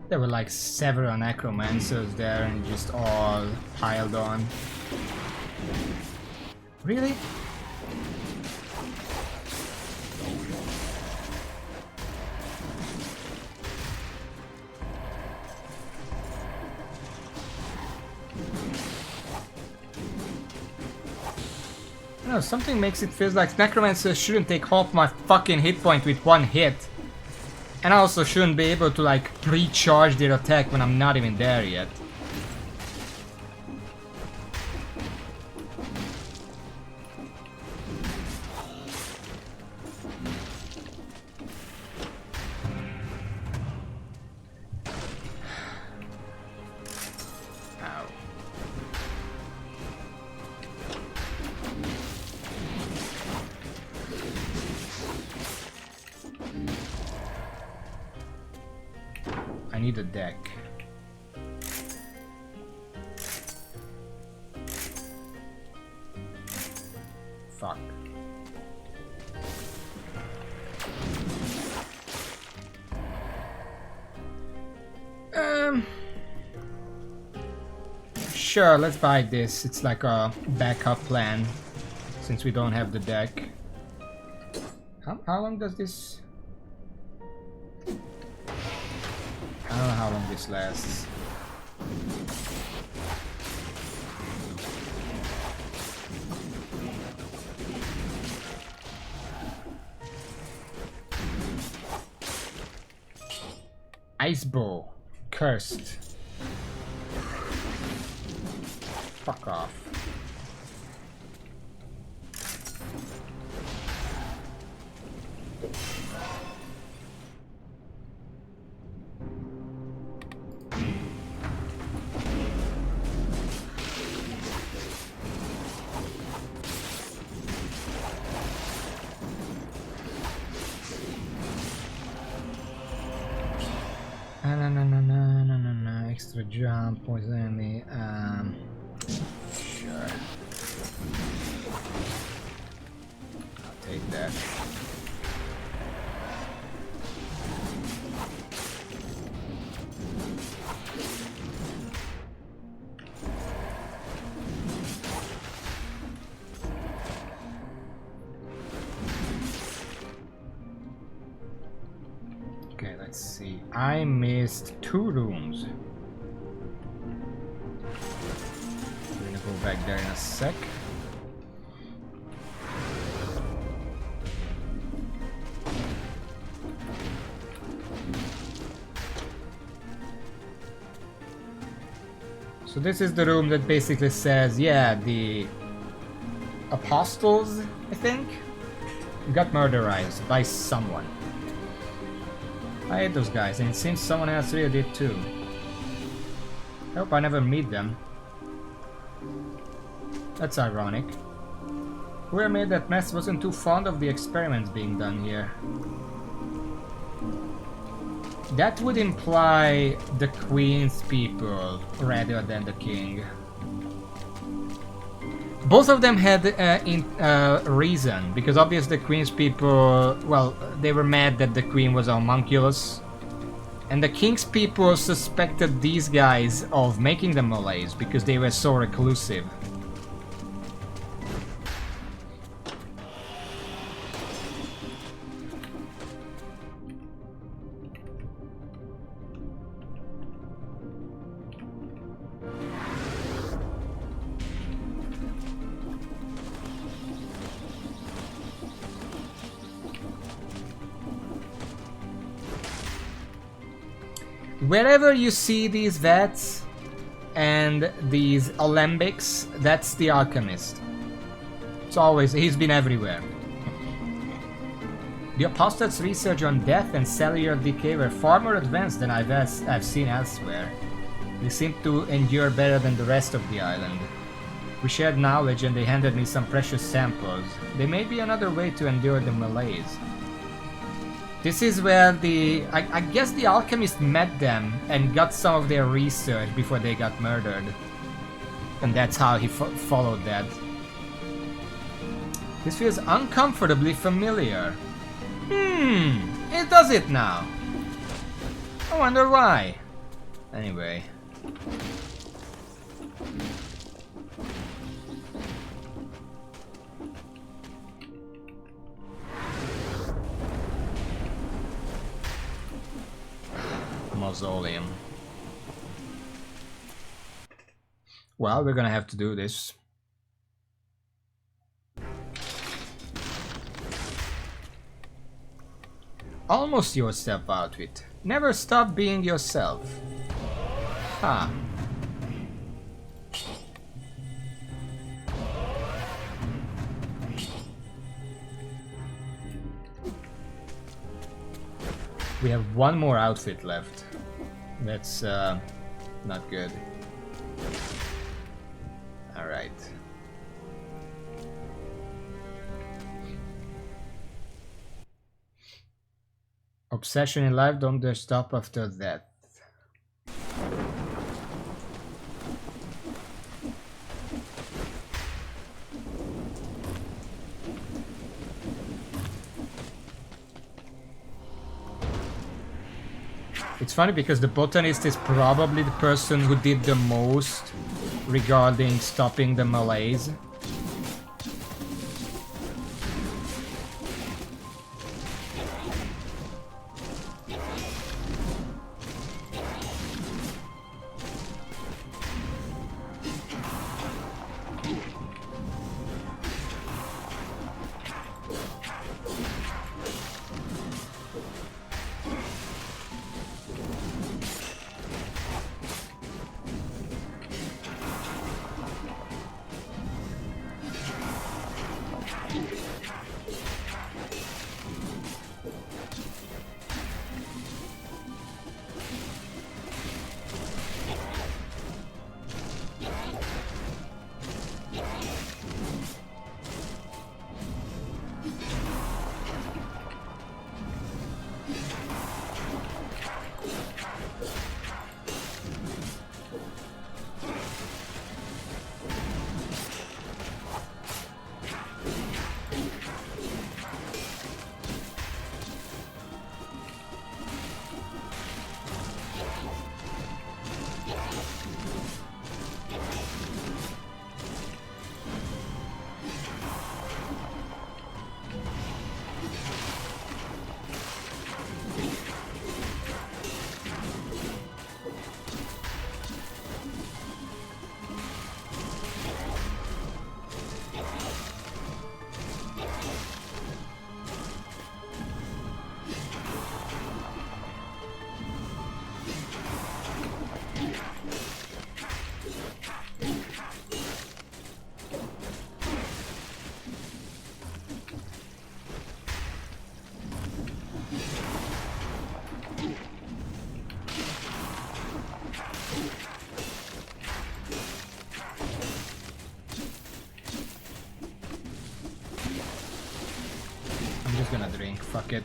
There were like several necromancers there and just all piled on. Really? No, something makes it feel like necromancers shouldn't take half my fucking hit point with one hit. And I also shouldn't be able to like pre-charge their attack when I'm not even there yet. Ow. I need a deck. Fuck. Sure, let's buy this. It's like a backup plan since we don't have the deck. How long does this... I don't know how long this lasts. Ice bow. Cursed. Fuck off. No. Extra jump, poison enemy. Sure. I'll take that. Okay, let's see. I missed 2 rooms. We're gonna go back there in a sec. So this is the room that basically says, yeah, the apostles, I think, got murderized by someone. I hate those guys, and it seems someone else really did too. I hope I never meet them. That's ironic. Whoever made that mess wasn't too fond of the experiments being done here. That would imply the Queen's people rather than the King. Both of them had reason, because obviously the Queen's people, well, they were mad that the Queen was a homunculus. And the King's people suspected these guys of making the Malays because they were so reclusive. Wherever you see these vats and these alembics, that's the alchemist. It's always, he's been everywhere. The apostates' research on death and cellular decay were far more advanced than I've seen elsewhere. They seemed to endure better than the rest of the island. We shared knowledge and they handed me some precious samples. They may be another way to endure the malaise. This is where I guess the alchemist met them and got some of their research before they got murdered. And that's how he followed that. This feels uncomfortably familiar. It does it now. I wonder why. Anyway. Mausoleum. Well, we're gonna have to do this. Almost yourself outfit. Never stop being yourself. Huh. We have one more outfit left. That's not good. Alright. Obsession in life, don't dare stop after that. It's funny because the botanist is probably the person who did the most regarding stopping the malaise. just gonna drink, fuck it.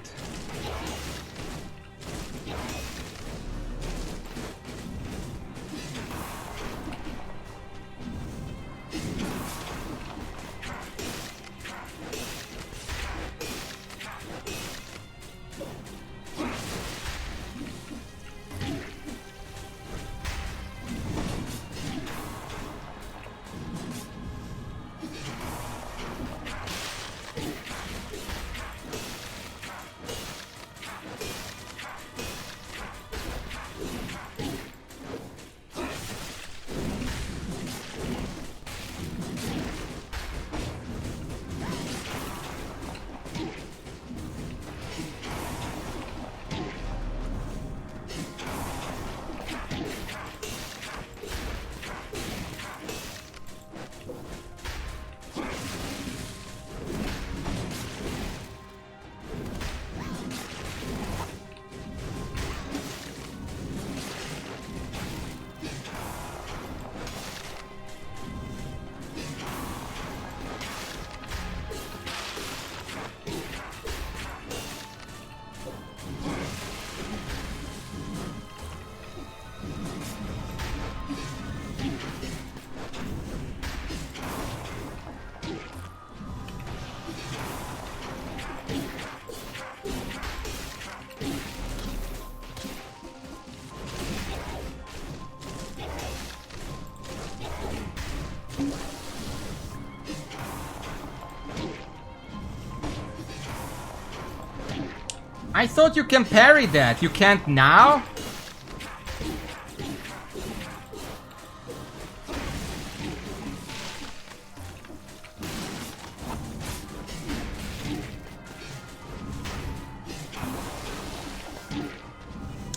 I thought you can parry that. You can't now?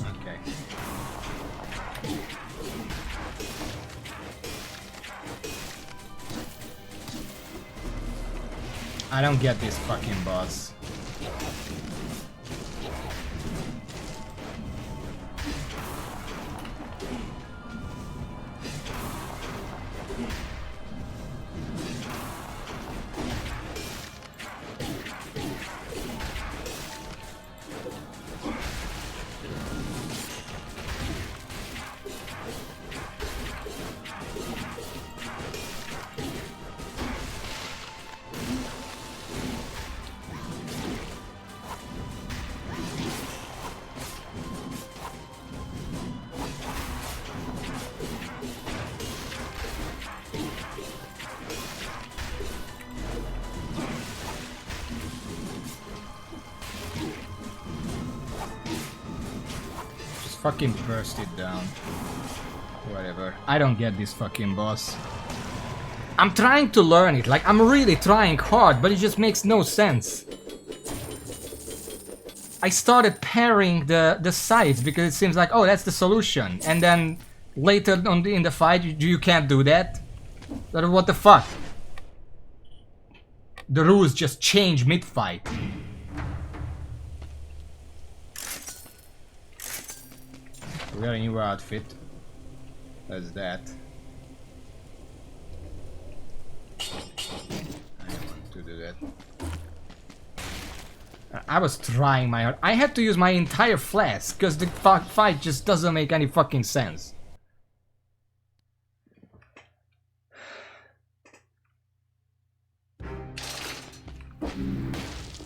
Okay. I don't get this fucking boss. Fucking burst it down. Whatever. I don't get this fucking boss. I'm trying to learn it. Like, I'm really trying hard, but it just makes no sense. I started parrying the sides because it seems like, oh, that's the solution. And then later on in the fight, you can't do that. What the fuck? The rules just change mid-fight. We got a new outfit. That's that. I don't want to do that. I was trying my hard. I had to use my entire flask because the fight just doesn't make any fucking sense.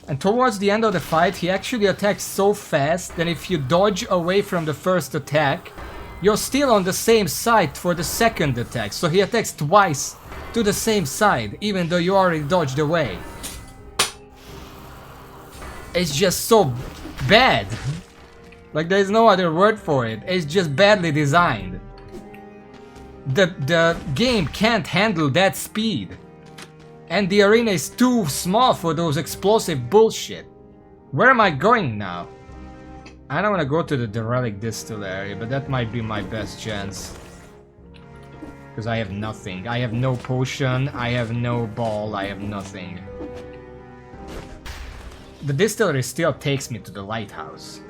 And towards the end of the fight, he actually attacks so fast that if you dodge away from the first attack, you're still on the same side for the second attack. So he attacks twice to the same side, even though you already dodged away. It's just so bad. Like, there's no other word for it. It's just badly designed. The game can't handle that speed. And the arena is too small for those explosive bullshit. Where am I going now? I don't want to go to the derelict distillery, but that might be my best chance. Because I have nothing. I have no potion, I have no ball, I have nothing. The distillery still takes me to the lighthouse.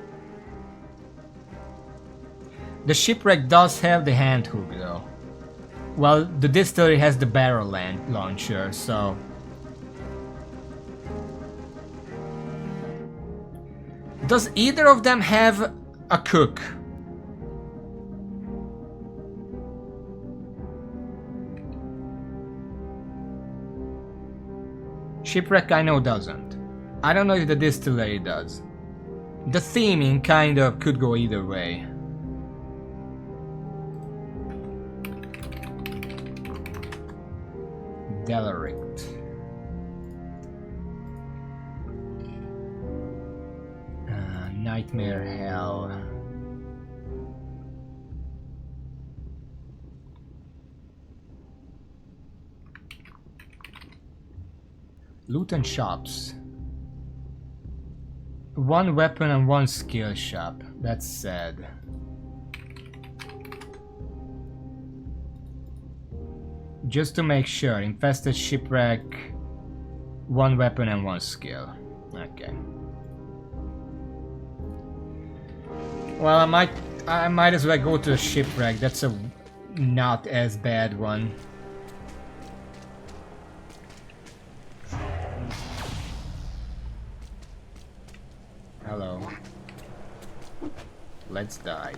The shipwreck does have the hand hook though. Well, the distillery has the barrel launcher, so... Does either of them have a cook? Shipwreck I know doesn't. I don't know if the distillery does. The theming kind of could go either way. Delirict. Nightmare Hell. Loot and shops. One weapon and one skill shop. That's sad. Just to make sure, infested shipwreck, one weapon and one skill. Okay. Well, I might as well go to the shipwreck. That's a not as bad one. Hello. Let's die.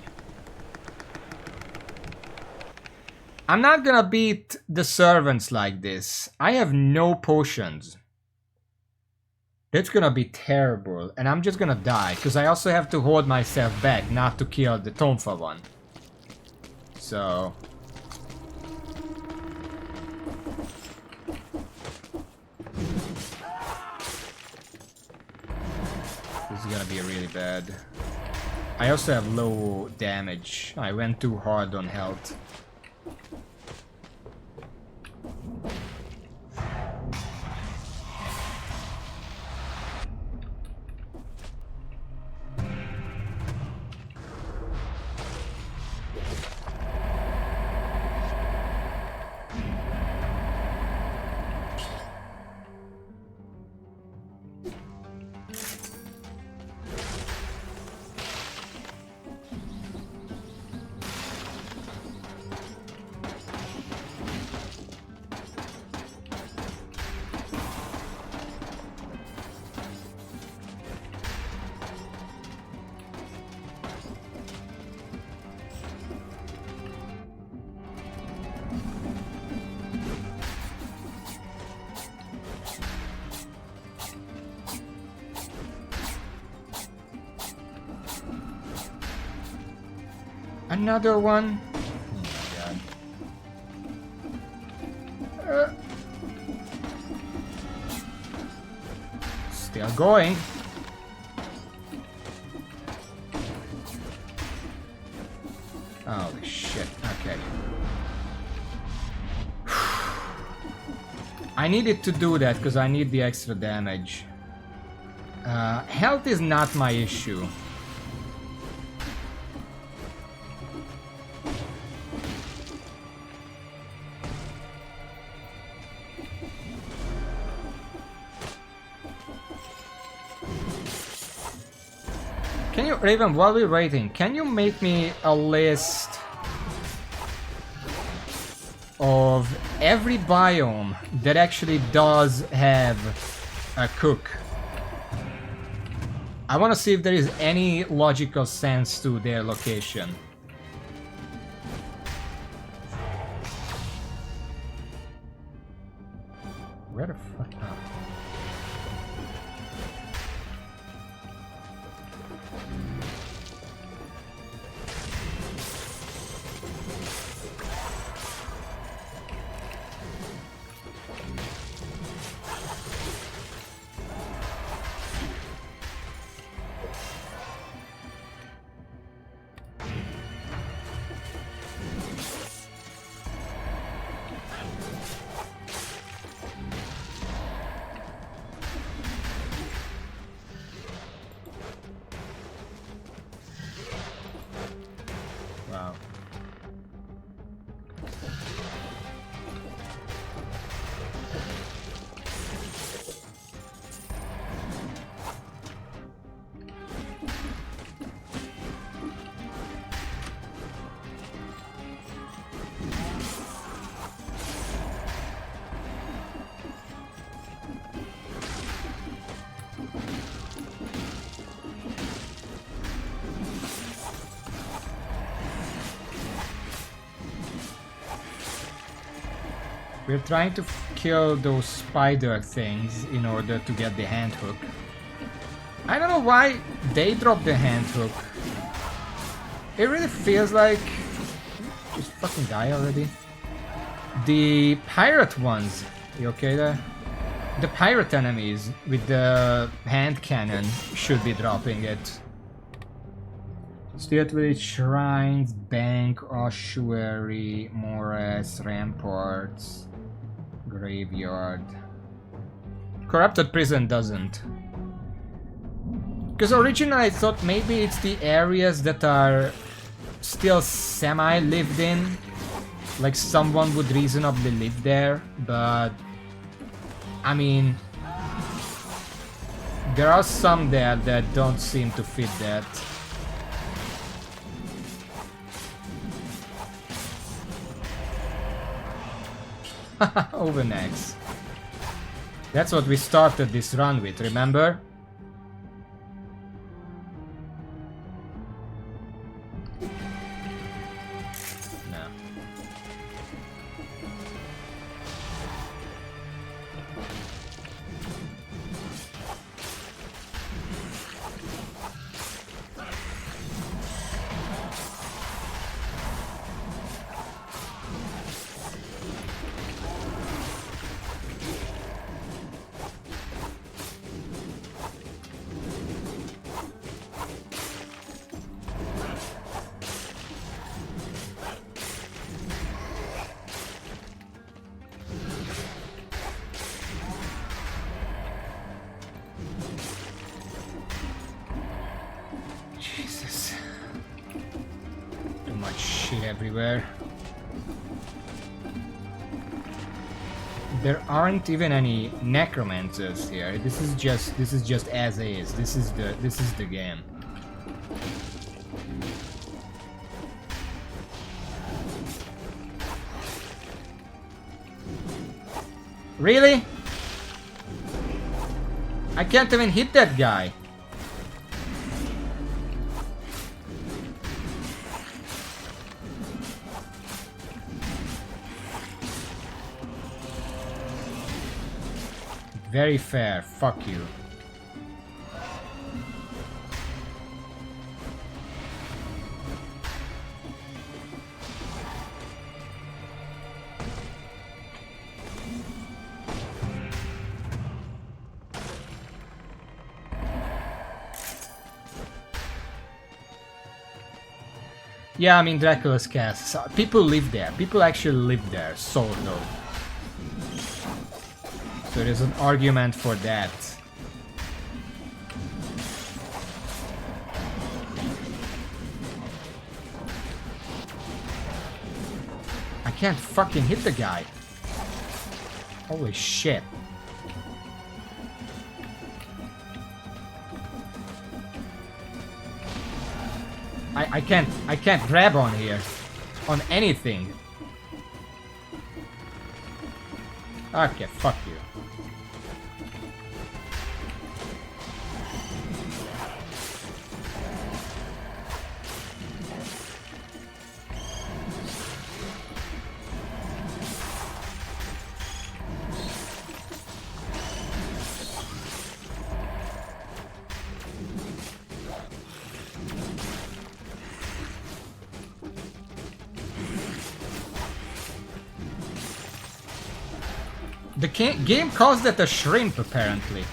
I'm not gonna beat the servants like this. I have no potions. That's gonna be terrible. And I'm just gonna die. Because I also have to hold myself back not to kill the Tonfa one. So... this is gonna be really bad. I also have low damage. I went too hard on health. Another one? Oh my god. Still going. Holy shit, okay. I needed to do that because I need the extra damage. Health is not my issue. Can you, Raven, while we're waiting, can you make me a list of every biome that actually does have a cook? I want to see if there is any logical sense to their location. Where the fuck? Oh. We're trying to kill those spider things in order to get the hand hook. I don't know why they dropped the hand hook. It really feels like... Just fucking die already. The pirate ones. You okay there? The pirate enemies with the hand cannon should be dropping it. Steel Village, Shrines, Bank, Ossuary, Morass, Ramparts, Graveyard. Corrupted Prison doesn't. Because originally I thought maybe it's the areas that are still semi-lived in. Like someone would reasonably live there, but... I mean... There are some there that don't seem to fit that. Overnex. That's what we started this run with, remember? No. Jesus. Too much shit everywhere. There aren't even any necromancers here. This is just as is. This is the game. Really? I can't even hit that guy. Very fair. Fuck you. Yeah, I mean Dracula's Castle. People live there. People actually live there, sort of. So there's an argument for that. I can't fucking hit the guy. Holy shit. I can't grab on here. On anything. Okay, fuck you. The game calls that a shrimp, apparently.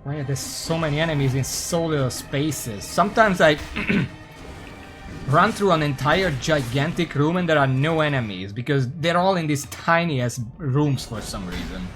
Oh yeah, there's so many enemies in so little spaces. Sometimes I run through an entire gigantic room and there are no enemies because they're all in these tiny ass rooms for some reason.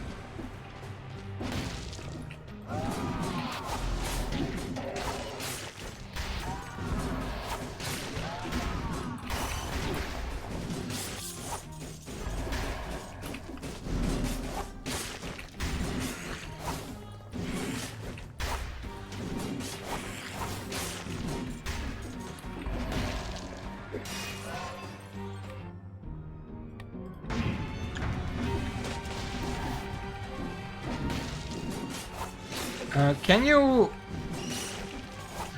Can you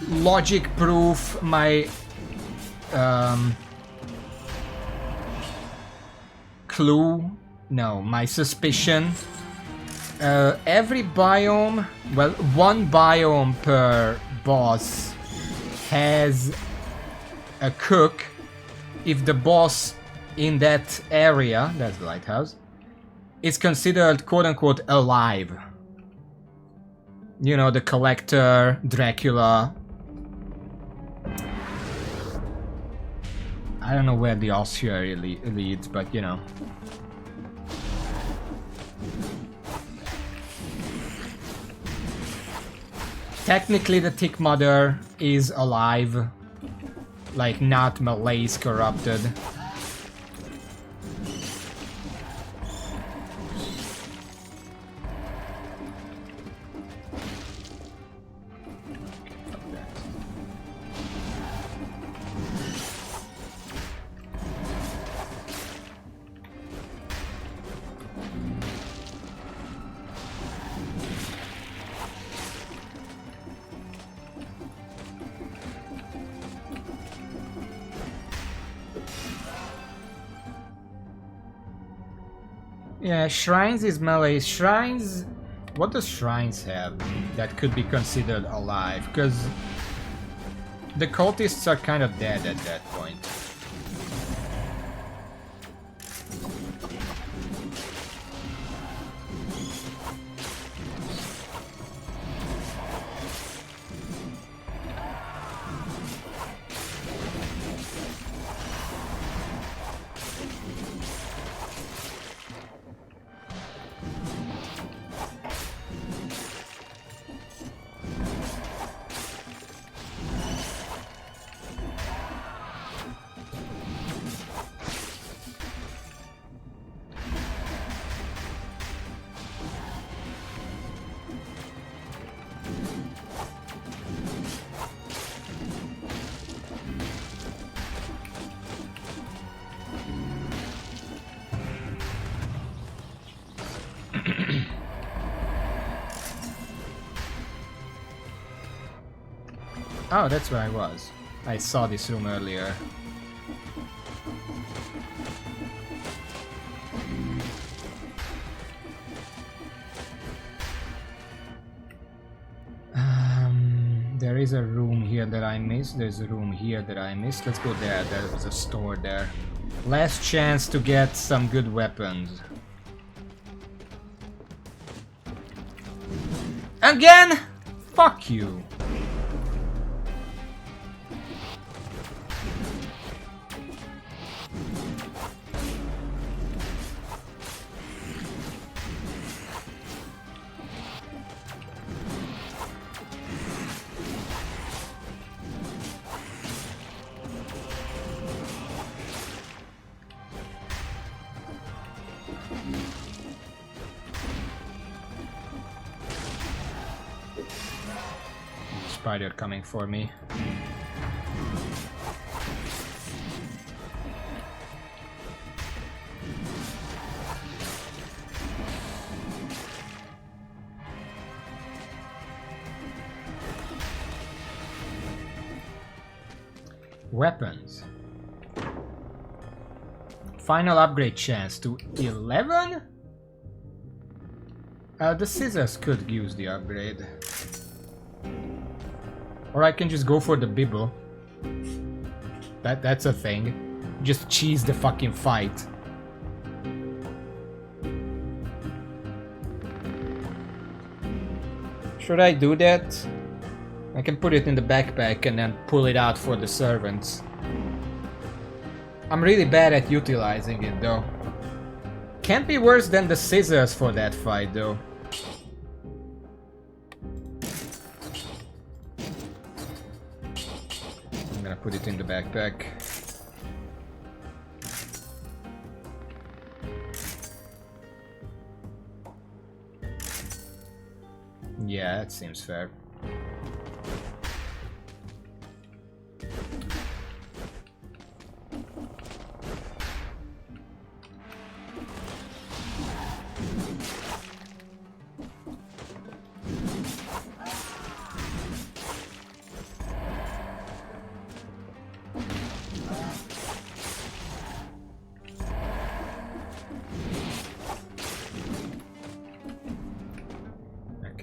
logic proof my clue? No, my suspicion. Every biome, well, one biome per boss has a cook if the boss in that area, that's the lighthouse, is considered quote-unquote alive. You know, the Collector, Dracula. I don't know where the ossuary leads, but you know. Technically the Tick Mother is alive. Like, not malaise corrupted. Yeah, shrines is melee. Shrines... What does shrines have that could be considered alive? Because the cultists are kind of dead at that point. Oh, that's where I was. I saw this room earlier. There is a room here that I missed. There's a room here that I missed. Let's go there. There was a store there. Last chance to get some good weapons. Again? Fuck you. Spider coming for me. Weapons. Final upgrade chance to 11? The scissors could use the upgrade. Or I can just go for the bibble. That's a thing. Just cheese the fucking fight. Should I do that? I can put it in the backpack and then pull it out for the servants. I'm really bad at utilizing it though. Can't be worse than the scissors for that fight though. I'm gonna put it in the backpack. Yeah, that seems fair.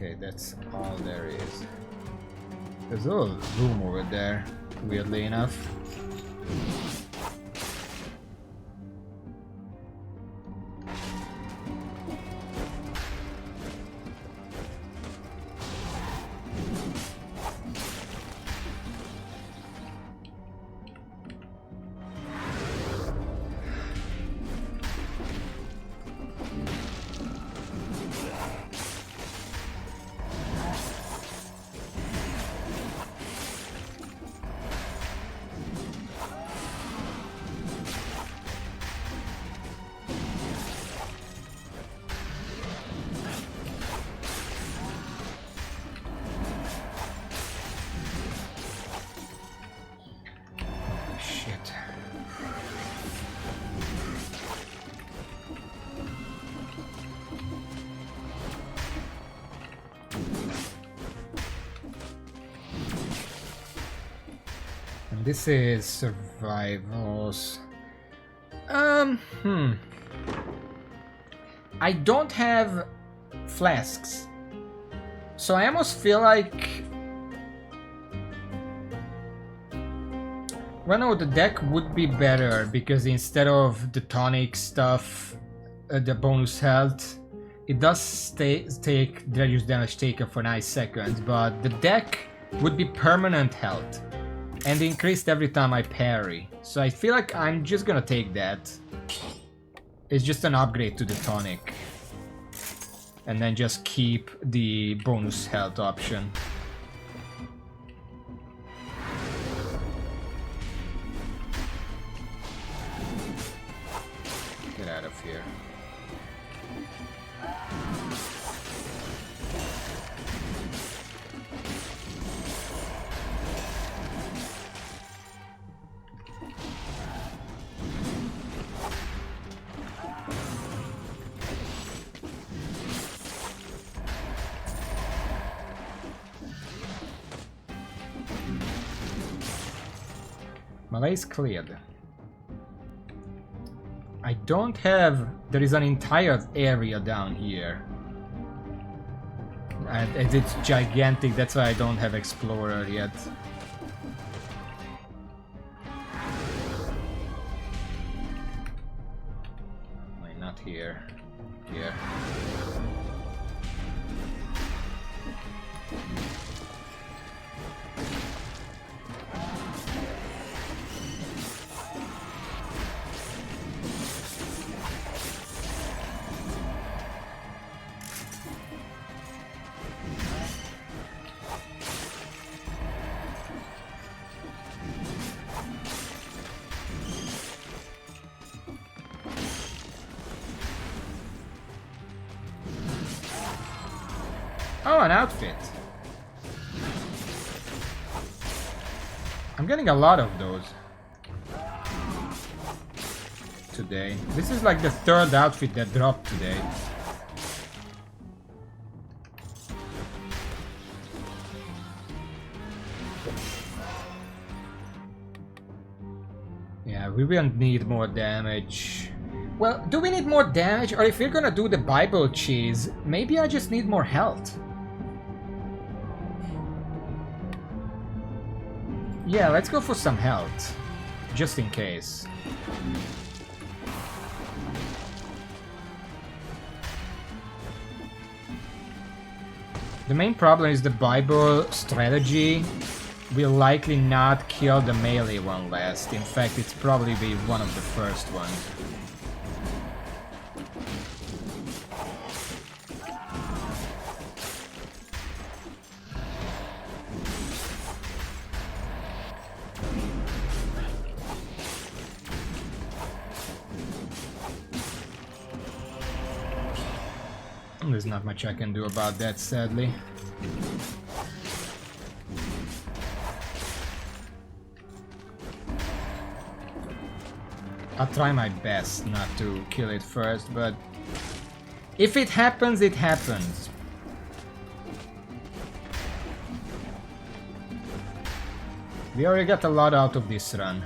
Okay, that's all there is. There's a little room over there, weirdly enough. This is survivals. I don't have flasks, so I almost feel like, well, no, the deck would be better because instead of the tonic stuff, the bonus health, it does take reduced damage taken for 9 seconds, but the deck would be permanent health. And increased every time I parry. So I feel like I'm just gonna take that. It's just an upgrade to the tonic. And then just keep the bonus health option. Get out of here. Malaise cleared. I don't have... There is an entire area down here. And it's gigantic, that's why I don't have Explorer yet. Why not here? Here. Oh, an outfit. I'm getting a lot of those today. This is like the third outfit that dropped today. Yeah, we will need more damage. Well, do we need more damage? Or if we're gonna do the Bible cheese, maybe I just need more health. Yeah, let's go for some health. Just in case. The main problem is the Bible strategy will likely not kill the melee one last. In fact, it's probably be one of the first ones. There's not much I can do about that, sadly. I'll try my best not to kill it first, but if it happens, it happens. We already got a lot out of this run.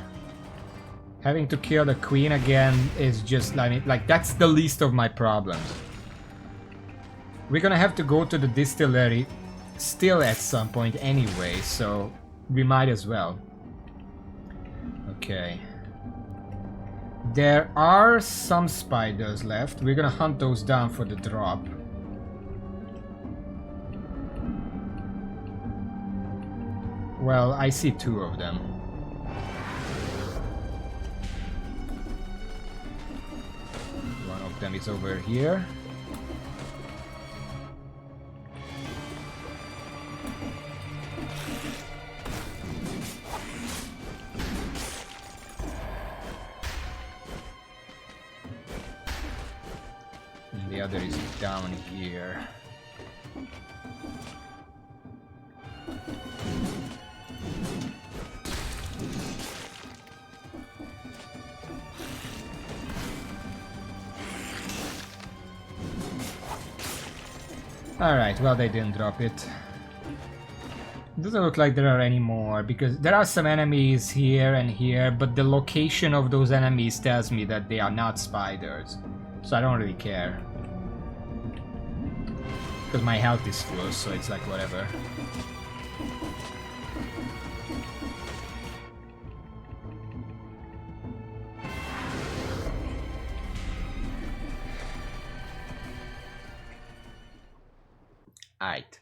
Having to kill the queen again is just like that's the least of my problems. We're gonna have to go to the distillery still at some point anyway, so we might as well. Okay. There are some spiders left. We're gonna hunt those down for the drop. Well, I see 2 of them. One of them is over here. And the other is down here. Alright, well they didn't drop it. Doesn't look like there are any more, because there are some enemies here and here, but the location of those enemies tells me that they are not spiders. So I don't really care. Because my health is full, so it's like whatever. Aight.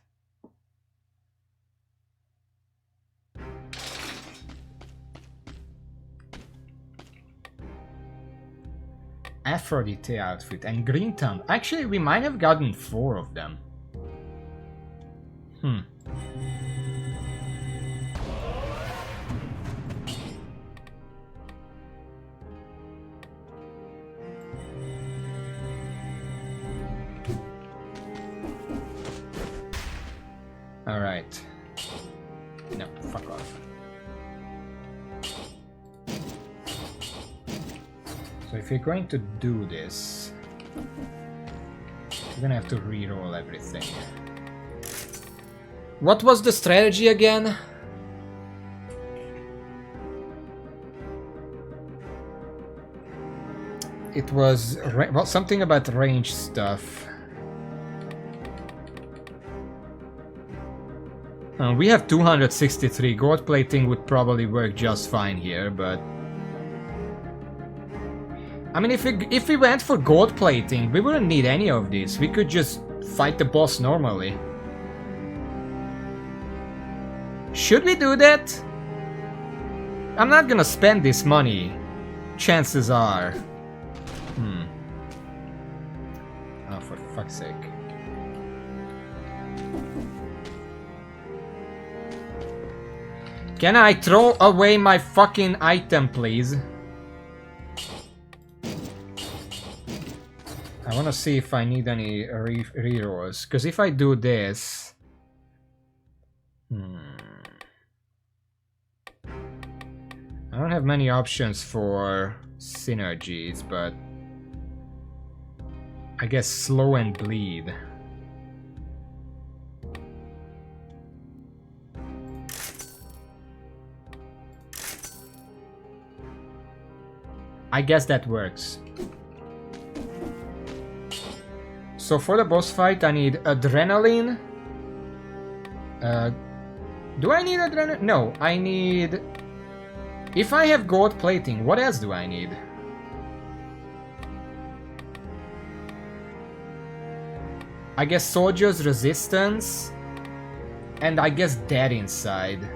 Aphrodite outfit and green thumb. Actually, we might have gotten 4 of them. Alright. No, fuck off. So if you're going to do this, you're gonna have to re-roll everything. What was the strategy again? It was well, something about range stuff. We have 263. Gold plating would probably work just fine here, but I mean, if we went for gold plating, we wouldn't need any of this. We could just fight the boss normally. Should we do that? I'm not gonna spend this money. Chances are. Oh, for fuck's sake. Can I throw away my fucking item, please? I wanna see if I need any rerolls, because if I do this... I don't have many options for synergies, but... I guess slow and bleed. I guess that works. So for the boss fight I need adrenaline. Do I need adrenaline? No, I need... If I have gold plating, what else do I need? I guess soldier's resistance. And I guess dead inside.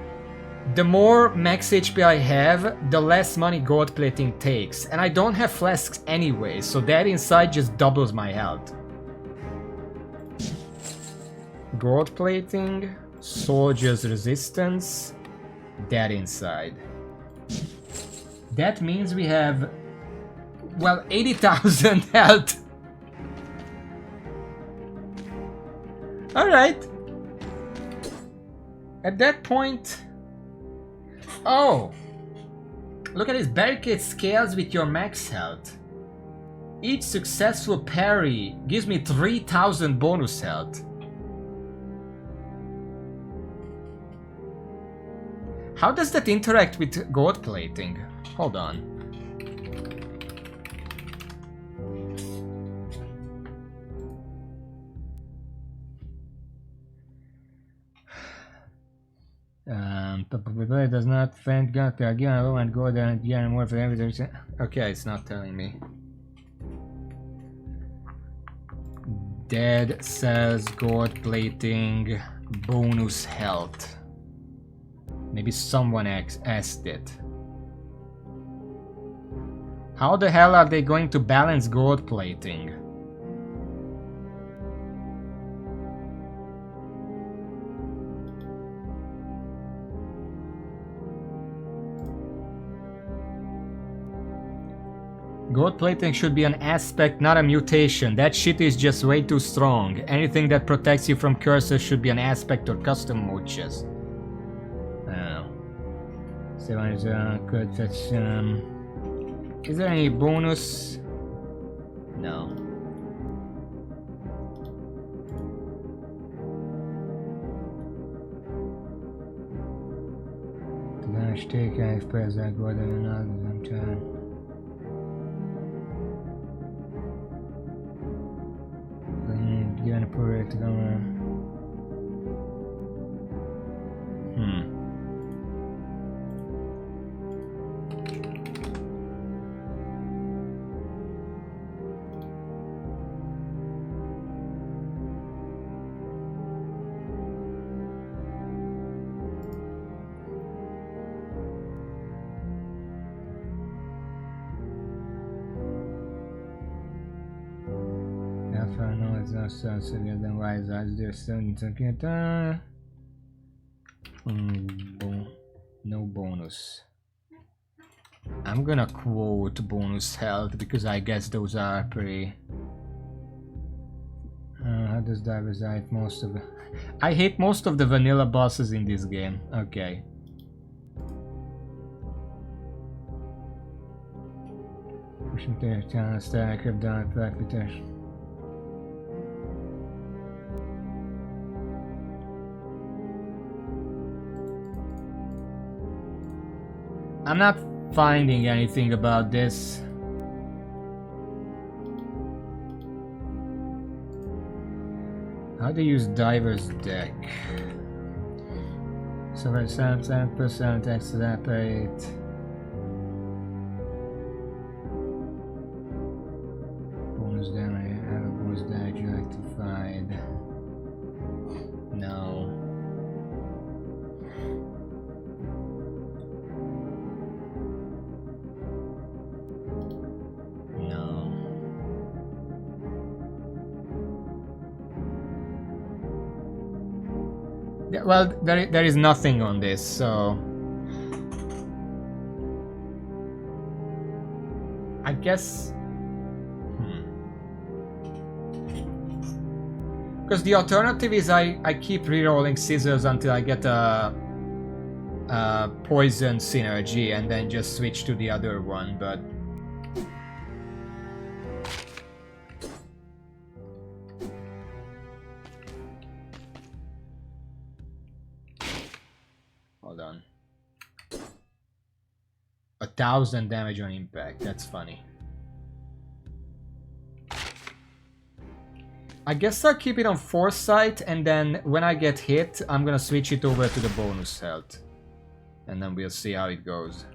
The more max HP I have, the less money gold plating takes. And I don't have flasks anyway, so dead inside just doubles my health. Gold plating, soldier's resistance, dead inside. That means we have, well, 80,000 health. Alright. At that point... Oh! Look at this, barricade scales with your max health. Each successful parry gives me 3,000 bonus health. How does that interact with gold plating? Hold on. It does not thank God to give a and go there and get more for everything. Okay, it's not telling me. Dead cells, gold plating, bonus health. Maybe someone asked it. How the hell are they going to balance gold plating? Gold plating should be an aspect, not a mutation. That shit is just way too strong. Anything that protects you from curses should be an aspect or custom mode chest. I don't know. So is good. That's is there any bonus? No. The damage taken is present more than another time. Given a project so then why is there something no bonus. I'm gonna quote bonus health because I guess those are pretty. How does that reside most of the I hate most of the vanilla bosses in this game. Okay. I'm not finding anything about this. How to use Diver's deck? So for 7% extra rate. Bonus damage. I have a bonus damage rectified. No. Well, there is nothing on this, so I guess because the alternative is I keep rerolling scissors until I get a poison synergy and then just switch to the other one, but hold on. 1,000 damage on impact, that's funny. I guess I'll keep it on foresight, and then when I get hit, I'm gonna switch it over to the bonus health. And then we'll see how it goes.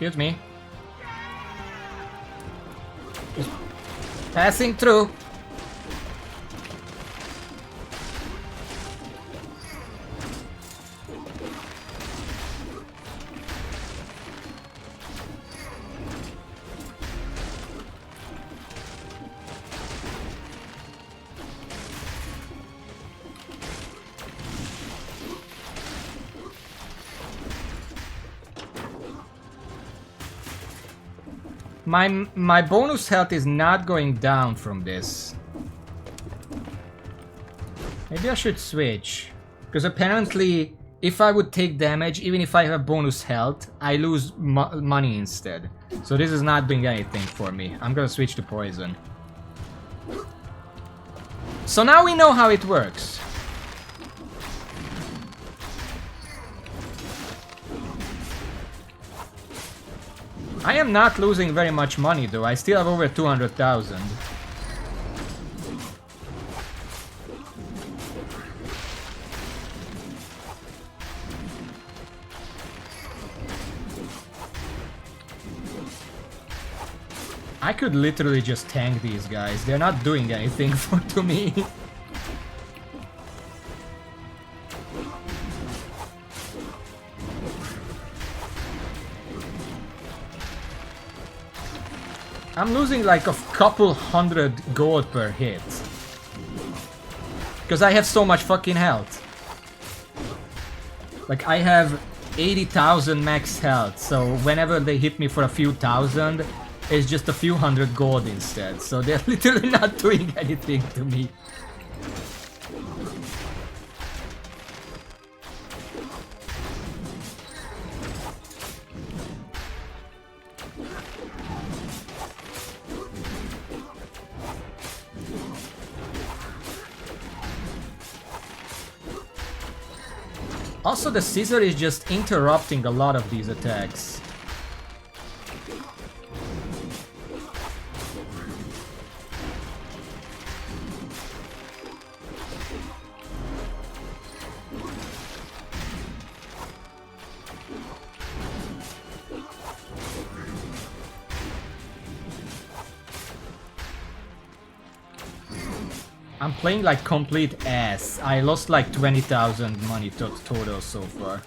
Excuse me. Just passing through. My bonus health is not going down from this. Maybe I should switch. Because apparently, if I would take damage, even if I have bonus health, I lose money instead. So this is not doing anything for me. I'm gonna switch to poison. So now we know how it works. I am not losing very much money though, I still have over 200,000. I could literally just tank these guys, they're not doing anything to me. I'm losing like a couple hundred gold per hit. Because I have so much fucking health. Like I have 80,000 max health, so whenever they hit me for a few thousand, it's just a few hundred gold instead. So they're literally not doing anything to me. Also, the scissor is just interrupting a lot of these attacks. I'm playing like complete ass. I lost like 20,000 money total so far.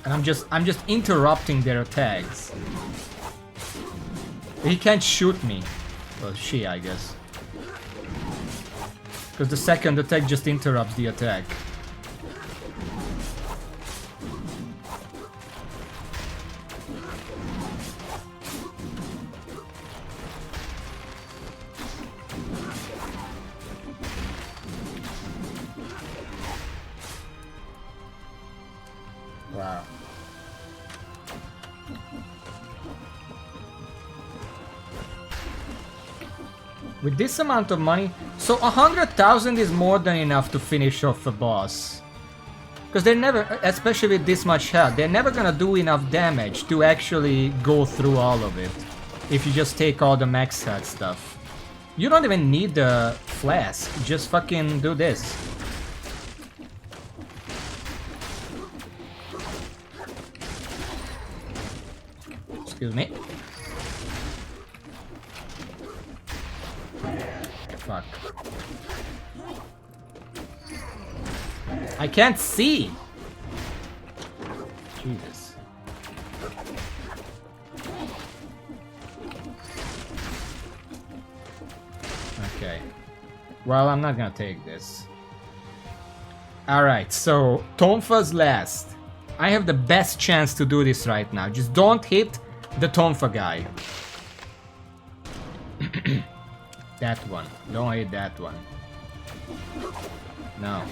And I'm just interrupting their attacks. He can't shoot me. Well, she, I guess. Because the second attack just interrupts the attack. Wow. With this amount of money, so 100,000 is more than enough to finish off a boss. Because they're never, especially with this much health, they're never gonna do enough damage to actually go through all of it. If you just take all the max health stuff. You don't even need the flask, just fucking do this. Excuse me. Fuck. I can't see! Jesus. Okay. Well, I'm not gonna take this. Alright, so Tonfa's last. I have the best chance to do this right now. Just don't hit the Tonfa guy. That one. Don't hit that one. No.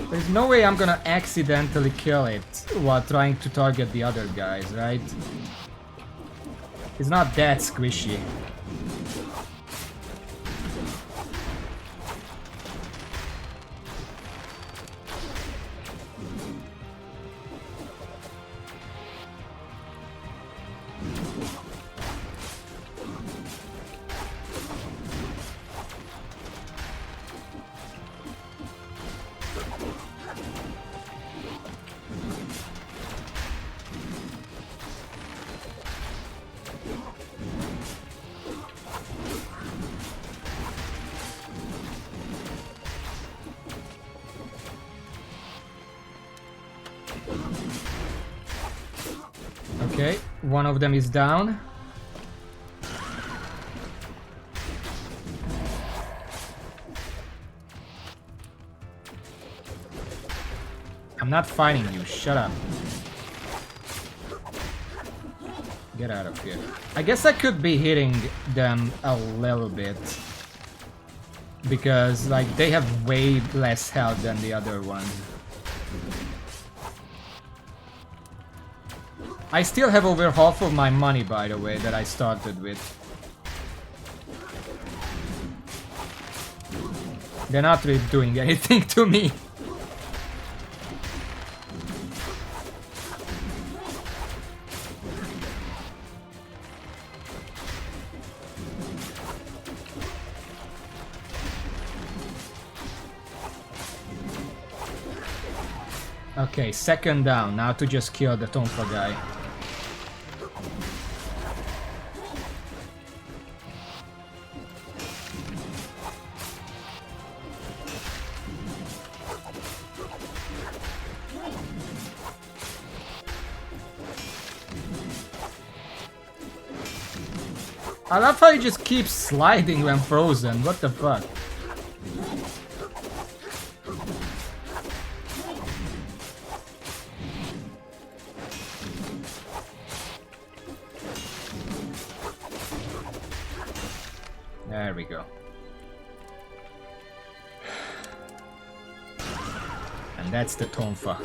There's no way I'm gonna accidentally kill it while trying to target the other guys, right? It's not that squishy. Okay, one of them is down. I'm not fighting you, shut up. Get out of here. I guess I could be hitting them a little bit. Because, like, they have way less health than the other ones. I still have over half of my money, by the way, that I started with. They're not really doing anything to me. Okay, second down. Now to just kill the Tonfa guy. I love how he just keeps sliding when frozen. What the fuck? There we go. And that's the Tonfa.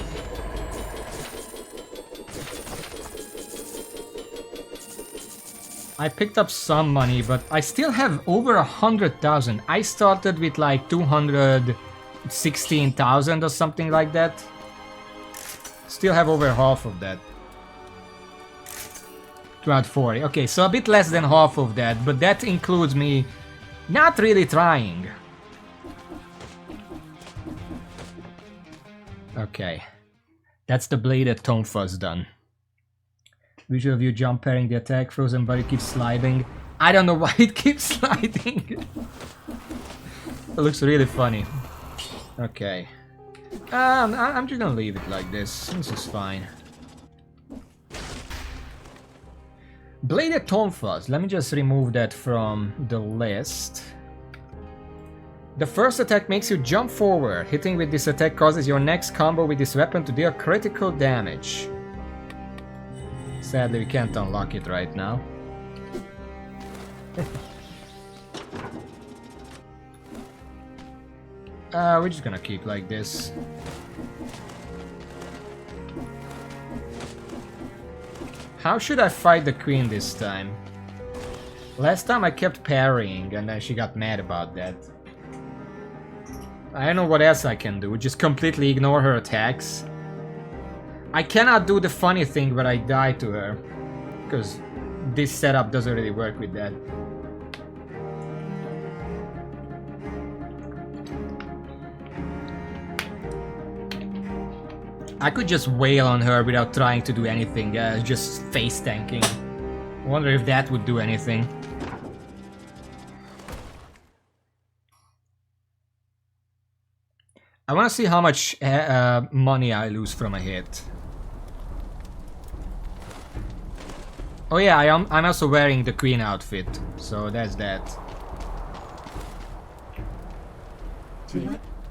I picked up some money, but I still have over 100,000. I started with like 216,000 or something like that. Still have over half of that. 240. Okay, so a bit less than half of that, but that includes me not really trying. Okay. That's the bladed Tonfa's done. Visual view jump pairing the attack, frozen body keeps sliding. I don't know why it keeps sliding. It looks really funny. Okay. I'm just gonna leave it like this. This is fine. Bladed Tonfas. Let me just remove that from the list. The first attack makes you jump forward. Hitting with this attack causes your next combo with this weapon to deal critical damage. Sadly, we can't unlock it right now. We're just gonna keep like this. How should I fight the queen this time? Last time I kept parrying and then she got mad about that. I don't know what else I can do. Just completely ignore her attacks. I cannot do the funny thing where I die to her, because this setup doesn't really work with that. I could just wail on her without trying to do anything, just face tanking. I wonder if that would do anything. I want to see how much money I lose from a hit. Oh yeah, I'm also wearing the queen outfit, so that's that.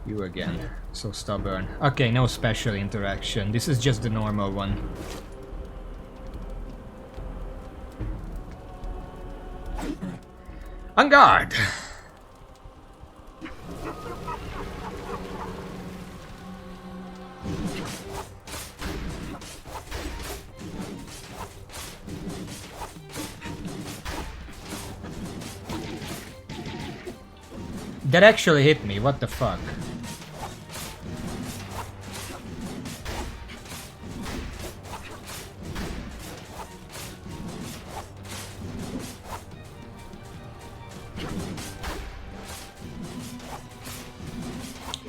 You again, so stubborn. Okay, no special interaction. This is just the normal one. On guard! That actually hit me, what the fuck?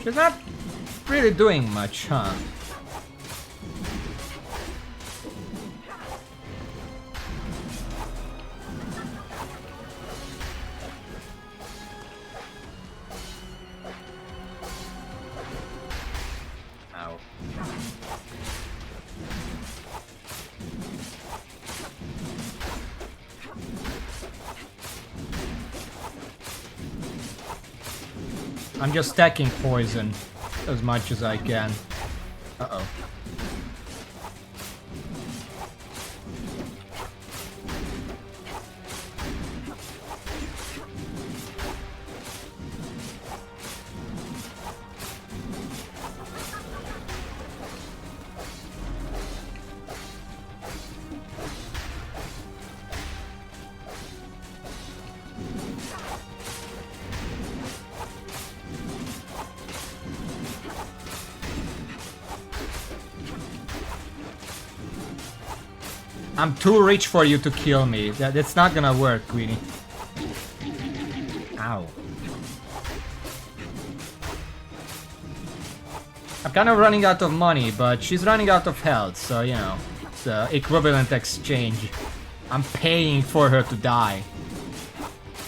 She's not really doing much, huh? Ow. I'm just stacking poison as much as I can. Uh-oh. I'm too rich for you to kill me. That's not gonna work, Queenie. Ow. I'm kind of running out of money, but she's running out of health, so you know, it's an equivalent exchange. I'm paying for her to die.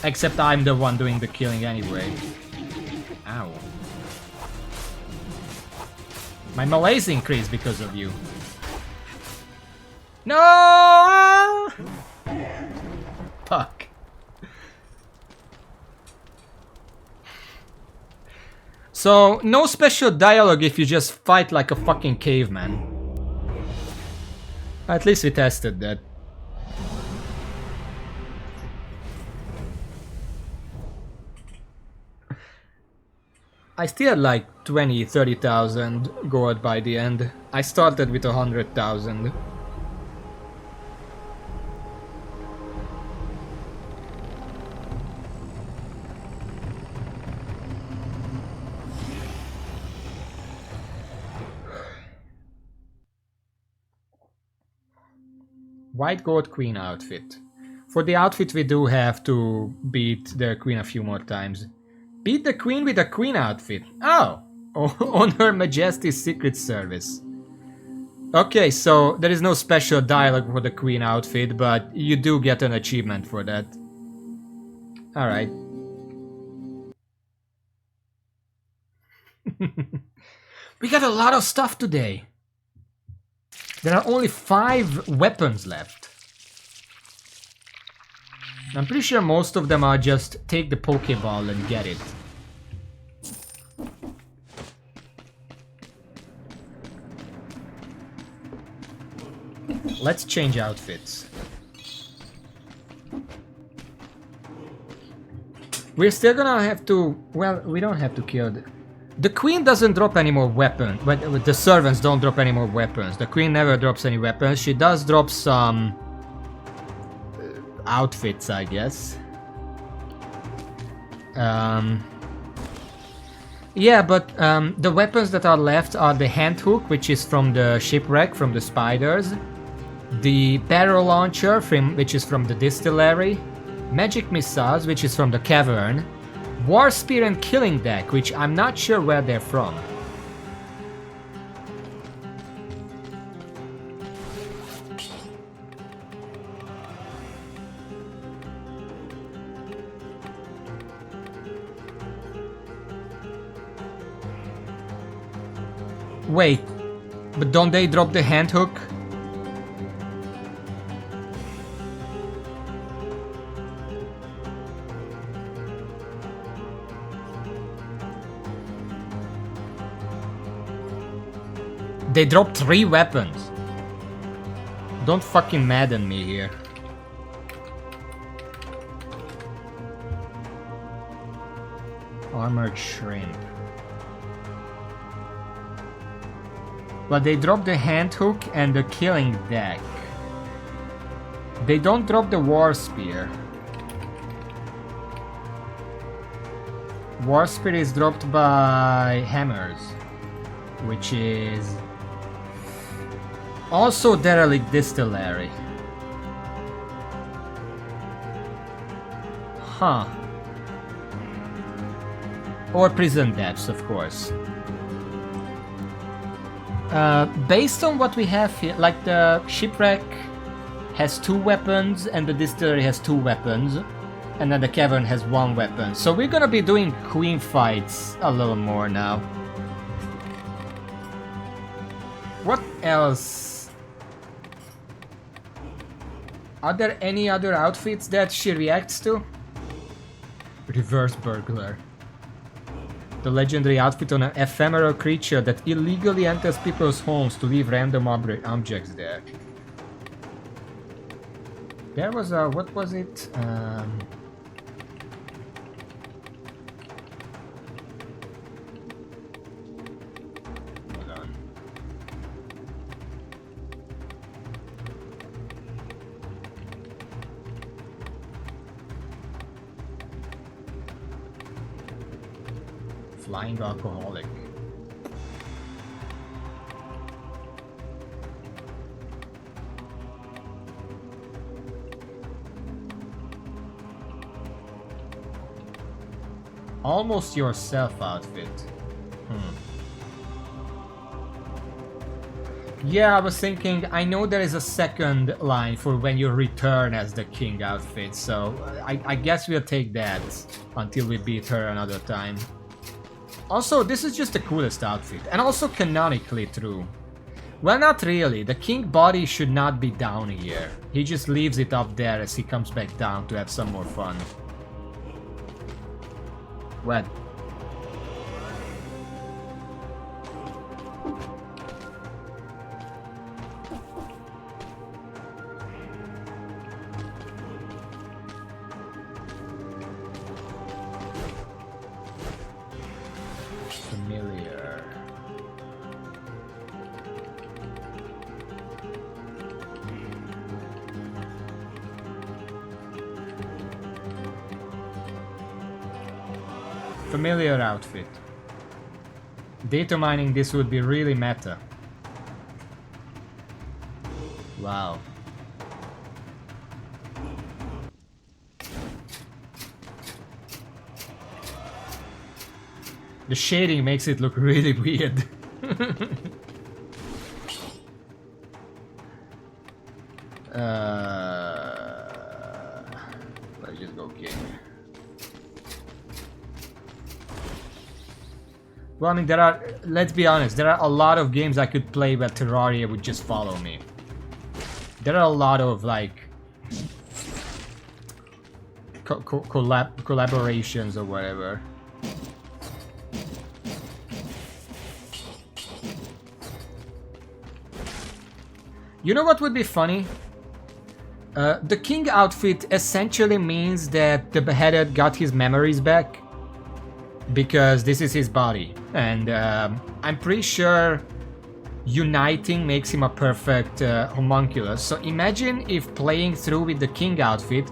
Except I'm the one doing the killing anyway. Ow. My melee's increased because of you. No! Fuck. So, no special dialogue if you just fight like a fucking caveman. At least we tested that. I still had like 20,000-30,000 gold by the end. I started with 100,000. White gold queen outfit. For the outfit we do have to beat the queen a few more times. Beat the queen with a queen outfit. Oh! On her majesty's secret service. Okay, so there is no special dialogue for the queen outfit, but you do get an achievement for that. Alright. We got a lot of stuff today. There are only 5 weapons left. I'm pretty sure most of them are just take the Pokeball and get it. Let's change outfits. We're still gonna have to... Well, we don't have to kill the queen doesn't drop any more weapons, but the servants don't drop any more weapons. The queen never drops any weapons. She does drop some outfits, I guess. Yeah, but the weapons that are left are the hand hook, which is from the shipwreck, from the spiders. The barrel launcher, which is from the distillery. Magic missiles, which is from the cavern. War Spear and Killing Deck, which I'm not sure where they're from. Wait, but don't they drop the hand hook? They dropped 3 weapons. Don't fucking madden me here. Armored shrimp. But they drop the hand hook and the killing deck. They don't drop the war spear. War Spirit is dropped by hammers, which is also Derelict Distillery. Huh. Or Prison Depths, of course. Based on what we have here, like the Shipwreck has 2 weapons and the Distillery has 2 weapons, and then the Cavern has 1 weapon. So we're gonna be doing queen fights a little more now. What else? Are there any other outfits that she reacts to? Reverse Burglar. The legendary outfit on an ephemeral creature that illegally enters people's homes to leave random objects there. There was a... what was it? Hold on. Flying alcoholic. Almost yourself outfit. Yeah, I was thinking, I know there is a second line for when you return as the king outfit, so I guess we'll take that until we beat her another time. Also, this is just the coolest outfit, and also canonically true. Well, not really. The king body should not be down here. He just leaves it up there as he comes back down to have some more fun. What? Familiar. Familiar outfit. Data mining this would be really meta. Wow. The shading makes it look really weird. Let's just go king. Well, I mean, there are, let's be honest, there are a lot of games I could play where Terraria would just follow me. There are a lot of, like, collaborations or whatever. You know what would be funny? The king outfit essentially means that the beheaded got his memories back, because this is his body, and I'm pretty sure uniting makes him a perfect homunculus. So imagine if playing through with the king outfit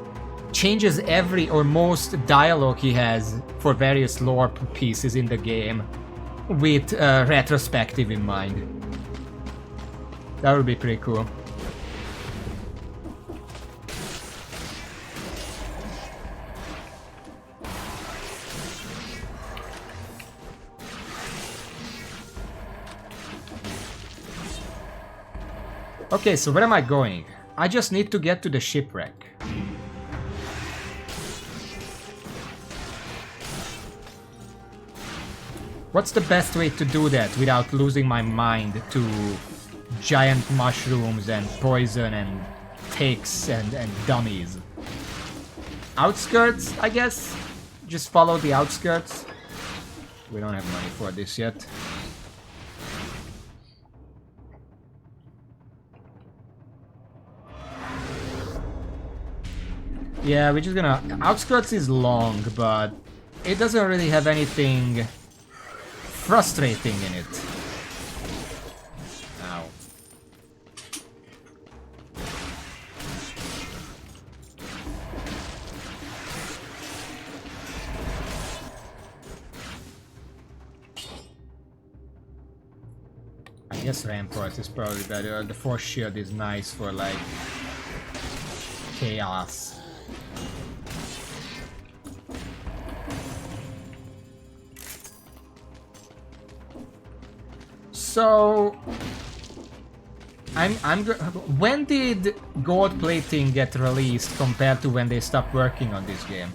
changes every or most dialogue he has for various lore pieces in the game with retrospective in mind. That would be pretty cool. Okay, so where am I going? I just need to get to the shipwreck. What's the best way to do that without losing my mind to giant mushrooms and poison and takes and dummies? Outskirts, I guess? Just follow the outskirts? We don't have money for this yet. Yeah, we're just gonna... Outskirts is long, but it doesn't really have anything frustrating in it. Ow. Yes, Rampart is probably better. The Force Shield is nice for like chaos. So when did gold plating get released compared to when they stopped working on this game?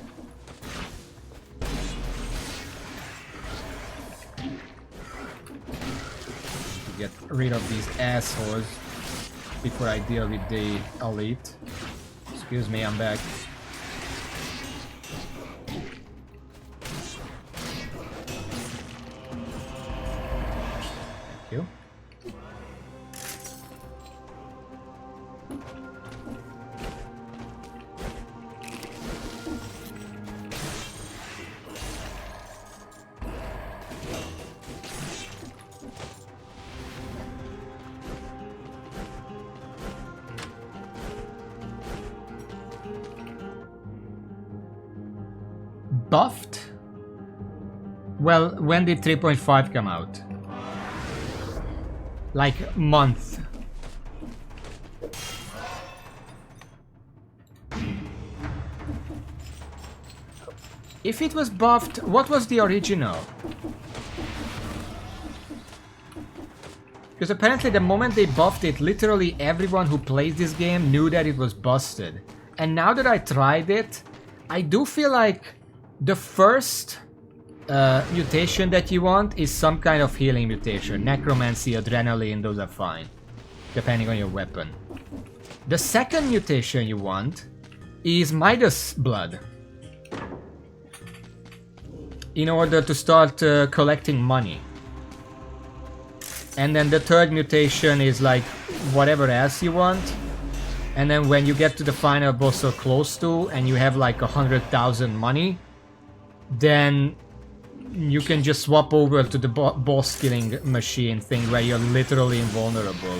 Get rid of these assholes before I deal with the elite. Excuse me, I'm back. Thank you. Buffed? Well, when did 3.5 come out? Like month. If it was buffed, what was the original? Because apparently the moment they buffed it, literally everyone who plays this game knew that it was busted. And now that I tried it, I do feel like the first mutation that you want is some kind of healing mutation. Necromancy, adrenaline, those are fine, depending on your weapon. The second mutation you want is Midas blood, in order to start collecting money. And then the third mutation is like whatever else you want. And then when you get to the final boss or close to, and you have like 100,000 money, then you can just swap over to the boss killing machine thing where you're literally invulnerable.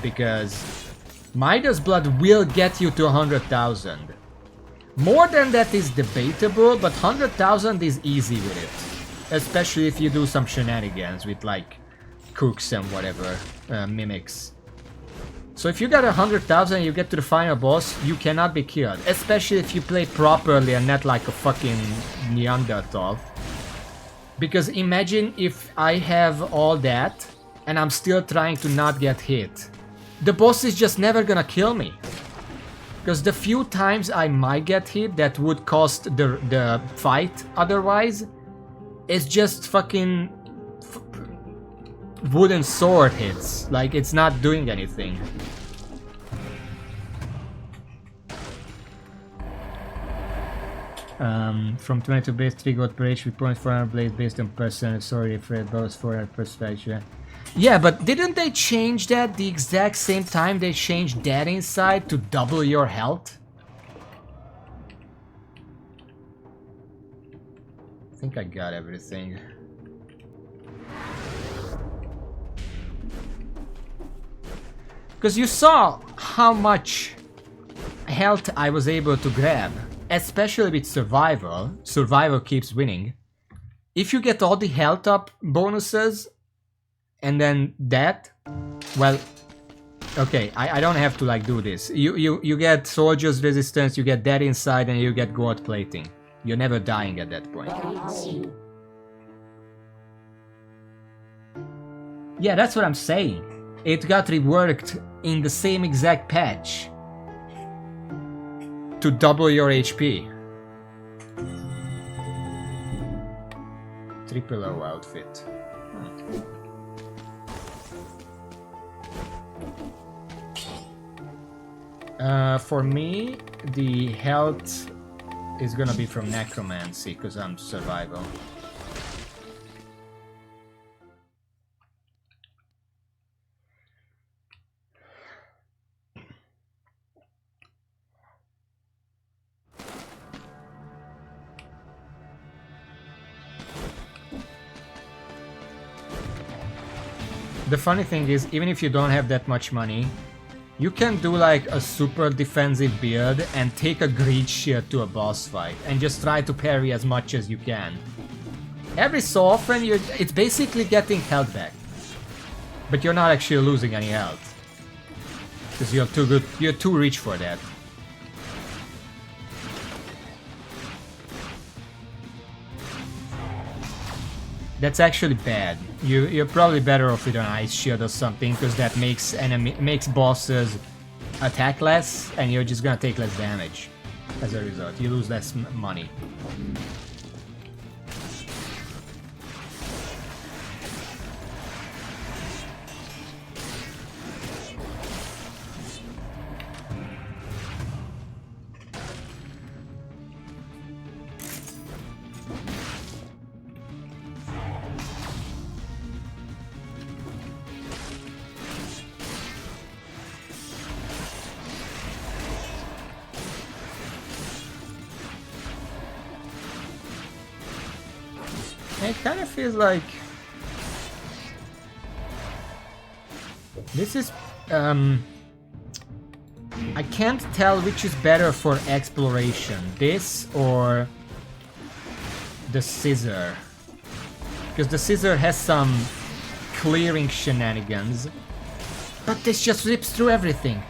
Because Midas blood will get you to 100,000. More than that is debatable, but 100,000 is easy with it. Especially if you do some shenanigans with like cooks and whatever, mimics. So if you got 100,000 and you get to the final boss, you cannot be killed. Especially if you play properly and not like a fucking Neanderthal. Because imagine if I have all that and I'm still trying to not get hit. The boss is just never gonna kill me. Because the few times I might get hit that would cost the fight otherwise, it's just fucking wooden sword hits. Like, it's not doing anything. From 22 base, 3 gold per HP, 0.400 blades based on person. Sorry, Fred, both 400 perspective. Yeah, but didn't they change that the exact same time they changed that inside to double your health? I think I got everything. Because you saw how much health I was able to grab, especially with survival. Survival keeps winning. If you get all the health up bonuses, and then that, well, okay, I don't have to like do this. You get soldier's resistance, you get that inside, and you get gold plating. You're never dying at that point. Yeah, that's what I'm saying. It got reworked in the same exact patch to double your HP. Triple O outfit. For me, the health is gonna be from necromancy because I'm survival. The funny thing is, even if you don't have that much money, you can do like a super defensive build and take a greed shield to a boss fight and just try to parry as much as you can. Every so often, it's basically getting health back. But you're not actually losing any health. Because you're too good, you're too rich for that. That's actually bad. You're probably better off with an ice shield or something, because that makes bosses attack less, and you're just gonna take less damage. As a result, you lose less money. It kind of feels like this is I can't tell which is better for exploration, this or the scissor, because the scissor has some clearing shenanigans, but this just rips through everything.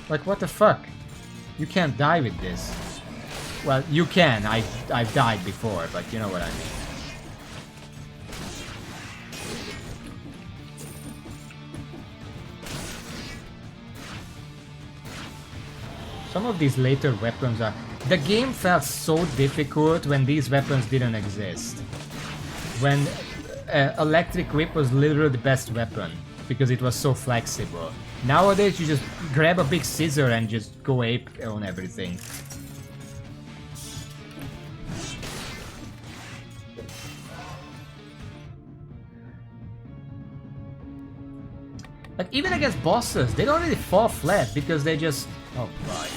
Like, what the fuck? You can't die with this. Well, you can. I've died before, but you know what I mean. Some of these later weapons are... The game felt so difficult when these weapons didn't exist. When Electric Whip was literally the best weapon, because it was so flexible. Nowadays you just grab a big scissor and just go ape on everything. Like, even against bosses, they don't really fall flat because they just... Oh god.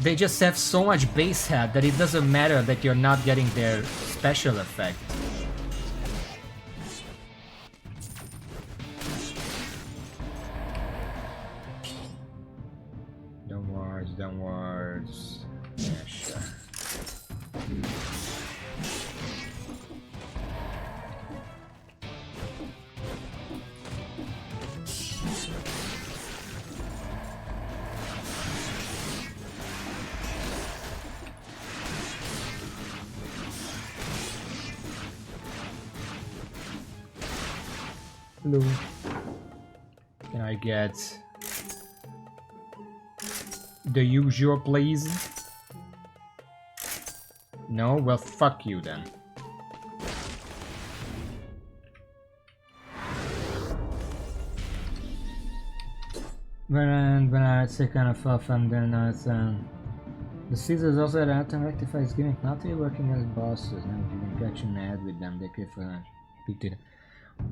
They just have so much base health that it doesn't matter that you're not getting their special effect. Downwards. Yeah, sure. Hello. Can I get the usual, please? No? Well, fuck you then. When I second of off and then it's the scissors also had an item rectifies gimmick, not really working as bosses. Now you can catch an ad with them, they could picked it.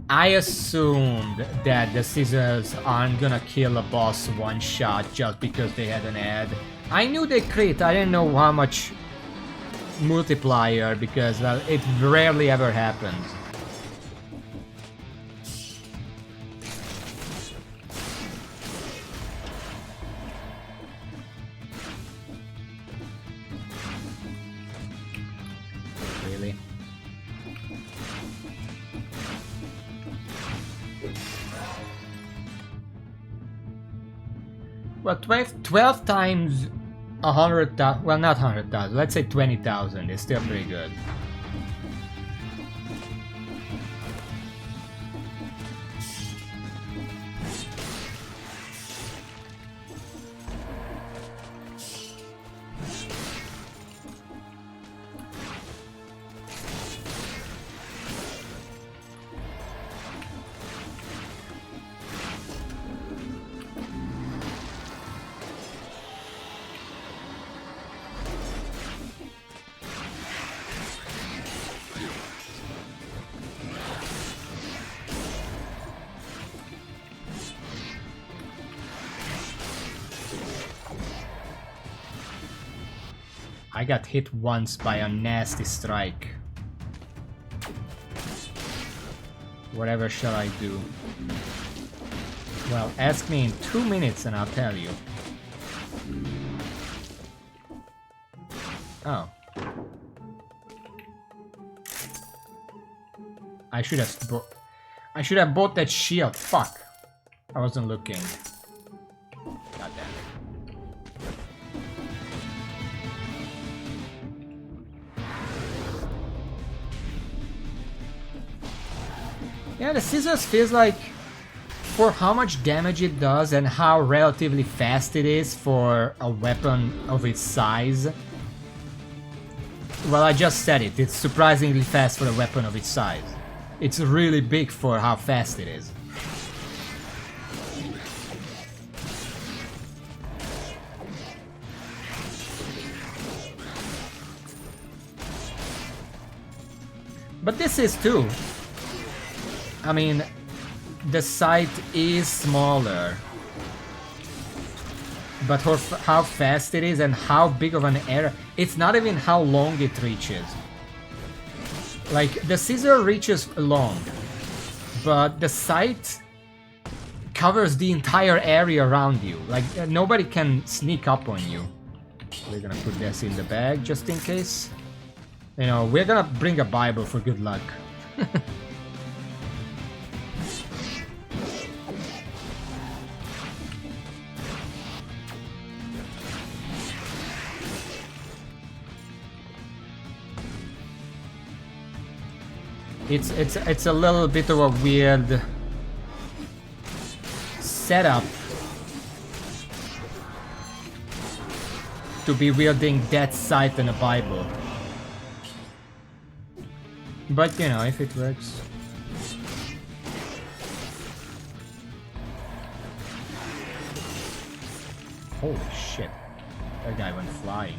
I assumed that the scissors aren't gonna kill a boss one shot just because they had an ad. I knew they crit, I didn't know how much multiplier, because, well, it rarely ever happens. Really? Well, 12 times 100,000, well, not 100,000, let's say 20,000 is still pretty good. I got hit once by a nasty strike. Whatever shall I do? Well, ask me in 2 minutes and I'll tell you. Oh. I should have bought that shield. Fuck. I wasn't looking. God damn it. Yeah, the scissors feels like, for how much damage it does and how relatively fast it is for a weapon of its size. Well, I just said it. It's surprisingly fast for a weapon of its size. It's really big for how fast it is. But this is too. I mean, the sight is smaller. But for how fast it is and how big of an area, it's not even how long it reaches. Like, the scissor reaches long, but the sight covers the entire area around you. Like, nobody can sneak up on you. We're gonna put this in the bag just in case. You know, we're gonna bring a Bible for good luck. It's a little bit of a weird setup to be wielding that sight and a Bible. But you know, if it works. Holy shit. That guy went flying.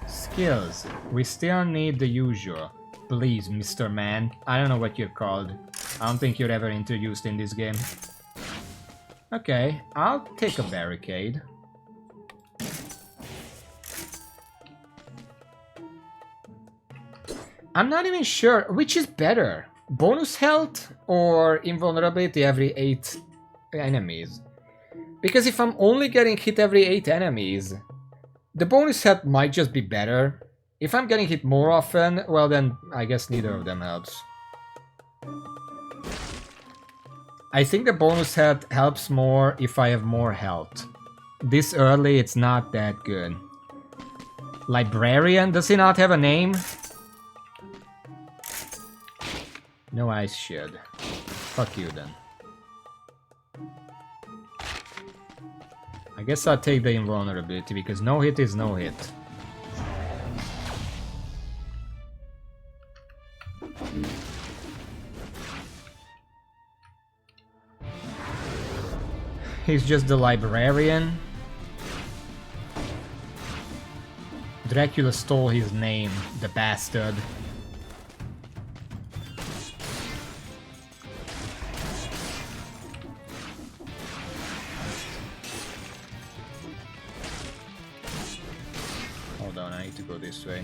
Skills. We still need the usual. Please, Mr. Man. I don't know what you're called. I don't think you're ever introduced in this game. Okay, I'll take a barricade. I'm not even sure which is better. Bonus health or invulnerability every 8 enemies? Because if I'm only getting hit every 8 enemies, the bonus health might just be better. If I'm getting hit more often, well then I guess neither of them helps. I think the bonus health helps more if I have more health. This early it's not that good. Librarian, does he not have a name? No ice shield. Fuck you then. I guess I'll take the invulnerability because no hit is no hit. He's just the librarian. Dracula stole his name, the bastard. Hold on, I need to go this way.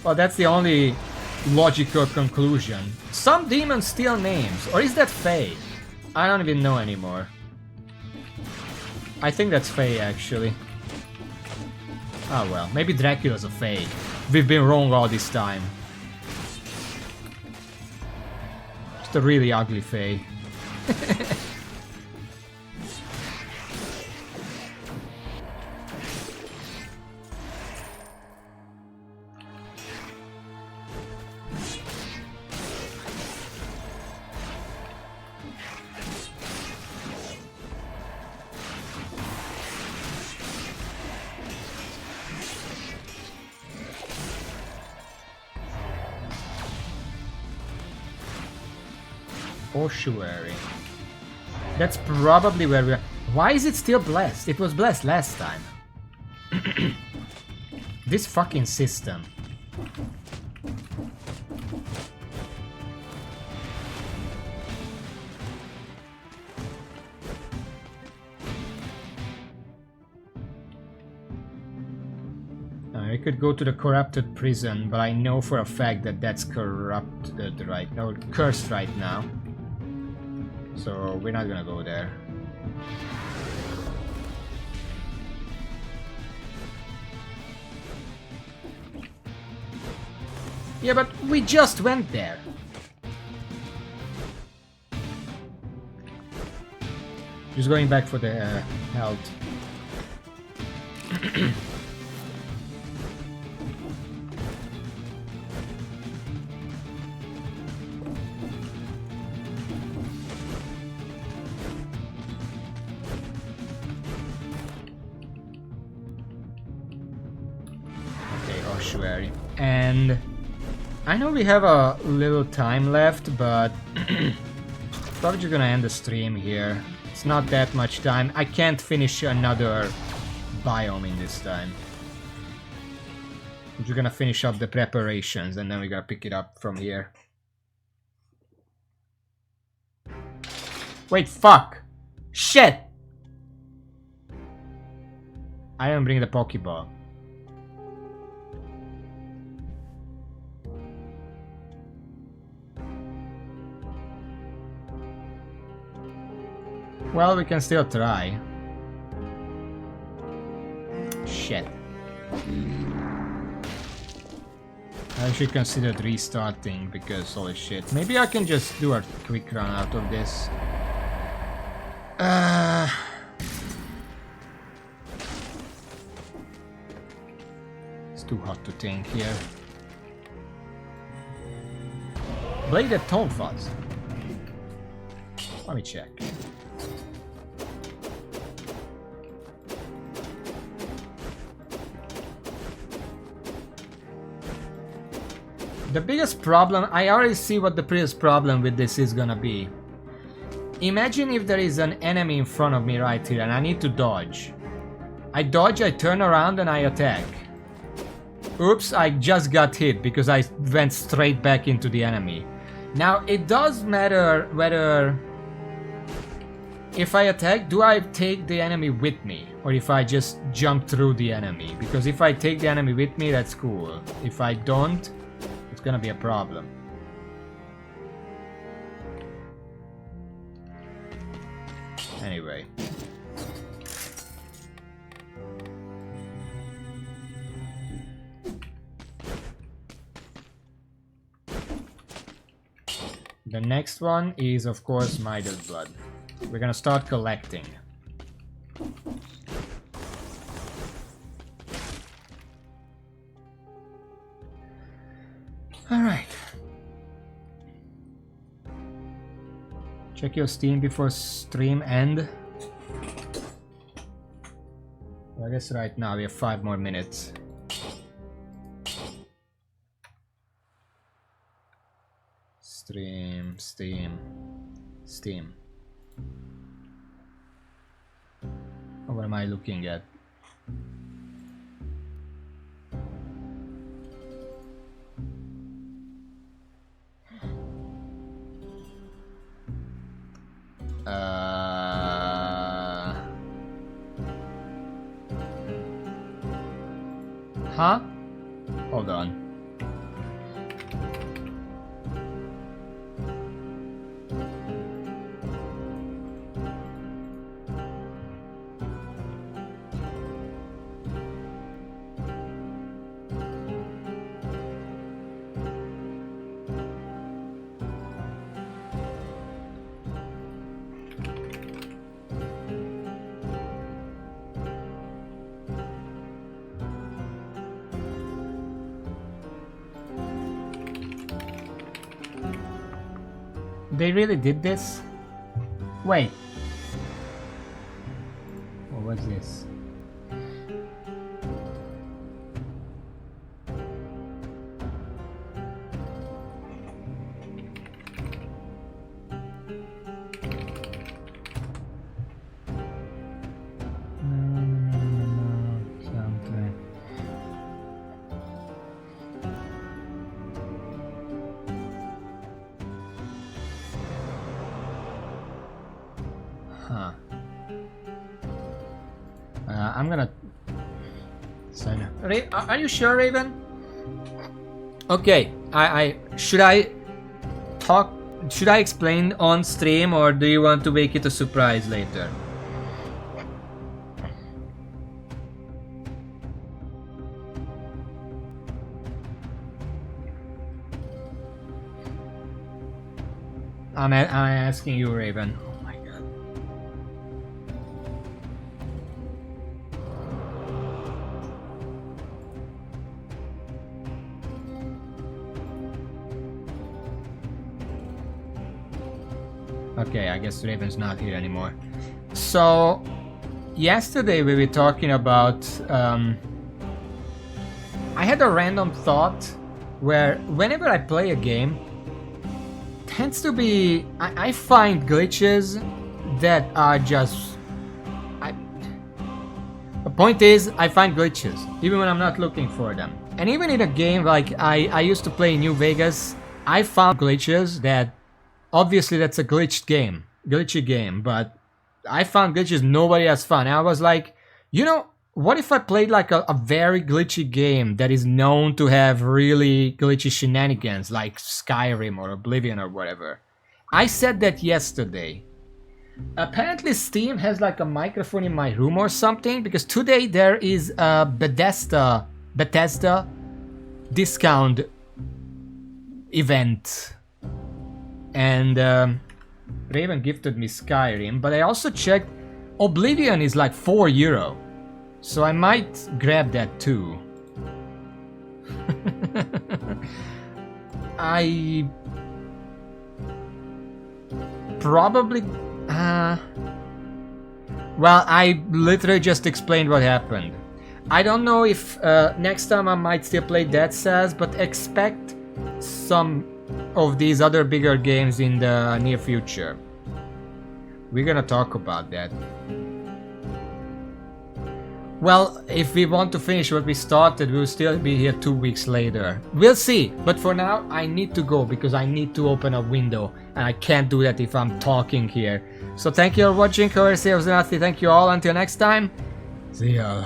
Well, that's the only logical conclusion. Some demons steal names. Or is that Fae? I don't even know anymore. I think that's Fae, actually. Oh well, maybe Dracula's a Fae. We've been wrong all this time. Just a really ugly Fae. Ossuary. That's probably where we are. Why is it still blessed? It was blessed last time. This fucking system. I could go to the corrupted prison, but I know for a fact that that's corrupted right now, or cursed right now. So we're not gonna go there. Yeah, but we just went there. Just going back for the health. Ossuary. And I know we have a little time left, but probably just gonna end the stream here. It's not that much time. I can't finish another biome in this time. I'm just gonna finish up the preparations and then we gotta pick it up from here. Wait, fuck! Shit! I didn't bring the Pokeball. Well, we can still try. Shit. I should consider restarting because holy shit. Maybe I can just do a quick run out of this. It's too hot to think here. Bladed Toadfuzz. Let me check. The biggest problem, I already see what the biggest problem with this is gonna be. Imagine if there is an enemy in front of me right here and I need to dodge. I dodge, I turn around and I attack. Oops, I just got hit because I went straight back into the enemy. Now, it does matter whether... If I attack, do I take the enemy with me? Or if I just jump through the enemy? Because if I take the enemy with me, that's cool. If I don't... it's gonna be a problem. Anyway. The next one is, of course, Midas Blood. We're gonna start collecting. Alright. Check your Steam before stream end. Well, I guess right now we have 5 more minutes. Stream, Steam, Steam. Oh, what am I looking at? Huh? Hold on. They really did this? Wait. What was this? Something. I'm gonna Yes, I know. Are you sure, Raven? Okay, should I talk? Should I explain on stream, or do you want to make it a surprise later? I'm asking you, Raven. Oh my god. Okay, I guess Raven's not here anymore. So, yesterday we were talking about... I had a random thought where whenever I play a game, tends to be... I find glitches that are just... The point is, I find glitches, even when I'm not looking for them. And even in a game like I used to play New Vegas, I found glitches that... Obviously that's a glitchy game, but I found glitches nobody has found. And I was like, you know, what if I played like a very glitchy game that is known to have really glitchy shenanigans like Skyrim or Oblivion or whatever? I said that yesterday. Apparently Steam has like a microphone in my room or something, because today there is a Bethesda discount event. And Raven gifted me Skyrim, but I also checked Oblivion is like €4. So I might grab that too. I probably... well, I literally just explained what happened. I don't know if next time I might still play Dead Cells, but expect some of these other bigger games in the near future. We're gonna talk about that. Well, if we want to finish what we started, we'll still be here 2 weeks later. We'll see, but for now I need to go because I need to open a window and I can't do that if I'm talking here. So thank you for watching, Thank you all, until next time, see ya.